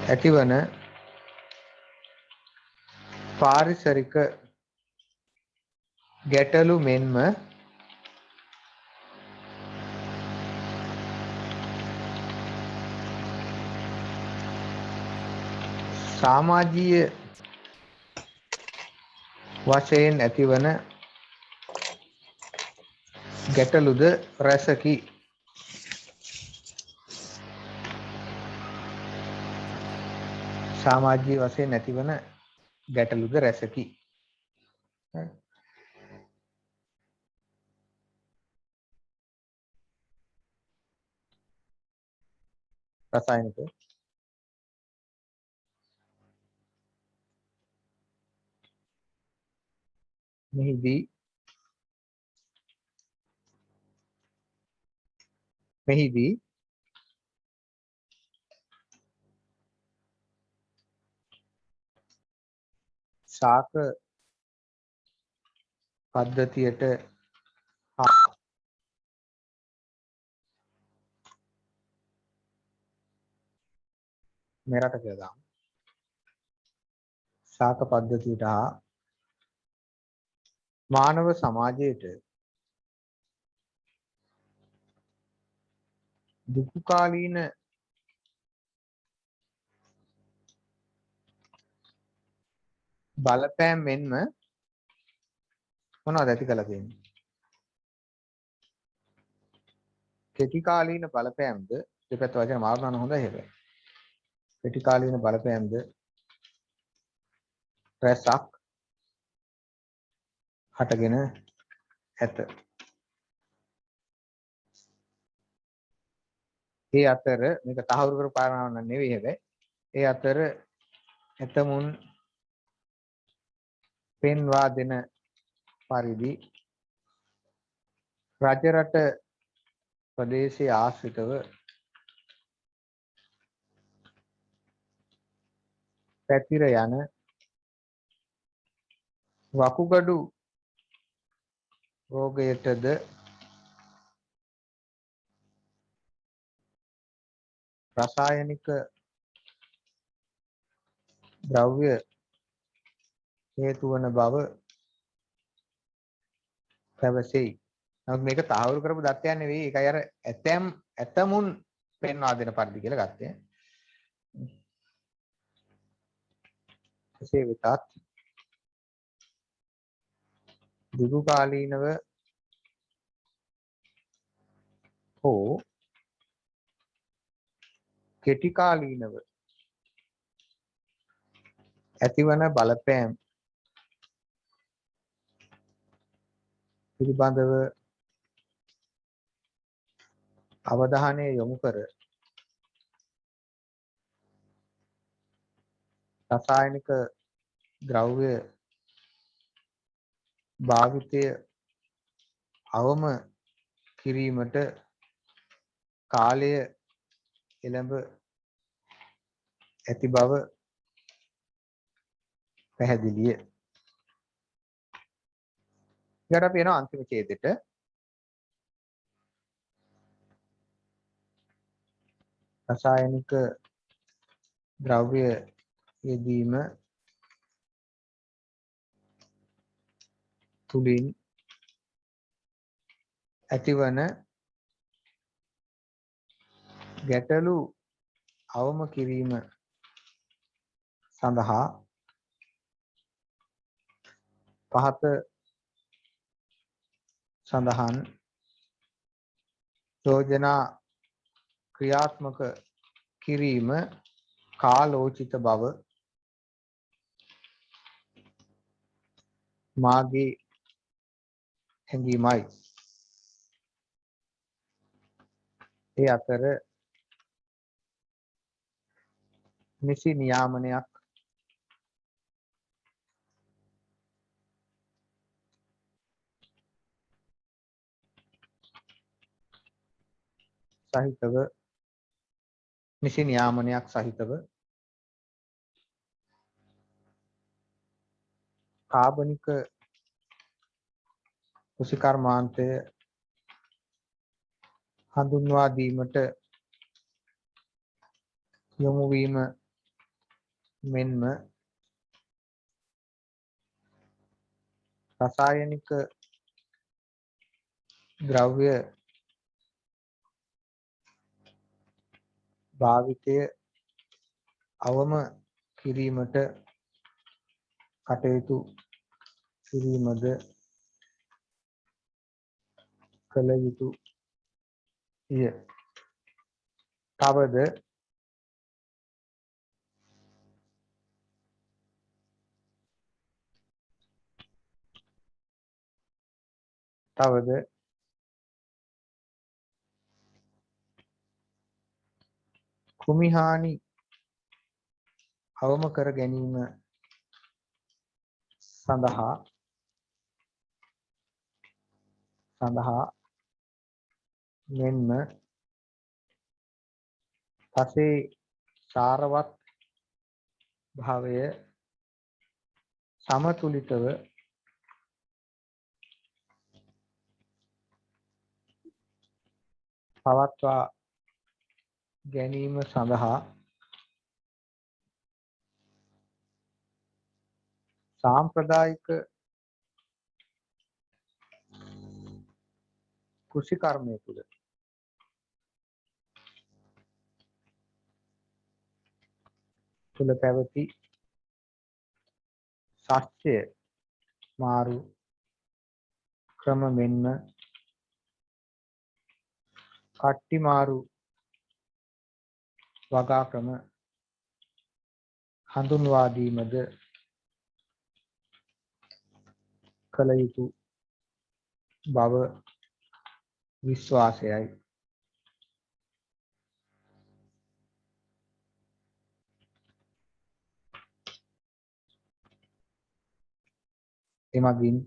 Speaker 1: ඇතිවන පාරිසරික ගැටලු මෙන්ම සමාජීය වශයෙන් ඇතිවන ගැටලුද රැසකි. සමාජීය වශයෙන් ඇතිවන ගැටලුද රැසකි. රසායනික මෙහිදී ශාක පද්ධතියට මෙරට කියලා දාමු. ශාක පද්ධතියට හා මානව සමාජයට දුක්ඛ කාලීන බලපෑම් මෙන්ම මොනවද ඇති කළ තියෙන්නේ? කෙටි කාලීන බලපෑම්ද දෙපැත්ත වචන මාරුනන හොඳයි හැබැයි. කෙටි කාලීන බලපෑම්ද රැසක් හටගෙන ඇත. ඒ අතර මේක තහවුරු කර පාරනවා නෙවෙයි හැබැයි. ඒ අතර එතමුන් පෙන්වා දෙන පරිදි රජරට ප්‍රදේශයේ ආශ්‍රිතව පැතිර යන වකුගඩු රෝගයටද රසායනික ද්‍රව්‍ය හේතු වන බව පැවසෙයි. නමුත් මේක තහවුරු කරපු දත්තයක් නෙවෙයි. ඒකයි අර ඇතමුන් පෙන්වා දෙන පරිදි කියලා ගත්තේ. එසේ වෙතත් දිගු කාලීනව හෝ කෙටි කාලීනව ඇතිවන බලපෑම් පිළිබඳව අවධානය යොමු කර රසායනික ද්‍රව්‍ය භාවිතය අවම කිරීමට කාලය එළඹ ඇති බව පැහැදිලිය. ඊට අපි යනවා අන්තිම ඡේදෙට. රසායනික ද්‍රව්‍ය යෙදීම තුලින් ඇතිවන ගැටලු අවම කිරීම සඳහා පහත සඳහන් යෝජනා ක්‍රියාත්මක කිරීම කාලෝචිත බව මාගේ හැඟීමයි. ඒ අතර නිසි නියාමනයක් සහිතව කාබනික කෘෂිකර්මාන්තය හඳුන්වා දීමට යොමු වීම මෙන්ම රසායනික ද්‍රව්‍ය භාවිතය අවම කිරීමට කටයුතු කිරීමද කළ යුතුය. තවද කුමිහානි අවම කර ගැනීම සඳහා මෙන්ම පසේ සාරවත් භාවය සමතුලිතව පවත්වා ගැනීම සඳහා සාම්ප්‍රදායික කෘෂිකර්මය තුළ පැවති ශස්ත්‍රය මාරු ක්‍රම මෙන්ම කට්ටි මාරු වගා ක්‍රම හඳුන්වා දීමද කළ යුතු බව විශ්වාසයයි. එමගින්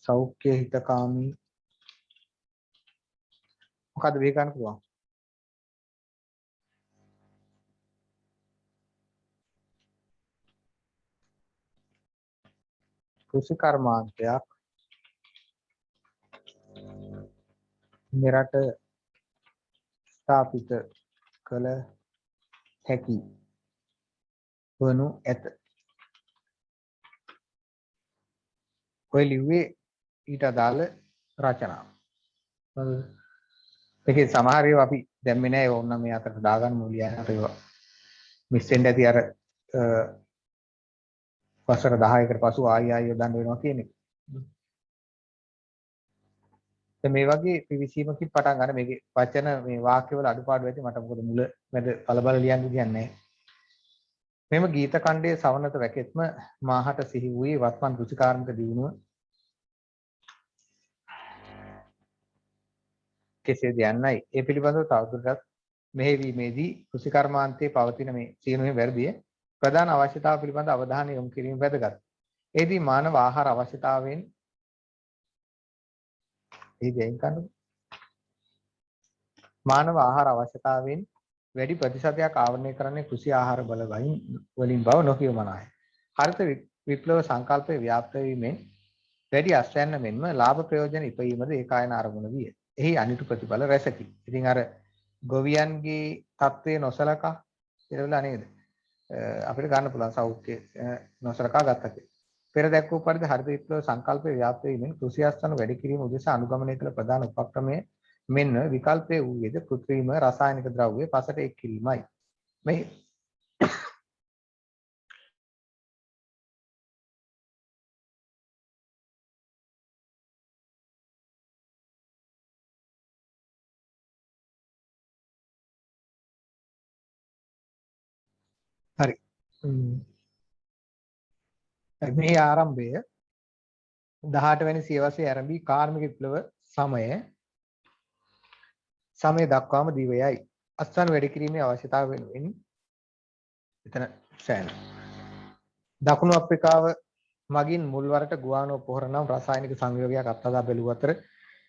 Speaker 1: සෞඛ්‍ය හිතකාමී මොකද්ද මේ ගන්න පුළුවන්? කෘෂි කර්මාන්තයක් මෙරට ස්ථාපිත කළ හැකි වනු ඇත. ඔය ලිව්වේ ඊට අදාළ රචනා. ඒකේ සමහර ඒවා අපි දැම්මේ නැහැ. ඕන්න මේ අතට දාගන්න මුලියන අර ඒවා මිස් වෙන්න ඇති අර වසර 10කට පසු ආයි යොදන්න වෙනවා කියන එක. මේ වගේ පිවිසීමකින් පටන් ගන්න මේකේ වචන මේ වාක්‍යවල අඩුපාඩු ඇති මට මොකද මුල මැද බලබල ලියන්න දෙයක් නැහැ. මෙම ගීත ඛණ්ඩයේ සවනත වැකෙත්ම මාහට සිහි වූයේ වත්මන් කෘෂිකාර්මික දියුණුව කෙසේද යන්නයි. ඒ පිළිබඳව තවදුරටත් මෙහෙයවීමේදී කෘෂිකර්මාන්තයේ පවතින මේ සියලුම වැරදිය ප්‍රධාන අවශ්‍යතාව පිළිබඳ අවධානය යොමු කිරීම වැදගත්. එෙහිදී මානව ආහාර අවශ්‍යතාවෙන් මානව ආහාර අවශ්‍යතාවෙන් වැඩි ප්‍රතිශතයක් ආවරණය කරන්නේ කෘෂි ආහාර බල වලින් බව නොකියමනාය. හරිත විප්ලව සංකල්පයේ ව්‍යාප්ත වීමෙන් වැඩි අස්වැන්න මෙන්ම ලාභ ප්‍රයෝජන ඉපයීමද ඒකායන අරමුණ විය. එහි අනිතු ප්‍රතිඵල රැසකි. ඉතින් අර ගොවියන්ගේ තත්ත්වය නොසලකා කියලා නේද? අපිට ගන්න පුළුවන් සෞඛ්‍ය නොසලකා ගත්තා කියලා. පෙර දැක්වූ පරිදි හරිත විප්ලව සංකල්පයේ ව්‍යාප්ත වීමෙන් කෘෂි ආස්තන වැඩි කිරීම උදෙසා අනුගමනය කළ ප්‍රධාන උපක්‍රමය මෙන්න විකල්පයේ වූයේද කෘත්‍රිම රසායනික ද්‍රව්‍ය පසට එක් කිරීමයි. මේ හරි. මේ ආරම්භය 18 වෙනි සියවසේ ආරම්භී කාර්මික විප්ලව සමය දක්වාම දිවයයි. අස්වැන්න වැඩි කිරීමේ අවශ්‍යතාව වෙනුවෙන් එතන සෑහෙන දකුණු අප්‍රිකාව මගින් මුල්වරට ගුවානෝ පොහොර නම් රසායනික සංයෝගයක් අත්හදා බැලූ අතර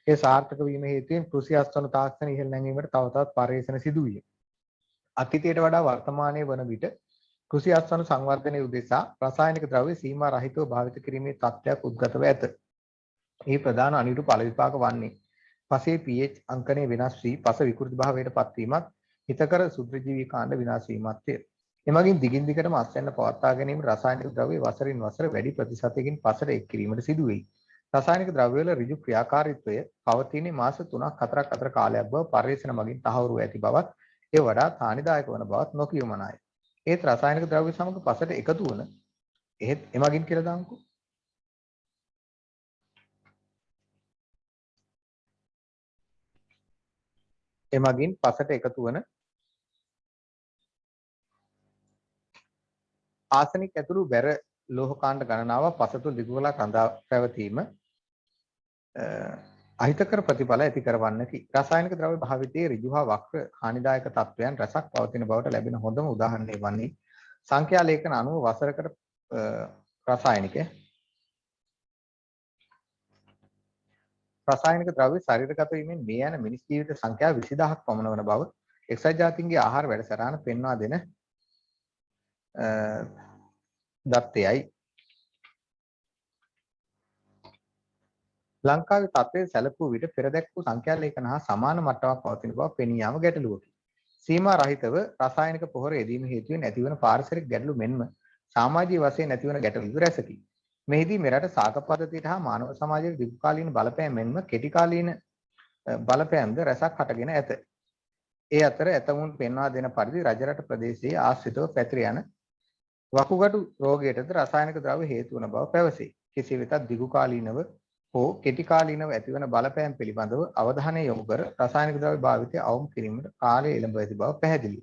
Speaker 1: ඒ සාර්ථක වීම හේතුවෙන් කෘෂි අස්වැන්න තාක්ෂණ ඉහළ නැංවීමට තව තවත් පර්යේෂණ සිදු විය. අතීතයට වඩා වර්තමානයේ වන විට කෘෂි අස්වැන්න සංවර්ධනයේ උදෙසා රසායනික ද්‍රව්‍ය සීමා රහිතව භාවිත කිරීමේ තත්ත්වයක් උද්ගතව ඇත. මේ ප්‍රධාන අනිරු ඵල විපාක වන්නේ පසේ pH අංකණය වෙනස් වී පස විකෘති භාවයට පත්වීමත් හිතකර සුද්ධජීවී කාණ්ඩ විනාශ වීමත්ය. එමගින් දිගින් දිගටම අස්වැන්න පවත්වා ගැනීම රසායනික ද්‍රව්‍ය වසරින් වසර වැඩි ප්‍රතිශතයකින් පසට එක් කිරීමට සිදු වෙයි. රසායනික ද්‍රව්‍යවල ඍජු ක්‍රියාකාරීත්වය පවතින්නේ මාස 3-4ක් අතර කාලයක් බව පර්යේෂණ මගින් තහවුරු ඇති බවත් ඒ වඩා හානිදායක වන බවත් නොකියමනාය. ඒත් රසායනික ද්‍රව්‍ය සමග පසට එකතු වන එහෙත් එමගින් කියලා දාමුකෝ. එමගින් පසට එකතු වන ආසනික් ඇතුළු බැර ලෝහ කාණ්ඩ ගණනාවක් පස තුළ දිගුකලක් රඳා පැවතීම අහිතකර ප්‍රතිඵල ඇති කරවන්නකි. රසායනික ද්‍රව්‍ය භාවිතයේ ඍජු හා වක්‍ර හානිදායක තත්ත්වයන් රසක් පවතින බවට ලැබෙන හොඳම උදාහරණය වන්නේ සංඛ්‍යා ලේඛන අනුව වසරකට රසායනික ද්‍රව්‍ය ශරීරගත වීමෙන් මේ යන මිනිස් ජීවිත සංඛ්‍යාව 20000ක් පමණ වන බව එක්සත් ජාතීන්ගේ ආහාර වැඩසටහන පෙන්වා දෙන දත්තයයි. ලංකාවේ තත්ත්වය සැලකුව විට පෙරදැක් වූ සංඛ්‍යා ලේඛන හා සමාන මට්ටමක් පවතින බව පෙනී යාම ගැටලුවකි. සීමා රහිතව රසායනික පොහොර යෙදීම හේතුවෙන් ඇතිවන පාරිසරික ගැටලු මෙන්ම සමාජීය වශයෙන් ඇතිවන ගැටලු රැසකි. මෙහිදී මෙරට සාක පද්ධතියට හා මානව සමාජයේ දීර්ඝකාලීන බලපෑම් මෙන්ම කෙටි කාලීන බලපෑම්ද රැසක් හටගෙන ඇත. ඒ අතර ඇතමුන් පෙන්වා දෙන පරිදි රජරට ප්‍රදේශයේ ආශ්‍රිතව පැතිර යන වකුගඩු රෝගයටද රසායනික ද්‍රව්‍ය හේතු වන බව පැවසේ. කෙසේ වෙතත් දීර්ඝකාලීනව හෝ කෙටි කාලීනව ඇතිවන බලපෑම් පිළිබඳව අවධානය යොමු කර රසායනික ද්‍රව්‍ය භාවිතය අවම කිරීමට කාලය එළඹ ඇති බව පැහැදිලියි.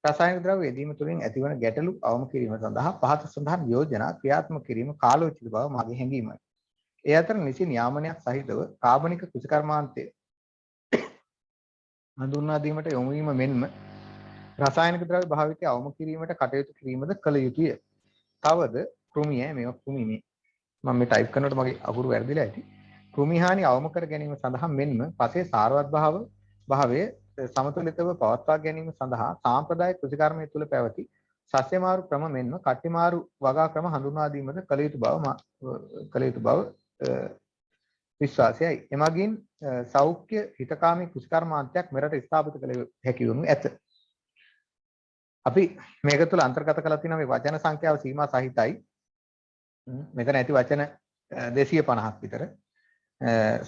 Speaker 1: රසායනික ද්‍රව්‍ය යෙදීම තුළින් ඇතිවන ගැටලු අවම කිරීම සඳහා පහත සඳහන් යෝජනා ක්‍රියාත්මක කිරීම කාලෝචිත බව මගේ හැඟීමයි. ඒ අතර නිසි නියාමනයක් සහිතව කාබනික කෘෂිකර්මාන්තය හඳුන්වා දීමට යොමු වීම මෙන්ම රසායනික ද්‍රව්‍ය භාවිතය අවම කිරීමට කටයුතු කිරීමද කළ යුතුය. තවද කෘමි මේවා කෘමි මේ මම මේ ටයිප් කරනකොට මගේ අකුරු වැරදිලා ඇති. කෘමි හානි අවම කර ගැනීම සඳහා මෙන්ම පසේ සාරවත් භාවය සමතුලිතව පවත්වා ගැනීම සඳහා සාම්ප්‍රදායික කෘෂිකර්මය තුළ පැවති සස්‍ය මාරු ක්‍රම මෙන්ම කට්ටි මාරු වගා ක්‍රම හඳුන්වා දීමද කළ යුතු බව විශ්වාසයයි. එමගින් සෞඛ්‍ය හිතකාමී කෘෂිකර්මාන්තයක් මෙරට ස්ථාපිත කළ හැකි වනු ඇත. අපි මේක තුළ අන්තර්ගත කරලා තියෙන මේ වචන සංඛ්‍යාව සීමා සහිතයි. මෙතන ඇති වචන 250ක් විතර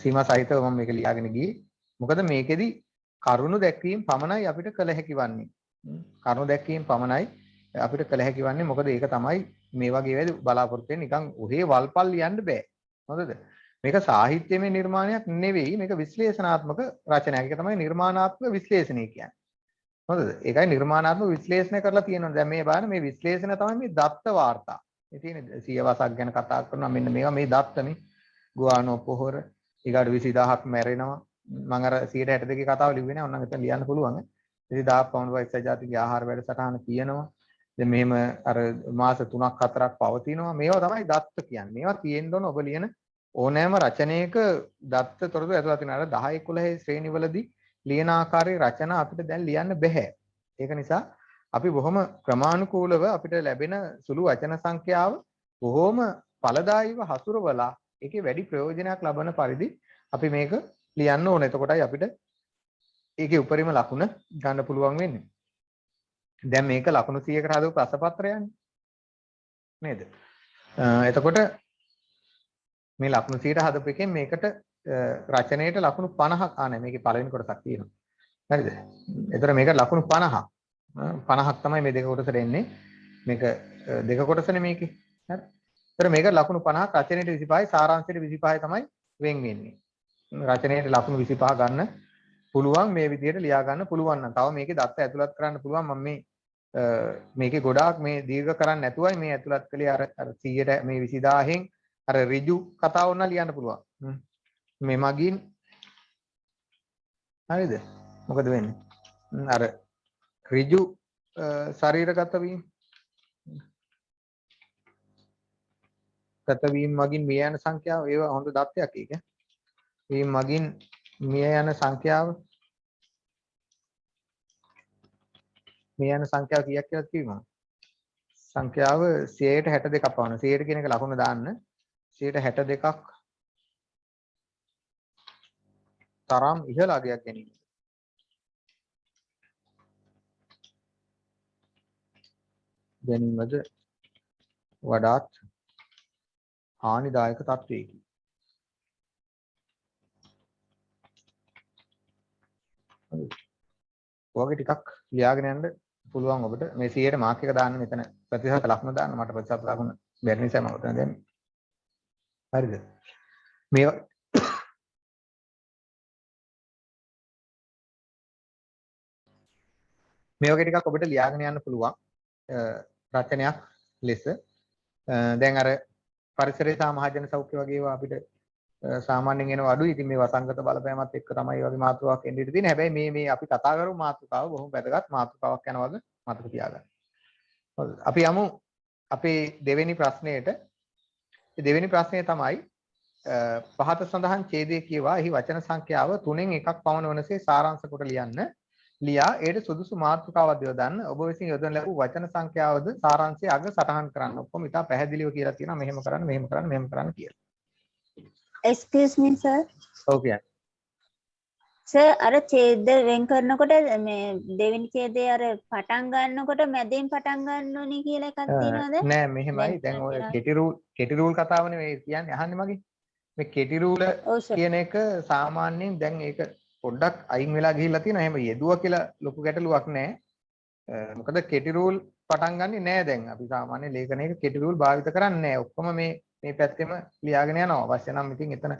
Speaker 1: සීමා සහිතව මම මේක ලියාගෙන ගියේ. මොකද මේකෙදි කරුණු දැක්වීම පමණයි අපිට කළ හැකි වන්නේ. කරුණු දැක්වීම පමණයි අපිට කළ හැකි වන්නේ. මොකද ඒක තමයි මේ වගේ වැඩි බලාපොරොත්තු වෙන්නේ. නිකන් ඔහේ වල්පල් ලියන්න බෑ. හොඳද? මේක සාහිත්‍යමය නිර්මාණයක් නෙවෙයි. මේක විශ්ලේෂණාත්මක රචනයක්. ඒක තමයි නිර්මාණාත්මක විශ්ලේෂණය කියන්නේ. හොඳද? ඒකයි නිර්මාණාත්මක විශ්ලේෂණය කරලා තියෙනවා. දැන් මේ බලන්න මේ විශ්ලේෂණ තමයි මේ දත්ත වාර්තා. මේ තියෙන සියවසක් ගැන කතා කරනවා. මෙන්න මේවා මේ දත්තනේ. ගුවානෝ පොහොර ඊගාට 20000ක් මැරෙනවා. මම අර 162 කතාව ලිව්වේ නෑ. ඔන්නම් එතන ලියන්න පුළුවන්. 20000ක් පවුණු වයිස් ජාතික ආහාර වැඩසටහන කියනවා. දැන් මෙහෙම අර මාස 3ක් 4ක් පවතිනවා. මේවා තමයි දත්ත කියන්නේ. මේවා තියෙන්න ඕන ඔබ ලියන ඕනෑම රචනයක දත්ත තොරතුරු ඇතුළත් වෙන අර 10 11 ශ්‍රේණිවලදී ලියන ආකාරයේ රචනා අපිට දැන් ලියන්න බෑ. ඒක නිසා අපි බොහොම ක්‍රමානුකූලව අපිට ලැබෙන සුළු වචන සංඛ්‍යාව බොහොම ඵලදායීව හසුරවලා ඒකේ වැඩි ප්‍රයෝජනයක් ලබන පරිදි අපි මේක ලියන්න ඕනේ. එතකොටයි අපිට ඒකේ උපරිම ලකුණ ගන්න පුළුවන් වෙන්නේ. දැන් මේක ලකුණු 100කට හදපු ප්‍රශ්නපත්‍රයන්නේ. නේද? එතකොට මේ ලකුණු 100ට හදපු එකෙන් මේකට රචනයේට ලකුණු 50ක් නැහැ. මේකේ පළවෙනි කොටසක් තියෙනවා. හරිද? එතකොට මේකට ලකුණු 50ක්. 50ක් තමයි මේ දෙක කොටසට එන්නේ. මේක දෙක කොටසනේ මේකේ. හරි? ඒතර මේකට ලකුණු 50ක් රචනයේට 25යි සාරාංශයට 25යි තමයි වෙන් වෙන්නේ. රචනයේට ලකුණු 25 ගන්න පුළුවන් මේ විදිහට ලියා ගන්න පුළුවන් නම් තව මේකේ දත්ත ඇතුළත් කරන්න පුළුවන්. මම මේකේ ගොඩාක් මේ දීර්ඝ කරන්නේ නැතුවයි මේ ඇතුළත් කළේ අර 100ට මේ 20000න් අර ඍජු කතාව උනා ලියන්න පුළුවන්. මේ මගින් හරිද? මොකද වෙන්නේ? අර ඍජු ශරීරගත වීම ගත වීම මගින් මිය යන සංඛ්‍යාව ඒවා හොඳ දත්තයක් ඒක. මේ මගින් මිය යන සංඛ්‍යාව කීයක් කියලා කිව්වම සංඛ්‍යාව 100ට 62ක් පවන 100ට කියන එක ලකුණ දාන්න 162ක් තරම් ඉහළ අගයක් ගැනීමද වඩාත් හානිදායක තත්වයකි. ඔයගෙ ටිකක් ලියාගෙන යන්න පුළුවන් ඔබට මේ 100ට මාක් එක දාන්න මෙතන ප්‍රතිශත ලකුණ දාන්න මට ප්‍රතිශත ලකුණ බැරි නිසා මම උතන දැම්මේ. හරිද? මේ වගේ ටිකක් ඔබට ලියාගෙන යන්න පුළුවන් රචනයක් ලෙස. දැන් අර පරිසරය සහ මහජන සෞඛ්‍ය වගේ ඒවා අපිට සාමාන්‍යයෙන් එනවා අඩුයි. ඉතින් මේ වසංගත බලපෑමත් එක්ක තමයි මේ වගේ මාතෘකාවක් එන්න ඉඩ තියෙන්නේ. හැබැයි මේ අපි කතා කරමු මාතෘකාව බොහොම වැදගත් මාතෘකාවක් යන වගේ මතක තියාගන්න. හරිද? අපි යමු අපේ දෙවෙනි ප්‍රශ්නයට. මේ දෙවෙනි ප්‍රශ්නය තමයි පහත සඳහන් ඡේදයේ කියවා එහි වචන සංඛ්‍යාව 3න් එකක් පමණ වනසේ සාරාංශ කොට ලියා ඒට සුදුසු මාතෘකාවක් යොදන්න. ඔබ විසින් යොදන ලැබූ වචන සංඛ්‍යාවද සාරාංශයේ අග සටහන් කරන්න. ඔක්කොම ඉතා පැහැදිලිව කියලා තියෙනවා මෙහෙම කරන්න කියලා.
Speaker 2: Excuse me sir.
Speaker 1: Okay.
Speaker 2: Sir අර ඡේද වෙන් කරනකොට මේ දෙවෙනි ඡේදයේ අර පටන් ගන්නකොට මැදෙන් පටන් ගන්න ඕනේ කියලා එකක් තියෙනවද?
Speaker 1: නෑ මෙහෙමයි. දැන් ඔය කෙටි රූල් කතාවනේ මේ කියන්නේ අහන්නේ මගේ. මේ කෙටි රූල කියන එක සාමාන්‍යයෙන් දැන් ඒක පොඩ්ඩක් අයින් වෙලා ගිහිල්ලා තියෙනවා. එහෙම යෙදුවා කියලා ලොකු ගැටලුවක් නෑ. මොකද කෙටි රූල් පටන් ගන්නෙ නෑ දැන්. අපි සාමාන්‍ය ලේඛනයක කෙටි රූල් භාවිත කරන්නේ නෑ. ඔක්කොම මේ පැත්තෙම ලියාගෙන යනවා. අවශ්‍ය නම් ඉතින් එතන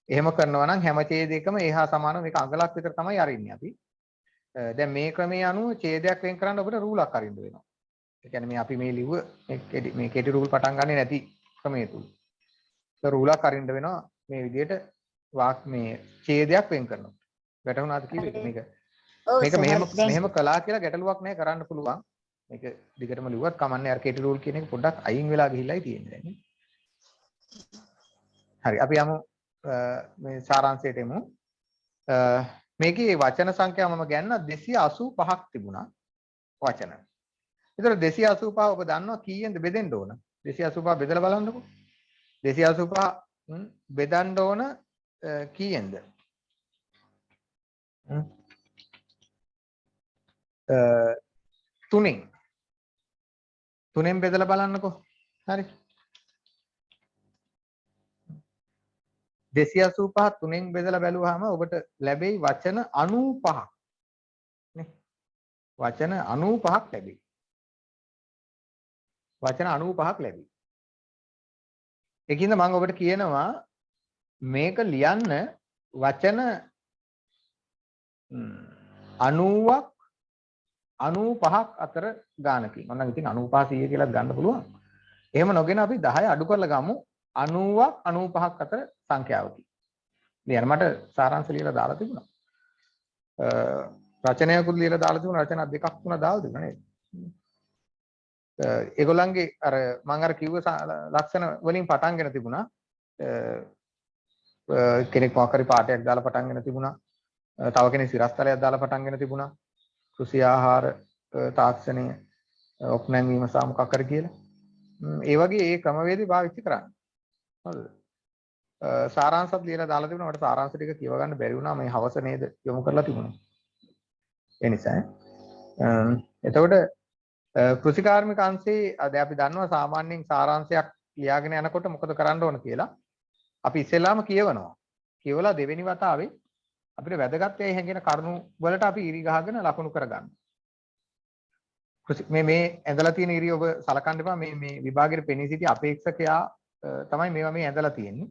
Speaker 1: එහෙම කරනවා නම් හැම ඡේදයකම එහා සමානව මේක අඟලක් විතර තමයි අරින්නේ අපි. දැන් මේ ක්‍රමයේ අනුව ඡේදයක් වෙන් කරන්න ඔබට රූලක් අරින්න වෙනවා. ඒ කියන්නේ මේ අපි මේ ලිව්ව මේ කෙටි රූල් පටන් ගන්නෙ නැති ක්‍රමයේ තුල. ඒක රූලක් අරින්න වෙනවා මේ විදිහට මේ ඡේදයක් වෙන් කරනවා. වැටහුණාද කිව්වේ මේක?
Speaker 2: ඔව්
Speaker 1: මේක
Speaker 2: සර්
Speaker 1: මෙහෙම
Speaker 2: හරි දැන්
Speaker 1: මෙහෙම කළා කියලා ගැටලුවක් නැහැ කරන්න පුළුවන්. මේක දිගටම ලිව්වත් කමන්නේ අර කෙටි රූල් කියන එක පොඩ්ඩක් අයින් වෙලා ගිහිල්ලායි තියෙන්නේ දැන්. හරි අපි යමු මේ සාරාංශයට එමු. මේකේ වචන සංඛ්‍යාව මම ගන්න 285ක් තිබුණා වචන. ඒතර 285 ඔබ දන්නවා කීයෙන්ද බෙදෙන්න ඕන? 285 බෙදලා බලන්නකෝ. 285 බෙදන්න ඕන කීයෙන්ද? තුනෙන්. තුනෙන් බෙදලා බලන්නකෝ. හරි. 285 තුනෙන් බෙදලා බැලුවාම ඔබට ලැබෙයි වචන 95ක්. නේ? වචන 95ක් ලැබෙයි. වචන 95ක් ලැබෙයි. ඒකින්ද මම ඔබට කියනවා මේක ලියන්න වචන 90ක් 95ක් අතර ගානකින්. ඔන්න ඉතින් 95 100 කියලාත් ගන්න පුළුවන්. එහෙම නොගෙන අපි 10 අඩු කරලා ගමු 90ක් 95ක් අතර සංඛ්‍යාවකින්. ඉතින් මට සාරාංශ ලියලා දාලා තිබුණා. රචනයකුත් ලියලා දාලා තිබුණා. රචනා දෙකක් තුනක් දාලා තිබුණා නේද? ඒගොල්ලන්ගේ අර මම අර කිව්ව ලක්ෂණ වලින් පටන්ගෙන තිබුණා. කෙනෙක් මොකක් හරි පාඩයක් දාලා පටන්ගෙන තිබුණා. තව කෙනෙක් සිරස්තලයක් දාලා පටන්ගෙන තිබුණා. කෘෂි ආහාර තාක්ෂණය ඔප්නැංවීම සහ මොකක් හරි කියලා. ඒ වගේ ඒ ක්‍රමවේදය පාවිච්චි කරන්න. හරිද? සාරාංශත් ලියලා දාලා තිබුණා. මට සාරාංශ ටික කියව ගන්න බැරි වුණා. මේ හවස නේද යොමු කරලා තිබුණා. ඒ නිසා එතකොට කෘෂිකාර්මික අංශේ දැන් අපි දන්නවා සාමාන්‍යයෙන් සාරාංශයක් ලියාගෙන යනකොට මොකද කරන්න ඕන කියලා. අපි ඉස්සෙල්ලාම කියවනවා. කියවලා දෙවෙනි වතාවේ අපිට වැදගත් වෙයි හැංගෙන කරුණු වලට අපි ඉරි ගහගෙන ලකුණු කරගන්න. මේ ඇඳලා තියෙන ඉරි ඔබ සලකන්න එපා. මේ විභාගයේ පෙනී සිටි අපේක්ෂකයා තමයි මේවා මේ ඇඳලා තියෙන්නේ.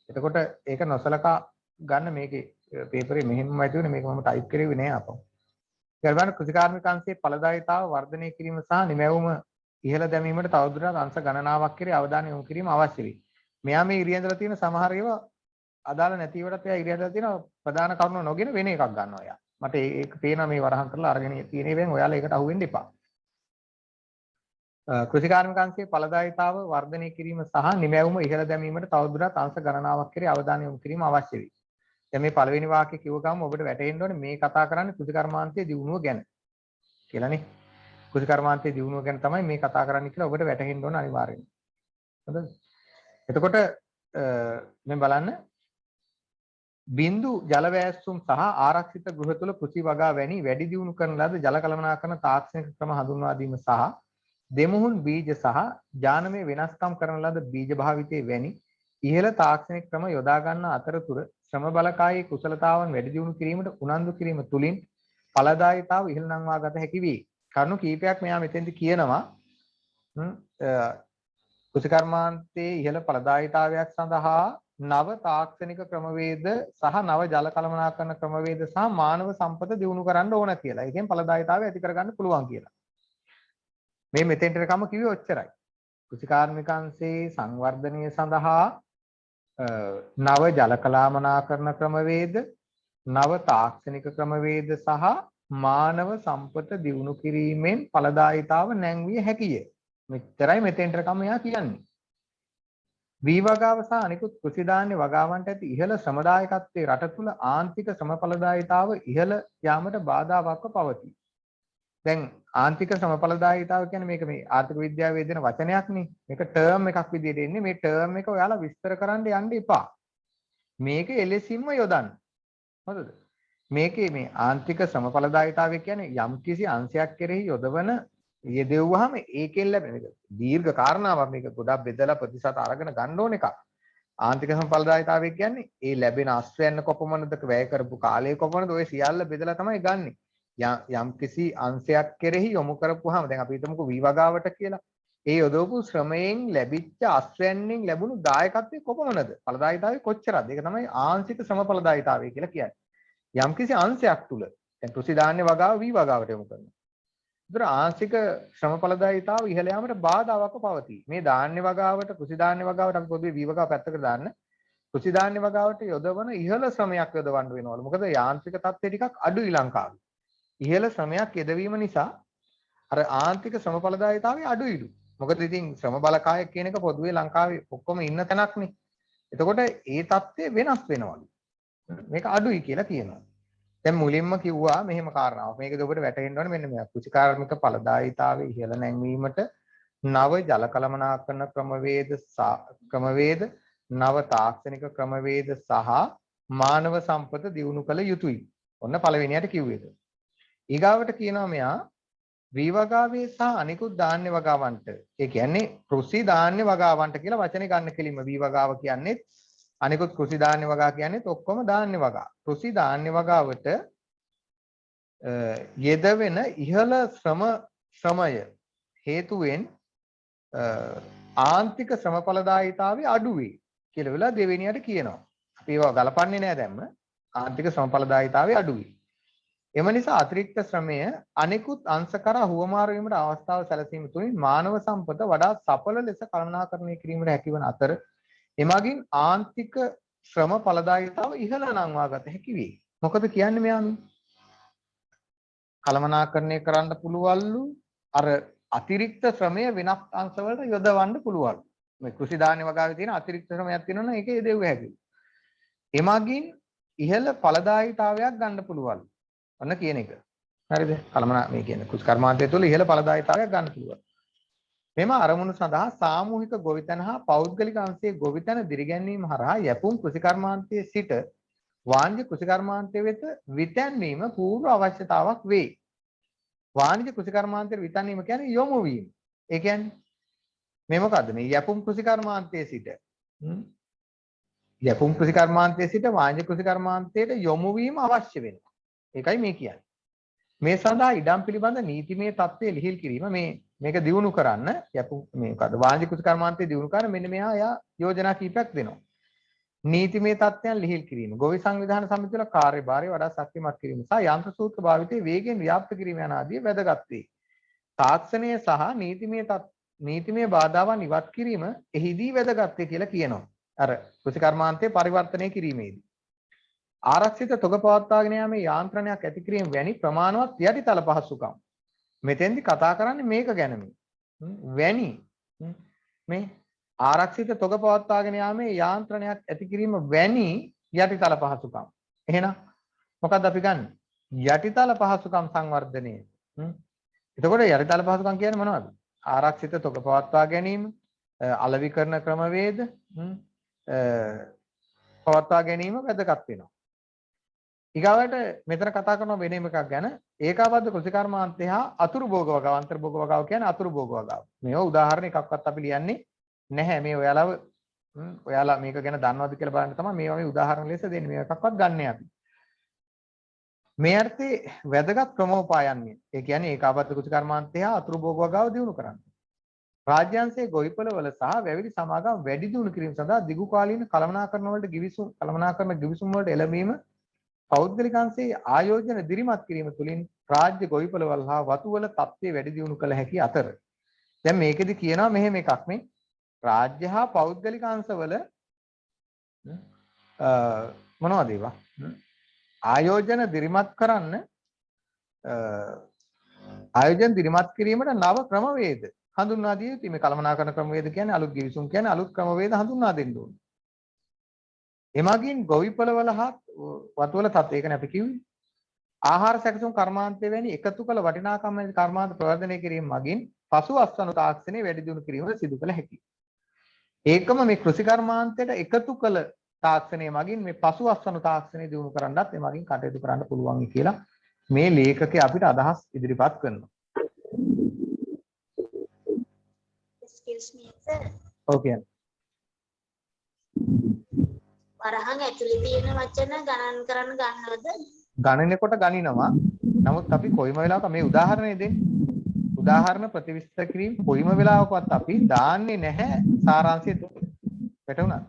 Speaker 1: එතකොට ඒක නොසලකා ගන්න මේකේ පේපරේ මෙහෙමම ඇතුනේ මේක මම ටයිප් කරේ නෑ අපෝ. ඊළඟට කෘෂිකාර්මික අංශයේ ඵලදායීතාව වර්ධනය කිරීම සහ නිමැවුම ඉහළ දැමීමට තවදුරටත් අංශ ගණනාවක් කෙරේ අවධානය යොමු කිරීම අවශ්‍ය වෙයි. මෙයා මේ ඉරි ඇඳලා තියෙන සමහර ඒවා අදාළ නැතිවටත් එයා ඉරි ඇඳලා තියෙන ප්‍රධාන කරුණු නොගෙන වෙන එකක් ගන්නවා එයා. මට ඒක පේනවා මේ වරහන් කරලා අරගෙන තියෙන ඒවෙන් ඔයාලා ඒකට අහු වෙන්න එපා. කෘෂිකාර්මික අංශයේ ඵලදායීතාව වර්ධනය කිරීම සහ නිමැවුම ඉහළ දැමීමට තවදුරටත් අංශ ගණනාවක් කෙරේ අවධානය යොමු කිරීම අවශ්‍ය වෙයි. දැන් මේ පළවෙනි වාක්‍යය කිව්ව ගමන් ඔබට වැටහෙන්න ඕනේ මේ කතා කරන්නේ කෘෂිකර්මාන්තයේ දියුණුව ගැන කියලානේ. කෘෂිකර්මාන්තයේ දියුණුව ගැන තමයි මේ කතා කරන්නේ කියලා ඔබට වැටහෙන්න ඕන අනිවාර්යෙන්ම. හොඳද? එතකොට මේ බලන්න බින්දු ජල වැස්සුම් සහ ආරක්ෂිත ගෘහ තුල කෘෂි වගා වැනි වැඩි දියුණු කරන ලද ජල කළමනාකරන තාක්ෂණික ක්‍රම හඳුන්වා දීම සහ දෙමුහුන් බීජ සහ ජානමය වෙනස්කම් කරන ලද බීජ භාවිතයේ වැනි ඉහළ තාක්ෂණික ක්‍රම යොදා ගන්න අතරතුර ශ්‍රම බලකායේ කුසලතාවන් වැඩි දියුණු කිරීමට උනන්දු කිරීම තුළින් ඵලදායීතාව ඉහළ නංවා ගත හැකි වේ. කරුණු කීපයක් මෙයා මෙතෙන්දි කියනවා. කෘෂිකර්මාන්තයේ ඉහළ ඵලදායීතාවයක් සඳහා නව තාක්ෂණික ක්‍රමවේද සහ නව ජල කළමනාකරන ක්‍රමවේද සහ මානව සම්පත දියුණු කරන්න ඕන කියලා. ඒකෙන් ඵලදායීතාවය ඇති කරගන්න පුළුවන් කියලා. මේ මෙතෙන්ට කම කිව්වේ ඔච්චරයි. කෘෂිකාර්මික අංශයේ සංවර්ධනය සඳහා නව ජල කළමනාකරන ක්‍රමවේද, නව තාක්ෂණික ක්‍රමවේද සහ මානව සම්පත දියුණු කිරීමෙන් ඵලදායීතාව නැංවිය හැකිය. මෙච්චරයි මෙතෙන්ට කම එයා කියන්නේ. වී වගාව සහ අනිකුත් කෘෂි ධාන්‍ය වගාවන්ට ඇති ඉහළ ශ්‍රමදායකත්වයේ රට තුල ආන්තික ශ්‍රම ඵලදායීතාව ඉහළ යාමට බාධාවක්ව පවතී. දැන් ආන්තික ශ්‍රම ඵලදායීතාව කියන්නේ මේක මේ ආර්ථික විද්‍යාවේ දෙන වචනයක්නේ. මේක ටර්ම් එකක් විදිහට එන්නේ. මේ ටර්ම් එක ඔයාලා විස්තර කරන්න යන්න එපා. මේක එලෙසින්ම යොදන්න. හොඳද? මේකේ මේ ආන්තික ශ්‍රම ඵලදායීතාවය කියන්නේ යම්කිසි අංශයක් කෙරෙහි යොදවන යෙදෙව්වහම ඒකෙන් ලැබෙන එක දීර්ඝ කාරණාවක්. මේක ගොඩක් බෙදලා ප්‍රතිශත අරගෙන ගන්න ඕන එකක්. ආන්තික ශ්‍රම ඵලදායීතාවය කියන්නේ ඒ ලැබෙන අස්වැන්න කොපමණද වැය කරපු කාලය කොපමණද ඔය සියල්ල බෙදලා තමයි ගන්නෙ. යම්කිසි අංශයක් කෙරෙහි යොමු කරපුවාම දැන් අපි හිතමුකෝ වී වගාවට කියලා. ඒ යොදවපු ශ්‍රමයෙන් ලැබිච්ච අස්වැන්නෙන් ලැබුණු දායකත්වය කොපමණද? ඵලදායීතාවය කොච්චරද? ඒක තමයි ආංශික ශ්‍රම ඵලදායීතාවය කියලා කියන්නේ. යම්කිසි අංශයක් තුල දැන් කෘෂි ධාන්‍ය වගාව වී වගාවට යොමු කරනවා. ඒතර ආංශික ශ්‍රම ඵලදායීතාව ඉහළ යාමට බාධාවක් පවතී. මේ ධාන්‍ය වගාවට කෘෂි ධාන්‍ය වගාවට අපි පොදුවේ වී වගාව පැත්තකට දාන්න. කෘෂි ධාන්‍ය වගාවට යොදවන ඉහළ ශ්‍රමයක් යොදවන්න වෙනවලු. මොකද යාන්ත්‍රික තත්ත්වය ටිකක් අඩුයි ලංකාවේ. ඉහළ ශ්‍රමයක් යෙදවීම නිසා අර ආන්තික ශ්‍රම ඵලදායීතාවය අඩුයිලු. මොකද ඉතින් ශ්‍රම බලකාය කියන එක පොදුවේ ලංකාවේ ඔක්කොම ඉන්න තැනක්නේ. එතකොට ඒ தත්ත්වය වෙනස් වෙනවලු. මේක අඩුයි කියලා කියනවා. දැන් මුලින්ම කිව්වා මෙහෙම කාරණාවක්. මේකද ඔබට වැටහෙන්න ඕනේ මෙන්න මේක. කෘෂිකාර්මික ඵලදායීතාවයේ ඉහළ නැංවීමට නව ජල කළමනාකරණ ක්‍රමවේද නව තාක්ෂණික ක්‍රමවේද සහ මානව සම්පත දියුණු කළ යුතුයි. ඔන්න පළවෙනියට කිව්වේද. ඊගාවට කියනවා මෙයා වී වගාවේ සහ අනිකුත් ධාන්‍ය වගාවන්ට. ඒ කියන්නේ කෘෂි ධාන්‍ය වගාවන්ට කියලා වචනේ ගන්න කෙලින්ම වී වගාව කියන්නේ අනිකුත් කෘෂි ධාන්‍ය වගා කියන්නේත් ඔක්කොම ධාන්‍ය වගා. කෘෂි ධාන්‍ය වගාවට යෙදවෙන ඉහළ ශ්‍රමය හේතුවෙන් ආන්තික ශ්‍රම ඵලදායීතාවය අඩු වේ කියලා වෙලා දෙවෙනියට කියනවා. අපි ඒවා ගලපන්නේ නැහැ දැම්ම. ආන්තික ශ්‍රම ඵලදායීතාවය අඩු වේ. එම නිසා අතිරික්ත ශ්‍රමය අනිකුත් අංශ කරා හුවමාරු වීමට අවස්ථාව සැලසීම තුලින් මානව සම්පත වඩා සඵල ලෙස කළමනාකරණය කිරීමට හැකිවන අතර එමගින් ආන්තික ශ්‍රම ඵලදායීතාව ඉහළ නංවා ගත හැකි වේ. මොකද කියන්නේ මෙයා මේ කළමනාකරණය කරන්න පුළුවන්ලු අර අතිරික්ත ශ්‍රමය වෙනත් අංශවලට යොදවන්න පුළුවන්. මේ කෘෂි ධාන්‍ය වගාවේ තියෙන අතිරික්ත ශ්‍රමයක් තියෙනවනේ ඒකේ යෙදෙව්ව හැකියි. එමගින් ඉහළ ඵලදායීතාවයක් ගන්න පුළුවන්. ඔන්න කියන එක. හරිද? කළමනා මේ කියන්නේ කුෂ් කර්මාන්තය තුළ ඉහළ ඵලදායීතාවයක් ගන්න පුළුවන්. මෙම අරමුණු සඳහා සාමූහික ගොවිතැන හා පෞද්ගලික අංශයේ ගොවිතැන දිරිගැන්වීම හරහා යැපුම් කෘෂිකර්මාන්තයේ සිට වාණිජ කෘෂිකර්මාන්තය වෙත විතැන්වීම පූර්ව අවශ්‍යතාවක් වේ. වාණිජ කෘෂිකර්මාන්තයට විතැන්වීම කියන්නේ යොමු වීම. ඒ කියන්නේ මේ මොකද්ද? මේ යැපුම් කෘෂිකර්මාන්තයේ සිට යැපුම් කෘෂිකර්මාන්තයේ සිට වාණිජ කෘෂිකර්මාන්තයට යොමු වීම අවශ්‍ය වෙනවා. ඒකයි මේ කියන්නේ. මේ සඳහා ඉඩම් පිළිබඳ නීතිමය තත්ත්වය ලිහිල් කිරීම මේක දියුණු කරන්න යපු මේ මොකද්ද වාණිජ කෘෂිකර්මාන්තය දියුණු කරන්න මෙන්න මෙහා යෝජනා කීපයක් දෙනවා. නීතිමය තත්ත්වයන් ලිහිල් කිරීම, ගොවි සංවිධාන සමිති වල කාර්යභාරය වඩා ශක්තිමත් කිරීම සහ යන්ත්‍ර සූත්‍ර භාවිතයේ වේගයෙන් ව්‍යාප්ත කිරීම යන ආදී වැදගත් වේ. තාක්ෂණය සහ නීතිමය බාධාවන් ඉවත් කිරීම එහිදී වැදගත් වේ කියලා කියනවා. අර කෘෂිකර්මාන්තය පරිවර්තනය කිරීමේදී ආරක්ෂිත තොග පවත්වාගෙන යාමේ යාන්ත්‍රණයක් ඇති කිරීම වැනි ප්‍රමාණවත් යටිතල පහසුකම්. මෙතෙන්දි කතා කරන්නේ මේක ගැන මේ ආරක්ෂිත තොග පවත්වාගෙන යාමේ යාන්ත්‍රණයක් ඇති කිරීම වැනි යටිතල පහසුකම්. එහෙනම් මොකක්ද අපි ගන්න? යටිතල පහසුකම් සංවර්ධනය. එතකොට යටිතල පහසුකම් කියන්නේ මොනවද? ආරක්ෂිත තොග පවත්වා ගැනීම, අලෙවිකරණ ක්‍රමවේද පවත්වා ගැනීම වැදගත් වෙනවා. ඊගාවට මෙතන කතා කරන වෙනම එකක් ගැන ඒකාබද්ධ කෘෂිකර්මාන්තය හා අතුරු භෝග වගාව අන්තර් භෝග වගාව කියන්නේ අතුරු භෝග වගාව. මේවා උදාහරණ එකක්වත් අපි ලියන්නේ නැහැ. මේ ඔයාලා මේක ගැන දන්නවද කියලා බලන්න තමයි මේවා මේ උදාහරණ ලෙස දෙන්නේ. මේ එකක්වත් ගන්නෑ අපි. මේ අර්ථයේ වැදගත් ක්‍රමෝපායන් ඒ කියන්නේ ඒකාබද්ධ කෘෂිකර්මාන්තය හා අතුරු භෝග වගාව දියුණු කරන්න. රාජ්‍යාංශයේ ගොවිපළවල සහ වැවිලි සමාගම් වැඩි දියුණු කිරීම සඳහා දිගු කාලීන කළමනාකරණ ගිවිසුම් වලට එළඹීම පෞද්ගලික අංශයේ ආයෝජන දිරිමත් කිරීම තුළින් රාජ්‍ය ගොවිපළවල හා වතුවල තත්ත්වය වැඩි දියුණු කළ හැකි අතර දැන් මේකෙදි කියනවා මෙහෙම එකක් මේ රාජ්‍ය හා පෞද්ගලික අංශවල මොනවද ඒවා ආයෝජන දිරිමත් කරන්න ආයෝජන දිරිමත් කිරීමට නව ක්‍රමවේද හඳුන්වා දිය යුතුයි. මේ කළමනාකරණ ක්‍රමවේද කියන්නේ අලුත් ගිවිසුම් කියන්නේ අලුත් ක්‍රමවේද හඳුන්වා දෙන්න ඕනේ. එමගින් ගොවිපළවල හා වතුවල තත් ඒකනේ අපි කිව්වේ. ආහාර සැකසුම් කර්මාන්තය වැනි එකතු කළ වටිනාකම් කර්මාන්ත ප්‍රවර්ධනය කිරීම මගින් පසු අස්වනු තාක්ෂණය වැඩි දියුණු කිරීමට සිදු කළ හැකියි. ඒකම මේ කෘෂි කර්මාන්තයට එකතු කළ තාක්ෂණය මගින් මේ පසු අස්වනු තාක්ෂණය දියුණු කරන්නත් එමගින් කටයුතු කරන්න පුළුවන් කියලා මේ ලේඛකයා අපිට අදහස් ඉදිරිපත් කරනවා.
Speaker 3: Excuse me, sir.
Speaker 1: Okay.
Speaker 3: වරහන් ඇතුලේ තියෙන වචන ගණන් කරන්න ගන්නවද?
Speaker 1: ගණනකොට ගණිනවා. නමුත් අපි කොයිම වෙලාවක මේ උදාහරණය දෙන්නේ. උදාහරණ ප්‍රතිවිස්තර කිරීම කොයිම වෙලාවකවත් අපි දාන්නේ නැහැ සාරාංශය තුල. වැටුණාද?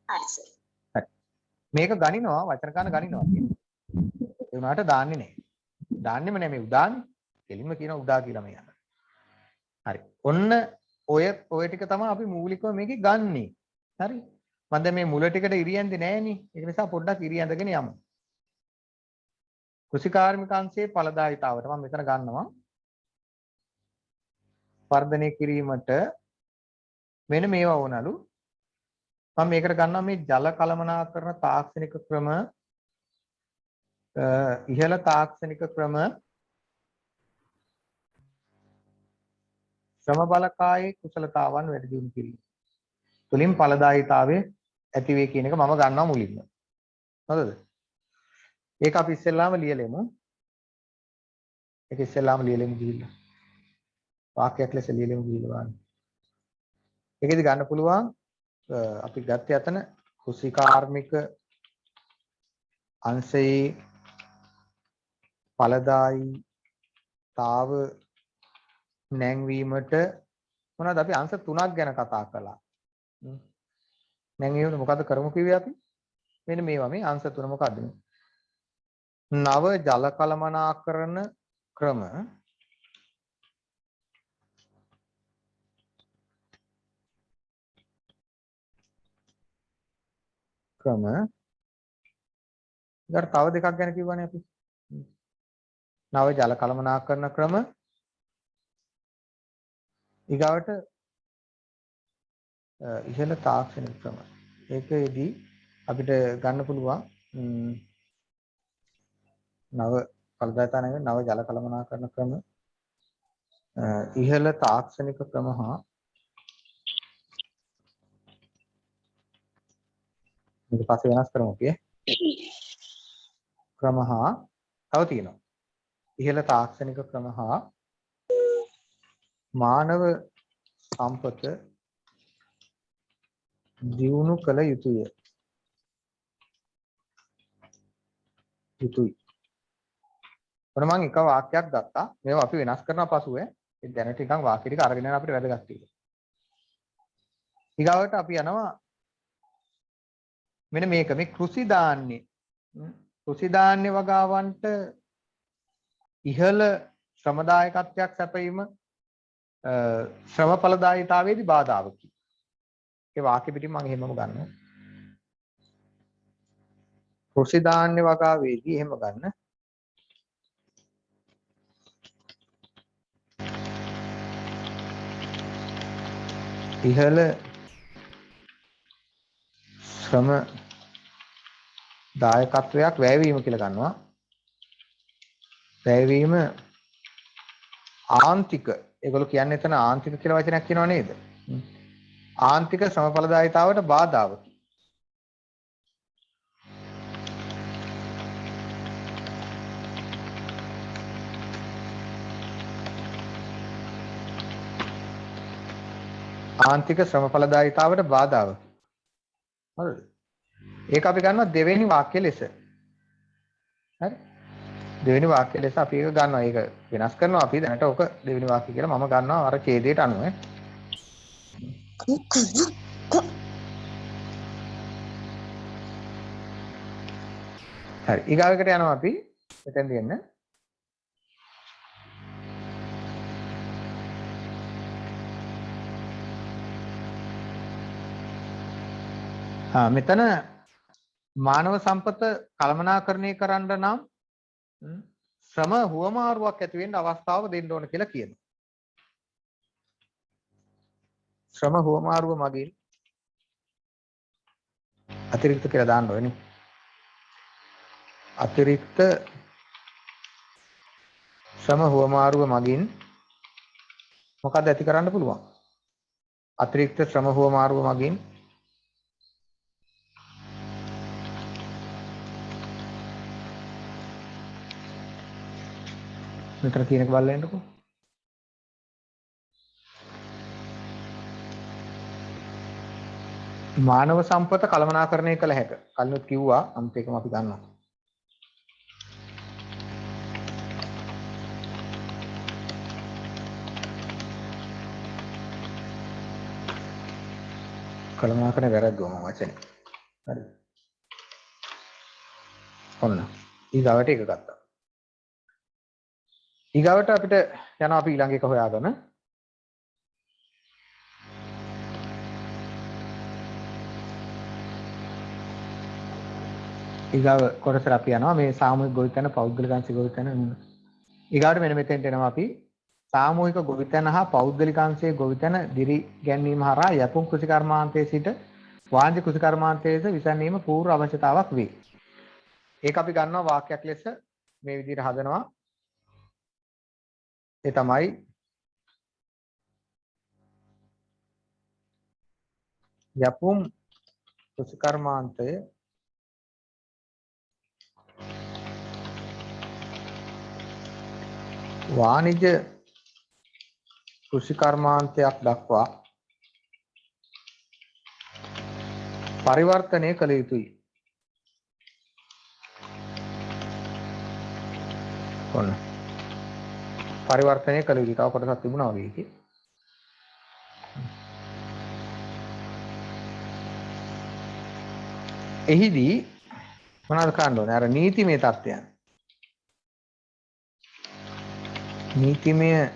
Speaker 3: හරි සර්.
Speaker 1: හරි. මේක ගණිනවා වචන ගන්න ගණිනවා කියන්නේ. ඒ උනාට දාන්නේ නැහැ. දාන්නෙම නැහැ මේ උදාන්නේ. දෙලින්ම කියන උදා කියලා මේ යන. හරි. ඔන්න ඔය ටික තමයි අපි මූලිකව මේකේ ගන්නෙ. හරි. මම දැන් මේ මුල ටිකට ඉරියන්දේ නැහෙනේ. ඒක නිසා පොඩ්ඩක් ඉරියන්දගෙන යමු. කෘෂිකාර්මිකංශයේ ඵලදායීතාවට මම මෙතන ගන්නවා වර්ධනය කිරීමට මෙන්න මේවා වුණලු මම මේකට ගන්නවා මේ ජල කළමනාකරණ තාක්ෂණික ක්‍රම ඉහළ තාක්ෂණික ක්‍රම ශ්‍රම බලකායේ කුසලතාවන් වැඩි දියුණු කිරීම තුලින් ඵලදායීතාවය ඇති වේ කියන එක මම ගන්නවා මුලින්ම හරිද ඒක අපි ඉස්සෙල්ලාම ලියලෙමු ඒක ඉස්සෙල්ලාම ලියලෙමු ගිහිල්ලා වාක්‍යයක් ලෙස ලියලෙමු ගිහිල්ලා බලන්න ඒකෙදි ගන්න පුළුවන් අපි ගත්තේ අතන කුෂිකාර්මික අංශයේ ඵලදායීතාව නැංවීමට මොනවද අපි අංශ 3ක් ගැන කතා කළා. නැංවීමට මොකද්ද කරමු කිව්වේ අපි? මෙන්න මේවා මේ අංශ 3 මොකද්ද මේ? නව ජල කළමනාකරණ ක්‍රම ඊට තව දෙකක් ගැන කිව්වනේ අපි. නව ජල කළමනාකරණ ක්‍රම ඊගාවට ඉහළ තාක්ෂණික ක්‍රම. ඒකෙදී අපිට ගන්න පුළුවන් නව ඵලදායීතා නෙවෙයි නව ජල කළමනාකරණ ක්‍රම ඉහළ තාක්ෂණික ක්‍රම හා ඊට පස්සේ වෙනස් කරමු කියේ ක්‍රම හා තව තියෙනවා ඉහළ තාක්ෂණික ක්‍රම හා මානව සම්පත දියුණු කළ යුතුය. ඔන්න මම එක වාක්‍යයක් ගත්තා. මේවා අපි වෙනස් කරනවා පසුව. ඒ දැනට නිකන් වාක්‍ය ටික අරගෙන යන අපිට වැදගත් ටික. ඊගාවට අපි යනවා මෙන්න මේක මේ කෘෂි ධාන්‍ය වගාවන්ට ඉහළ ශ්‍රමදායකත්වයක් සැපයීම ශ්‍රම ඵලදායීතාවයේදී බාධාවකි. ඒ වාක්‍ය පිටින් මම එහෙමම ගන්නවා. කෘෂි ධාන්‍ය වගාවේදී එහෙම ගන්න. ඉහළ ශ්‍රම දායකත්වයක් වැයවීම කියලා ගන්නවා. වැයවීම ආන්තික ඒගොල්ලෝ කියන්නේ එතන ආන්තික කියලා වචනයක් කියනව නේද? ආන්තික ශ්‍රම ඵලදායීතාවට බාධාවකි. ආන්තික ශ්‍රම ඵලදායීතාවට බාධාවකි. හරිද? ඒක අපි ගන්නවා දෙවෙනි වාක්‍ය ලෙස. හරි? දෙවෙනි වාක්‍ය ලෙස අපි ඒක ගන්නවා. ඒක වෙනස් කරනවා අපි දැනට ඔක දෙවෙනි වාක්‍ය කියලා මම ගන්නවා අර ඡේදයට අනුව. හරි. ඊගාවකට යනවා අපි මෙතෙන් දෙන්න. මෙතන මානව සම්පත කළමනාකරණය කරන්න නම් ශ්‍රම හුවමාරුවක් ඇති වෙන්න අවස්ථාව දෙන්න ඕන කියලා කියනවා. ශ්‍රම හුවමාරුව මගින් අතිරික්ත කියලා දාන්න ඕනේ. අතිරික්ත ශ්‍රම හුවමාරුව මගින් මොකක්ද ඇති කරන්න පුළුවන්? අතිරික්ත ශ්‍රම හුවමාරුව මගින් මෙතන කියන එක බලලා ඉන්නකෝ. මානව සම්පත කළමනාකරණය කළ හැක. කලිනුත් කිව්වා අන්ත එකම අපි ගන්නවා. කළමනාකරණය වැරද්දුවා මම වචනේ. හරි. ඔන්න. ඊගාවට ඒක ගත්තා. ඊගාවට අපිට යනවා අපි ඊළඟ එක හොයාගන්න. ඊගාව කොටසට අපි යනවා මේ සාමූහික ගොවිතැන පෞද්ගලික අංශ ගොවිතැන. ඊගාවට මෙන්න මෙතෙන්ට එනවා අපි සාමූහික ගොවිතැන හා පෞද්ගලික අංශයේ ගොවිතැන දිරි ගැන්වීම හරහා යපුම් කෘෂිකර්මාන්තයේ සිට වාණිජ කෘෂිකර්මාන්තයේද විසඳීම පූර්ව අවශ්‍යතාවක් වේ. ඒක අපි ගන්නවා වාක්‍යයක් ලෙස මේ විදිහට හදනවා. ඒ තමයි යපුම් කෘෂිකර්මාන්තය වාණිජ කෘෂිකර්මාන්තයක් දක්වා පරිවර්තනය කළ යුතුයි. ඔන්න පරිවර්තනය කළ යුතුයි. තව කොටසක් තිබුණා වගේ එකේ. එහිදී මොනවද කරන්න ඕනේ? අර නීතිමය තත්ත්වයන්. නීතිමය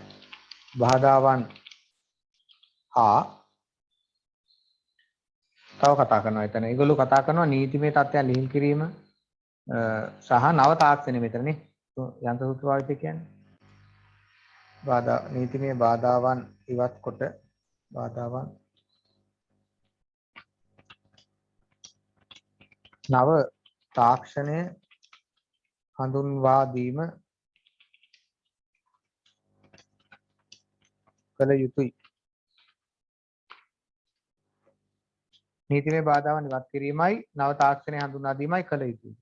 Speaker 1: බාධාවන් හා තව කතා කරනවා එතන. ඒගොල්ලෝ කතා කරනවා නීතිමය තත්ත්වයන් ලිහිල් කිරීම සහ නව තාක්ෂණය මෙතනනේ. යන්ත්‍ර සූත්‍ර භාවිතය කියන්නේ. බාධා නීතිමය බාධාවන් ඉවත් කොට බාධාවන් නව තාක්ෂණය හඳුන්වා දීම කළ යුතුයි. නීතිමය බාධාවන් ඉවත් කිරීමයි නව තාක්ෂණය හඳුන්වා දීමයි කළ යුතුයි.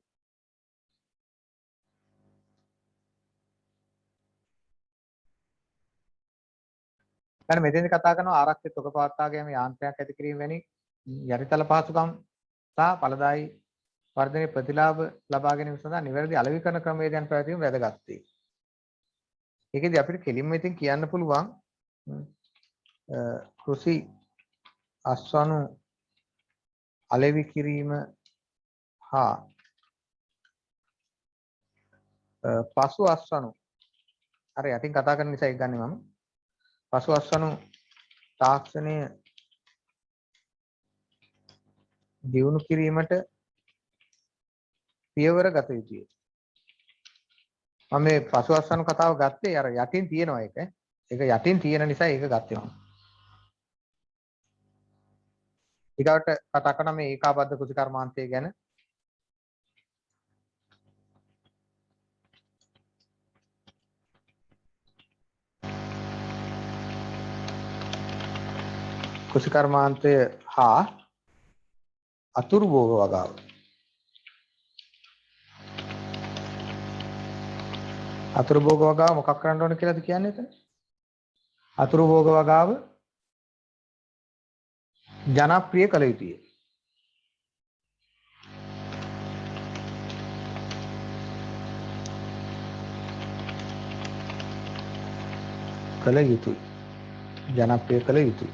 Speaker 1: දැන් මෙතෙන්දි කතා කරනවා ආරක්ෂිත තොග පවත්වා ගැනීම යාන්ත්‍රයක් ඇති කිරීම වැනි යටිතල පහසුකම් සහ ඵලදායී වර්ධනයේ ප්‍රතිලාභ ලබා ගැනීම සඳහා නිවැරදි අලෙවිකරණ ක්‍රමවේදයන් පැවැත්වීම වැදගත් වේ. ඒකෙදි අපිට කෙලින්ම ඉතින් කියන්න පුළුවන් කෘෂි අස්වනු අලෙවි කිරීම හා පසු අස්වනු අර යටින් කතා කරන නිසා ඒක ගන්නෙ මම. පසු අස්වනු තාක්ෂණය දියුණු කිරීමට පියවර ගත යුතුය. මම මේ පසු අස්වනු කතාව ගත්තේ අර යටින් තියෙනවා ඒක. ඒක යටින් තියෙන නිසා ඒක ගත්තේ මම. ඊගාවට කතා කරන මේ ඒකාබද්ධ කෘෂිකර්මාන්තය ගැන. කෘෂිකර්මාන්තය හා අතුරු භෝග වගාව. අතුරු භෝග වගාව මොකක් කරන්න ඕන කියලාද කියන්නේ එතන? අතුරු භෝග වගාව ජනප්‍රිය කළ යුතුය. කළ යුතුයි. ජනප්‍රිය කළ යුතුයි.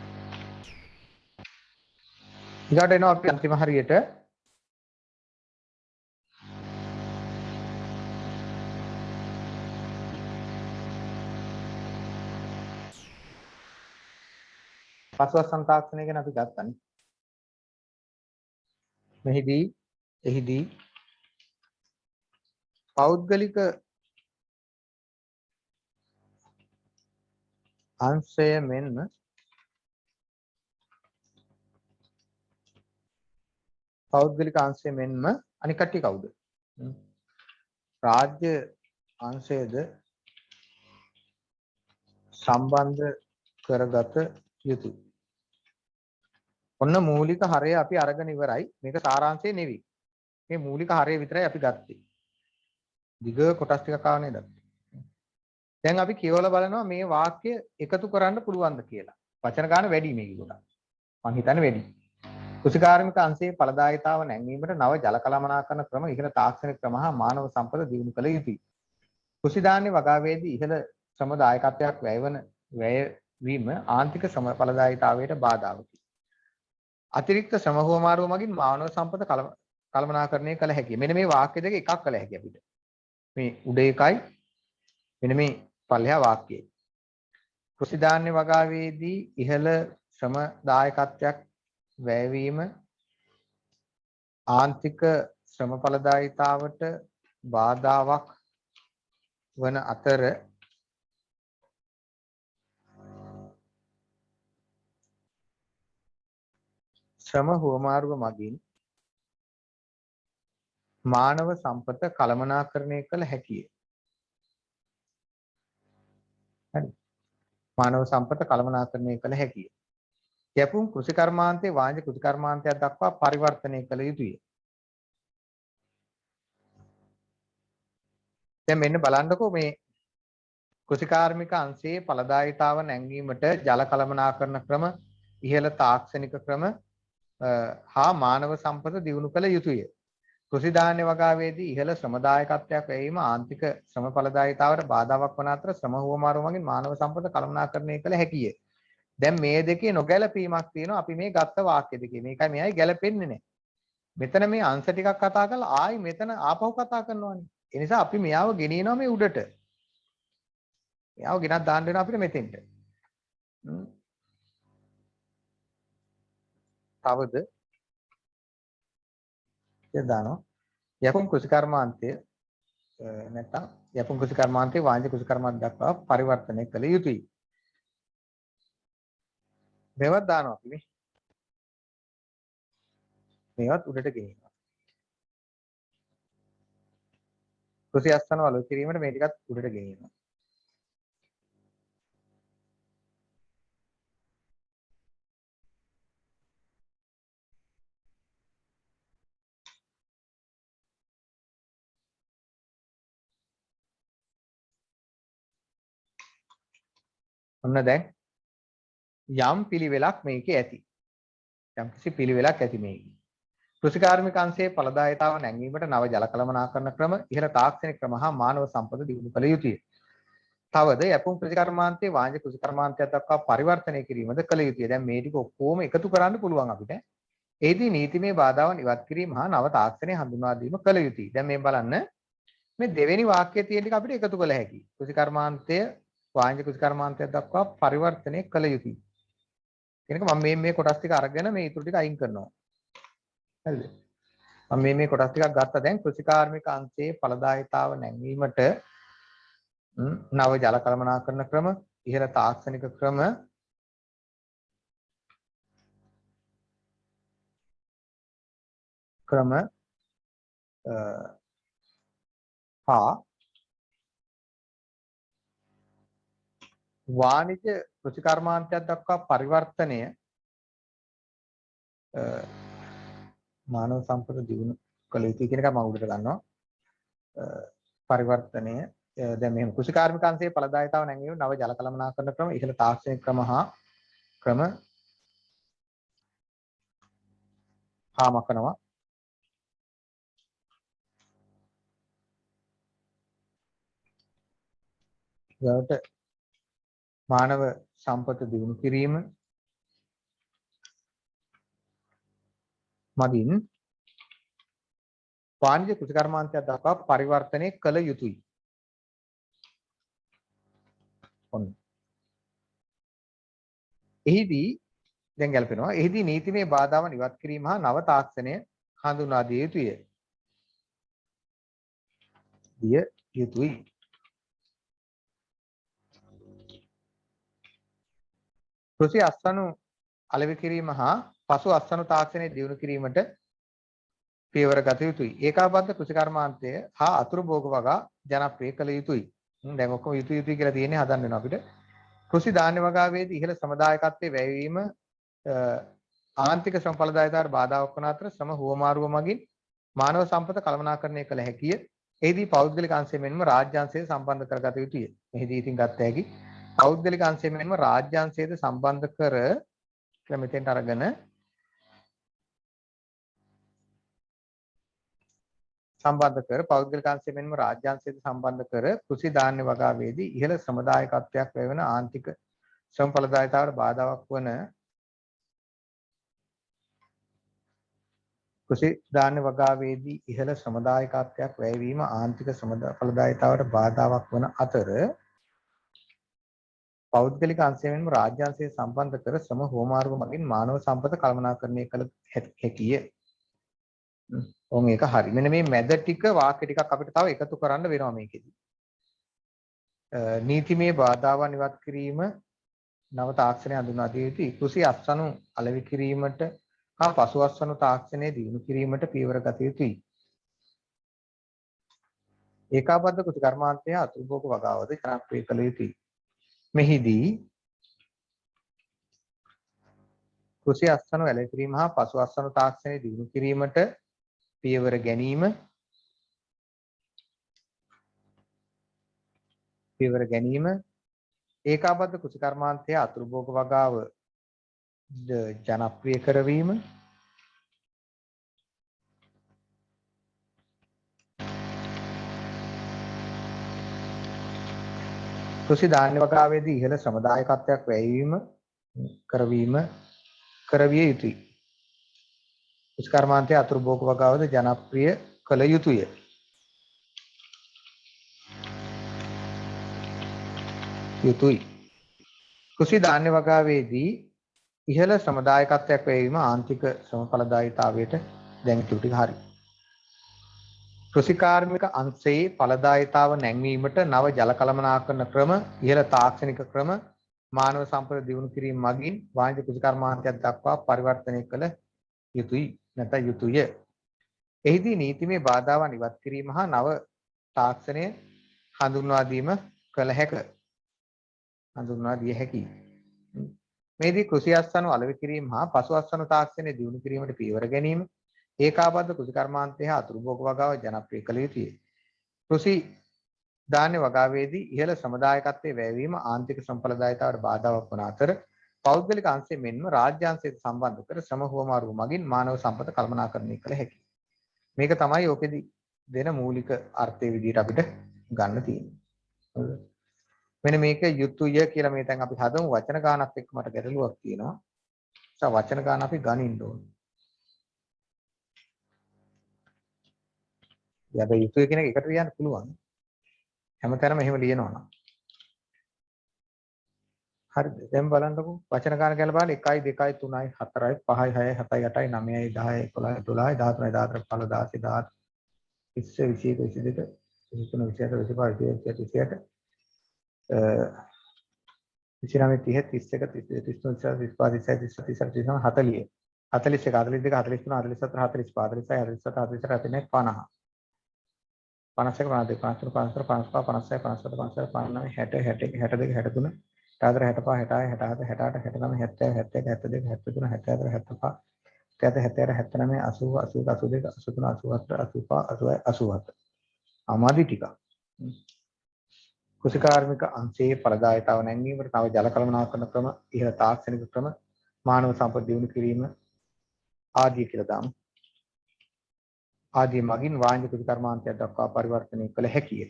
Speaker 1: ඊට එනවා අපි අන්තිම හරියට පසුවස්සන් තාක්ෂණය ගැන අපි ගත්තනේ. එහිදී පෞද්ගලික අංශය මෙන්ම අනික් කට්ටිය කවුද? රාජ්‍ය අංශයේද සම්බන්ධ කරගත යුතුයි. ඔන්න මූලික හරය අපි අරගෙන ඉවරයි. මේක සාරාංශය නෙවෙයි. මේ මූලික හරය විතරයි අපි ගත්තේ. දිග කොටස් ටිකක් ආව නේද? දැන් අපි කියවලා බලනවා මේ වාක්‍ය එකතු කරන්න පුළුවන්ද කියලා. වචන ගාන වැඩි මේක ගොඩක්. මං හිතන්නේ වැඩි. කෘෂිකාර්මික අංශයේ ඵලදායීතාව නැංවීමට නව ජල කළමනාකරණ ක්‍රම ඉහළ තාක්ෂණික ක්‍රම හා මානව සම්පද දියුණු කළ යුතුයි. කෘෂි ධාන්‍ය වගාවේදී ඉහළ ශ්‍රම දායකත්වයක් වැයවීම ආන්තික ශ්‍රම ඵලදායීතාවයට බාධාවකි. අතිරික්ත ශ්‍රම හුවමාරුව මගින් මානව සම්පද කළමනාකරණය කළ හැකියි. මෙන්න මේ වාක්‍ය දෙක එකක් කළ හැකියි අපිට. මේ උඩ එකයි මෙන්න මේ පල්ලෙහා වාක්‍යයයි. කෘෂි ධාන්‍ය වගාවේදී ඉහළ ශ්‍රම දායකත්වයක් වැයවීම ආන්තික ශ්‍රම ඵලදායීතාවට බාධාවක් වන අතර ශ්‍රම හුවමාරුව මගින් මානව සම්පත කළමනාකරණය කළ හැකිය. හරි. මානව සම්පත කළමනාකරණය කළ හැකිය. යැපුම් කෘෂිකර්මාන්තයේ වාණිජ කෘෂිකර්මාන්තයක් දක්වා පරිවර්තනය කළ යුතුය. දැන් මෙන්න බලන්නකෝ මේ කෘෂිකාර්මික අංශයේ ඵලදායීතාව නැංවීමට ජල කළමනාකරණ ක්‍රම, ඉහළ තාක්ෂණික ක්‍රම හා මානව සම්පත දියුණු කළ යුතුය. කෘෂි ධාන්‍ය වගාවේදී ඉහළ ශ්‍රමදායකත්වයක් වැයීම ආන්තික ශ්‍රම ඵලදායීතාවට බාධාවක් වන අතර ශ්‍රම හුවමාරුව මගින් මානව සම්පත කළමනාකරණය කළ හැකිය. දැන් මේ දෙකේ නොගැලපීමක් තියෙනවා අපි මේ ගත්ත වාක්‍ය දෙකේ. මේකයි මෙයයි ගැලපෙන්නේ නැහැ. මෙතන මේ අංශ ටිකක් කතා කරලා ආයි මෙතන ආපහු කතා කරනවානේ. ඒ නිසා අපි මෙයාව ගෙනියනවා මේ උඩට. මෙයාව ගෙනත් දාන්න වෙනවා අපිට මෙතෙන්ට. තවද දානවා යපුම් කෘෂිකර්මාන්තය නැත්නම් යපුම් කෘෂිකර්මාන්තයේ වාණිජ කෘෂිකර්මාන්ත දක්වා පරිවර්තනය කළ යුතුයි. මේවත් දානවා අපි මේ. මේවත් උඩට ගෙනියනවා. කෘෂි අස්වැන්න වල කිරීමට මේ ටිකත් උඩට ගෙනියනවා. ඔන්න දැන් යම් පිළිවෙලක් මේකේ ඇති. යම් කිසි පිළිවෙලක් ඇති මේකේ. කෘෂිකාර්මික අංශයේ ඵලදායීතාව නැංවීමට නව ජල කළමනාකරණ ක්‍රම, ඉහළ තාක්ෂණික ක්‍රම හා මානව සම්පත දියුණු කළ යුතුය. තවද යපුම් කෘෂිකර්මාන්තයේ වාණිජ කෘෂිකර්මාන්තයක් දක්වා පරිවර්තනය කිරීමද කළ යුතුය. දැන් මේ ටික ඔක්කොම එකතු කරන්න පුළුවන් අපිට. එෙහිදී නීතිමය බාධාවන් ඉවත් කිරීම හා නව තාක්ෂණය හඳුන්වා දීම කළ යුතුය. දැන් මේ බලන්න මේ දෙවෙනි වාක්‍යයේ තියෙන ටික අපිට එකතු කළ හැකියි. කෘෂිකර්මාන්තය වාණිජ කෘෂිකර්මාන්තයක් දක්වා පරිවර්තනය කළ යුතුයි. කෙනෙක් මම මේ කොටස් ටික අරගෙන මේ ඊටු ටික අයින් කරනවා. හරිද? මම මේ කොටස් ටිකක් ගත්තා. දැන් කෘෂිකාර්මික අංශයේ ඵලදායීතාව නැංවීමට නව ජල කළමනාකරණ ක්‍රම, ඉහළ තාක්ෂණික ක්‍රම හා වාණිජ කෘෂිකර්මාන්තයක් දක්වා පරිවර්තනය මානව සම්පත දියුණු කළ යුතුයි කියන එක මම උඩට ගන්නවා. පරිවර්තනය දැන් මෙහෙම කෘෂිකාර්මික අංශයේ ඵලදායීතාව නැංවීම නව ජල කළමනාකරණ ක්‍රම, ඉහළ තාක්ෂණික ක්‍රම හා මකනවා. ඊට මානව සම්පත දියුණු කිරීම මගින් වාණිජ කෘෂිකර්මාන්තයක් දක්වා පරිවර්තනය කළ යුතුයි. ඔන්න. එහිදී දැන් ගැලපෙනවා. එහිදී නීතිමය බාධාවන් ඉවත් කිරීම හා නව තාක්ෂණය හඳුන්වා දිය යුතුය. කෘෂි අස්වනු අලෙවි කිරීම හා පසු අස්වනු තාක්ෂණය දියුණු කිරීමට පියවර ගත යුතුයි. ඒකාබද්ධ කෘෂිකර්මාන්තය හා අතුරු භෝග වගා ජනප්‍රිය කළ යුතුයි. දැන් ඔක්කොම යුතුයි කියලා තියෙන්නේ හදන්න වෙනවා අපිට. කෘෂි ධාන්‍ය වගාවේදී ඉහළ සමදායකත්වයේ වැයවීම ආන්තික ශ්‍රම ඵලදායීතාවට බාධාවක් වන අතර ශ්‍රම හුවමාරුව මගින් මානව සම්පත කළමනාකරණය කළ හැකිය. එහිදී පෞද්ගලික අංශය මෙන්ම රාජ්‍ය අංශය සම්බන්ධ කරගත යුතුය. මෙහිදී ඉතින් ගත හැකි පෞද්ගලික අංශය මෙන්ම රාජ්‍ය අංශයද සම්බන්ධ කර කියලා මෙතෙන්ට අරගෙන පෞද්ගලික අංශය මෙන්ම රාජ්‍ය අංශයද සම්බන්ධ කර කෘෂි ධාන්‍ය වගාවේදී ඉහළ ශ්‍රමදායකත්වයක් ලැබෙන ආන්තික ශ්‍රම ඵලදායීතාවට බාධාවක් වන කෘෂි ධාන්‍ය වගාවේදී ඉහළ ශ්‍රමදායකත්වයක් වැයවීම ආන්තික ශ්‍රම ඵලදායීතාවට බාධාවක් වන අතර පෞද්ගලික අංශය මෙන්ම රාජ්‍ය අංශය සම්බන්ධ කර ශ්‍රම හුවමාරුව මගින් මානව සම්පත කළමනාකරණය කළ හැකිය. ඔව් ඒක හරි. මෙන්න මේ මැද ටික වාක්‍ය ටිකක් අපිට තව එකතු කරන්න වෙනවා මේකෙදි. නීතිමය බාධාවන් ඉවත් කිරීම නව තාක්ෂණය හඳුනා දිය යුතුයි. කෘෂි අස්වනු අලෙවි කිරීමට හා පසු අස්වනු තාක්ෂණය දියුණු කිරීමට පියවර ගත යුතුයි. ඒකාබද්ධ කෘෂි කර්මාන්තය අතුරුභෝග වගාවද ජනප්‍රිය කළ යුතුයි. මෙහිදී කෘෂි අස්වනු අලෙවි කිරීම හා පසු අස්වනු තාක්ෂණය දියුණු කිරීමට පියවර ගැනීම ඒකාබද්ධ කෘෂි කර්මාන්තය අතුරුභෝග වගාව ජනප්‍රිය කරවීම කෘෂි ධාන්‍ය වගාවේදී ඉහළ ශ්‍රමදායකත්වයක් වැයවීම කරවිය යුතුයි. කෘෂි කර්මාන්තය අතුරුභෝග වගාවද ජනප්‍රිය කළ යුතුය. කෘෂි ධාන්‍ය වගාවේදී ඉහළ ශ්‍රමදායකත්වයක් වැයවීම ආන්තික ශ්‍රම ඵලදායීතාවයට දැන් ටික හරි. කෘෂි කාර්මික අංශයේ ඵලදායීතාව නැංවීමට නව ජල කළමනාකරණ ක්‍රම, ඉහළ තාක්ෂණික ක්‍රම, මානව සම්පත දියුණු කිරීම මගින් වාණිජ කෘෂි කර්මාන්තයක් දක්වා පරිවර්තනය කළ යුතුය. එහිදී නීතිමය බාධාවන් ඉවත් කිරීම හා නව තාක්ෂණය හඳුන්වා දිය හැකියි. මේදී කෘෂි අස්වනු අලෙවි කිරීම හා පසු අස්වනු තාක්ෂණය දියුණු කිරීමට පියවර ගැනීම ඒකාබද්ධ කෘෂි කර්මාන්තය හා අතුරුභෝග වගාව ජනප්‍රිය කළ යුතුය. කෘෂි ධාන්‍ය වගාවේදී ඉහළ ශ්‍රමදායකත්වයේ වැයවීම ආන්තික ශ්‍රමඵලදායීතාවට බාධාවක් වන අතර පෞද්ගලික අංශය මෙන්ම රාජ්‍ය අංශයට සම්බන්ධ කර ශ්‍රම හුවමාරුව මගින් මානව සම්පත කළමනාකරණය කළ හැකියි. මේක තමයි ඕකෙදි දෙන මූලික අර්ථය විදිහට අපිට ගන්න තියෙන්නේ. මෙන්න මේක යුතුය කියලා මේ දැන් අපි හදමු වචන ගානක් එක්ක මට ගැටලුවක් තියෙනවා. ඒ වචන ගාන අපි ගනින්න ඕනේ. හැබැයි යුතුය කියන එක එකට ලියන්න පුළුවන්. හැමතැනම එහෙම ලියනවා නම්. හරිද? දැන් බලන්නකෝ වචන ගාන කියලා බලන්න 1 2 3 4 5 6 7 8 9 10 11 12 13 14 15 16 17 20 21 22 23 24 අමාදි ටික. කෘෂි කාර්මික අංශයේ ඵලදායීතාව නැංවීමට නව ජල කළමනාකරණ ක්‍රම, ඉහළ තාක්ෂණික ක්‍රම, මානව සම්පත දියුණු කිරීම ආදී කියලා දාමු. ආදී මගින් වාණිජ කෘෂි කර්මාන්තයක් දක්වා පරිවර්තනය කළ හැකිය.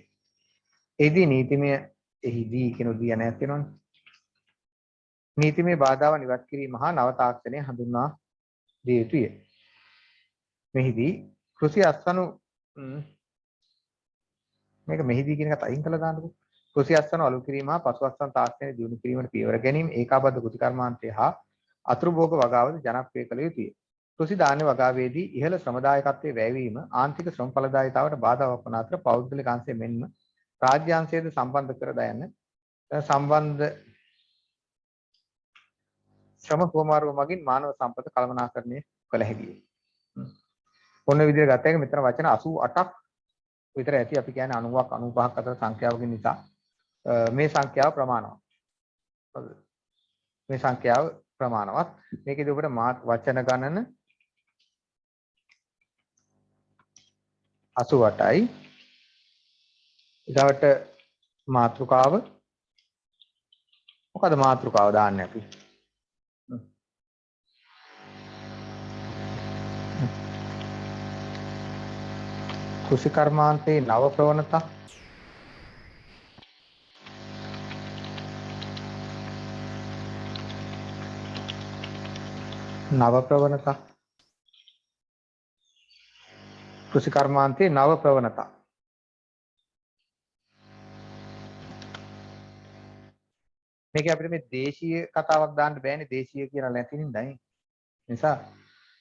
Speaker 1: එහිදී කියන දී නැත් වෙනවනේ. නීතිමය බාධාවන් ඉවත් කිරීම හා නව තාක්ෂණය හඳුන්වා දිය යුතුය. මෙහිදී කෘෂි අස්වනු මේක මෙහිදී කියන එකත් අයින් කළා දාන්නකෝ. කෘෂි අස්වනු අලු කිරීම හා පසු අස්වනු තාක්ෂණය දියුණු කිරීමට පියවර ගැනීම ඒකාබද්ධ කෘෂි කර්මාන්තය හා අතුරුභෝග වගාවද ජනප්‍රිය කළ යුතුය. කෘෂි ධාන්‍ය වගාවේදී ඉහළ ශ්‍රමදායකත්වයේ වැයවීම ආන්තික ශ්‍රම ඵලදායීතාවට බාධාවක් වන අතර පෞද්ගලික අංශය මෙන්ම රාජ්‍ය අංශයේද සම්බන්ධ කර දයන සම්බන්ධ ශ්‍රම හුවමාරුව මගින් මානව සම්පත කළමනාකරණය කළ හැකියි. ඔන්න විදිහට ගත්ත එක මෙතන වචන 88ක් විතර ඇති. අපි කියන්නේ 90ක් 95ක් අතර සංඛ්‍යාවකින් නිසා මේ සංඛ්‍යාව ප්‍රමාණවත්. මේ සංඛ්‍යාව ප්‍රමාණවත්. මේකේදී ඔබට වචන ගණන 88යි. ඊළඟට මාතෘකාව මොකද මාතෘකාව දාන්නේ අපි? කෘෂි කර්මාන්තයේ නව ප්‍රවණතා කෘෂි කර්මාන්තයේ නව ප්‍රවණතා මේක අපිට මේ දේශීය කතාවක් දාන්න බෑනේ දේශීය කියලා නැති නින්දයි. නිසා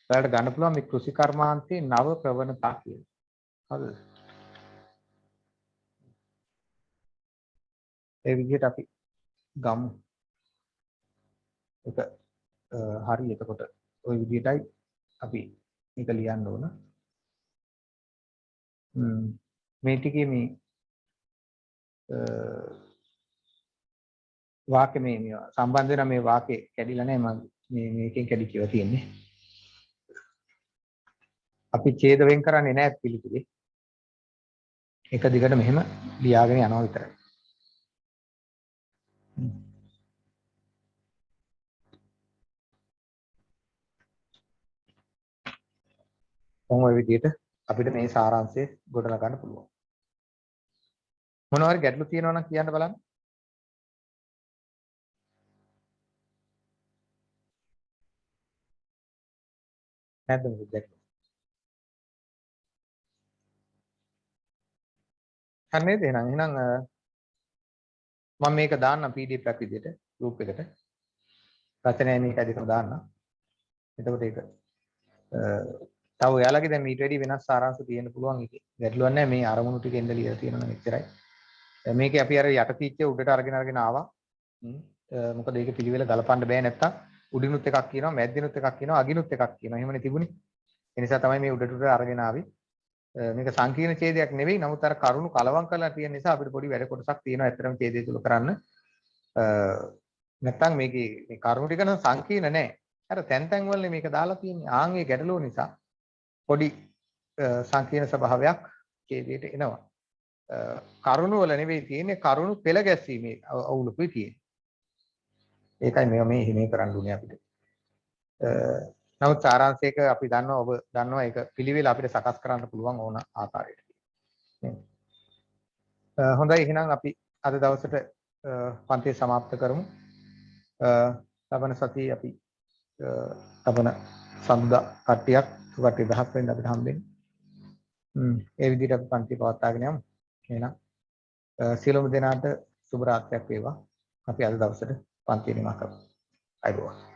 Speaker 1: ඔයාලට ගන්න පුළුවන් මේ කෘෂිකර්මාන්තයේ නව ප්‍රවණතා කියලා. හරිද? ඒ විදිහට අපි ගමු. ඒක හරි. එතකොට ওই විදිහටයි අපි මේක ලියන්න ඕන. මේ ටිකේ මේ වාක්‍ය මේ සම්බන්ධ වෙන මේ වාක්‍ය කැඩිලා නැහැ. මම මේකෙන් කැඩි කියලා තියෙන්නේ. අපි ඡේද වෙන් කරන්නේ නැහැ පිළිතුරේ. එක දිගට මෙහෙම ලියාගෙන යනවා විතරයි. ඔය විදිහට අපිට මේ සාරාංශය ගොඩනගා ගන්න පුළුවන්. මොනවා හරි ගැටලු තියෙනවා නම් කියන්න බලන්න. නැද්ද මේක ගැටලු? හරිද? එහෙනම් මම මේක දාන්නම් PDF එකක් විදිහට group එකට. රචනය මේක ඇදලා දාන්නම්. එතකොට ඒක තව ඔයාලගේ දැන් ඊට වැඩි වෙනස් සාරාංශ තියෙන්න පුළුවන් එකේ. ගැටලුවක් නැහැ. මේ අරමුණු ටික එන්න ලියලා තියෙනවා නම් එච්චරයි. මේකේ අපි අර යට තීච්ච උඩට අරගෙන ආවා. මොකද ඒක පිළිවෙල ගලපන්න බෑ නැත්තම් උඩිනුත් එකක් කියනවා, මැද්දිනුත් එකක් කියනවා, අගිනුත් එකක් කියනවා. එහෙමනේ තිබුණේ. ඒ නිසා තමයි මේ උඩට අරගෙන ආවේ. මේක සංකීර්ණ ඡේදයක් නෙවෙයි. නමුත් අර කරුණු කලවම් කරලා තියෙන නිසා අපිට පොඩි වැඩ කොටසක් තියෙනවා ඇත්තටම ඡේදය තුල කරන්න. නැත්තම් මේකේ මේ කරුණු ටික නම් සංකීර්ණ නෑ. අර තැන් තැන් වල මේක දාලා තියෙන්නේ. ආන්ගේ ගැටලුව නිසා පොඩි සංකීර්ණ ස්වභාවයක් ඡේදයට එනවා. කරුණු වල නෙවෙයි තියෙන්නේ කරුණු පෙළ ගැස්වීමේ අවුලකුයි තියෙන්නේ. ඒකයි මේ කරන්න උනේ අපිට. නමුත් සාරාංශයක අපි දන්නවා ඔබ දන්නවා ඒක පිළිවෙල අපිට සකස් කරන්න පුළුවන් ඕන ආකාරයට. හොඳයි එහෙනම් අපි අද දවසට පන්තිය સમાપ્ત කරමු. ලබන සතියේ අපි ලබන සඳුදා කට්ටියක් කට්ටිය 10ක් වෙනිදා අපිට හම්බෙන්නේ. ඒ විදිහට අපි පන්තිය පවත්වාගෙන යමු. එහෙනම් සියලුම දෙනාට සුබ රාත්‍රියක් වේවා. අපි අද දවසට පන්තිය නිමා කරමු. අයබෝවන්.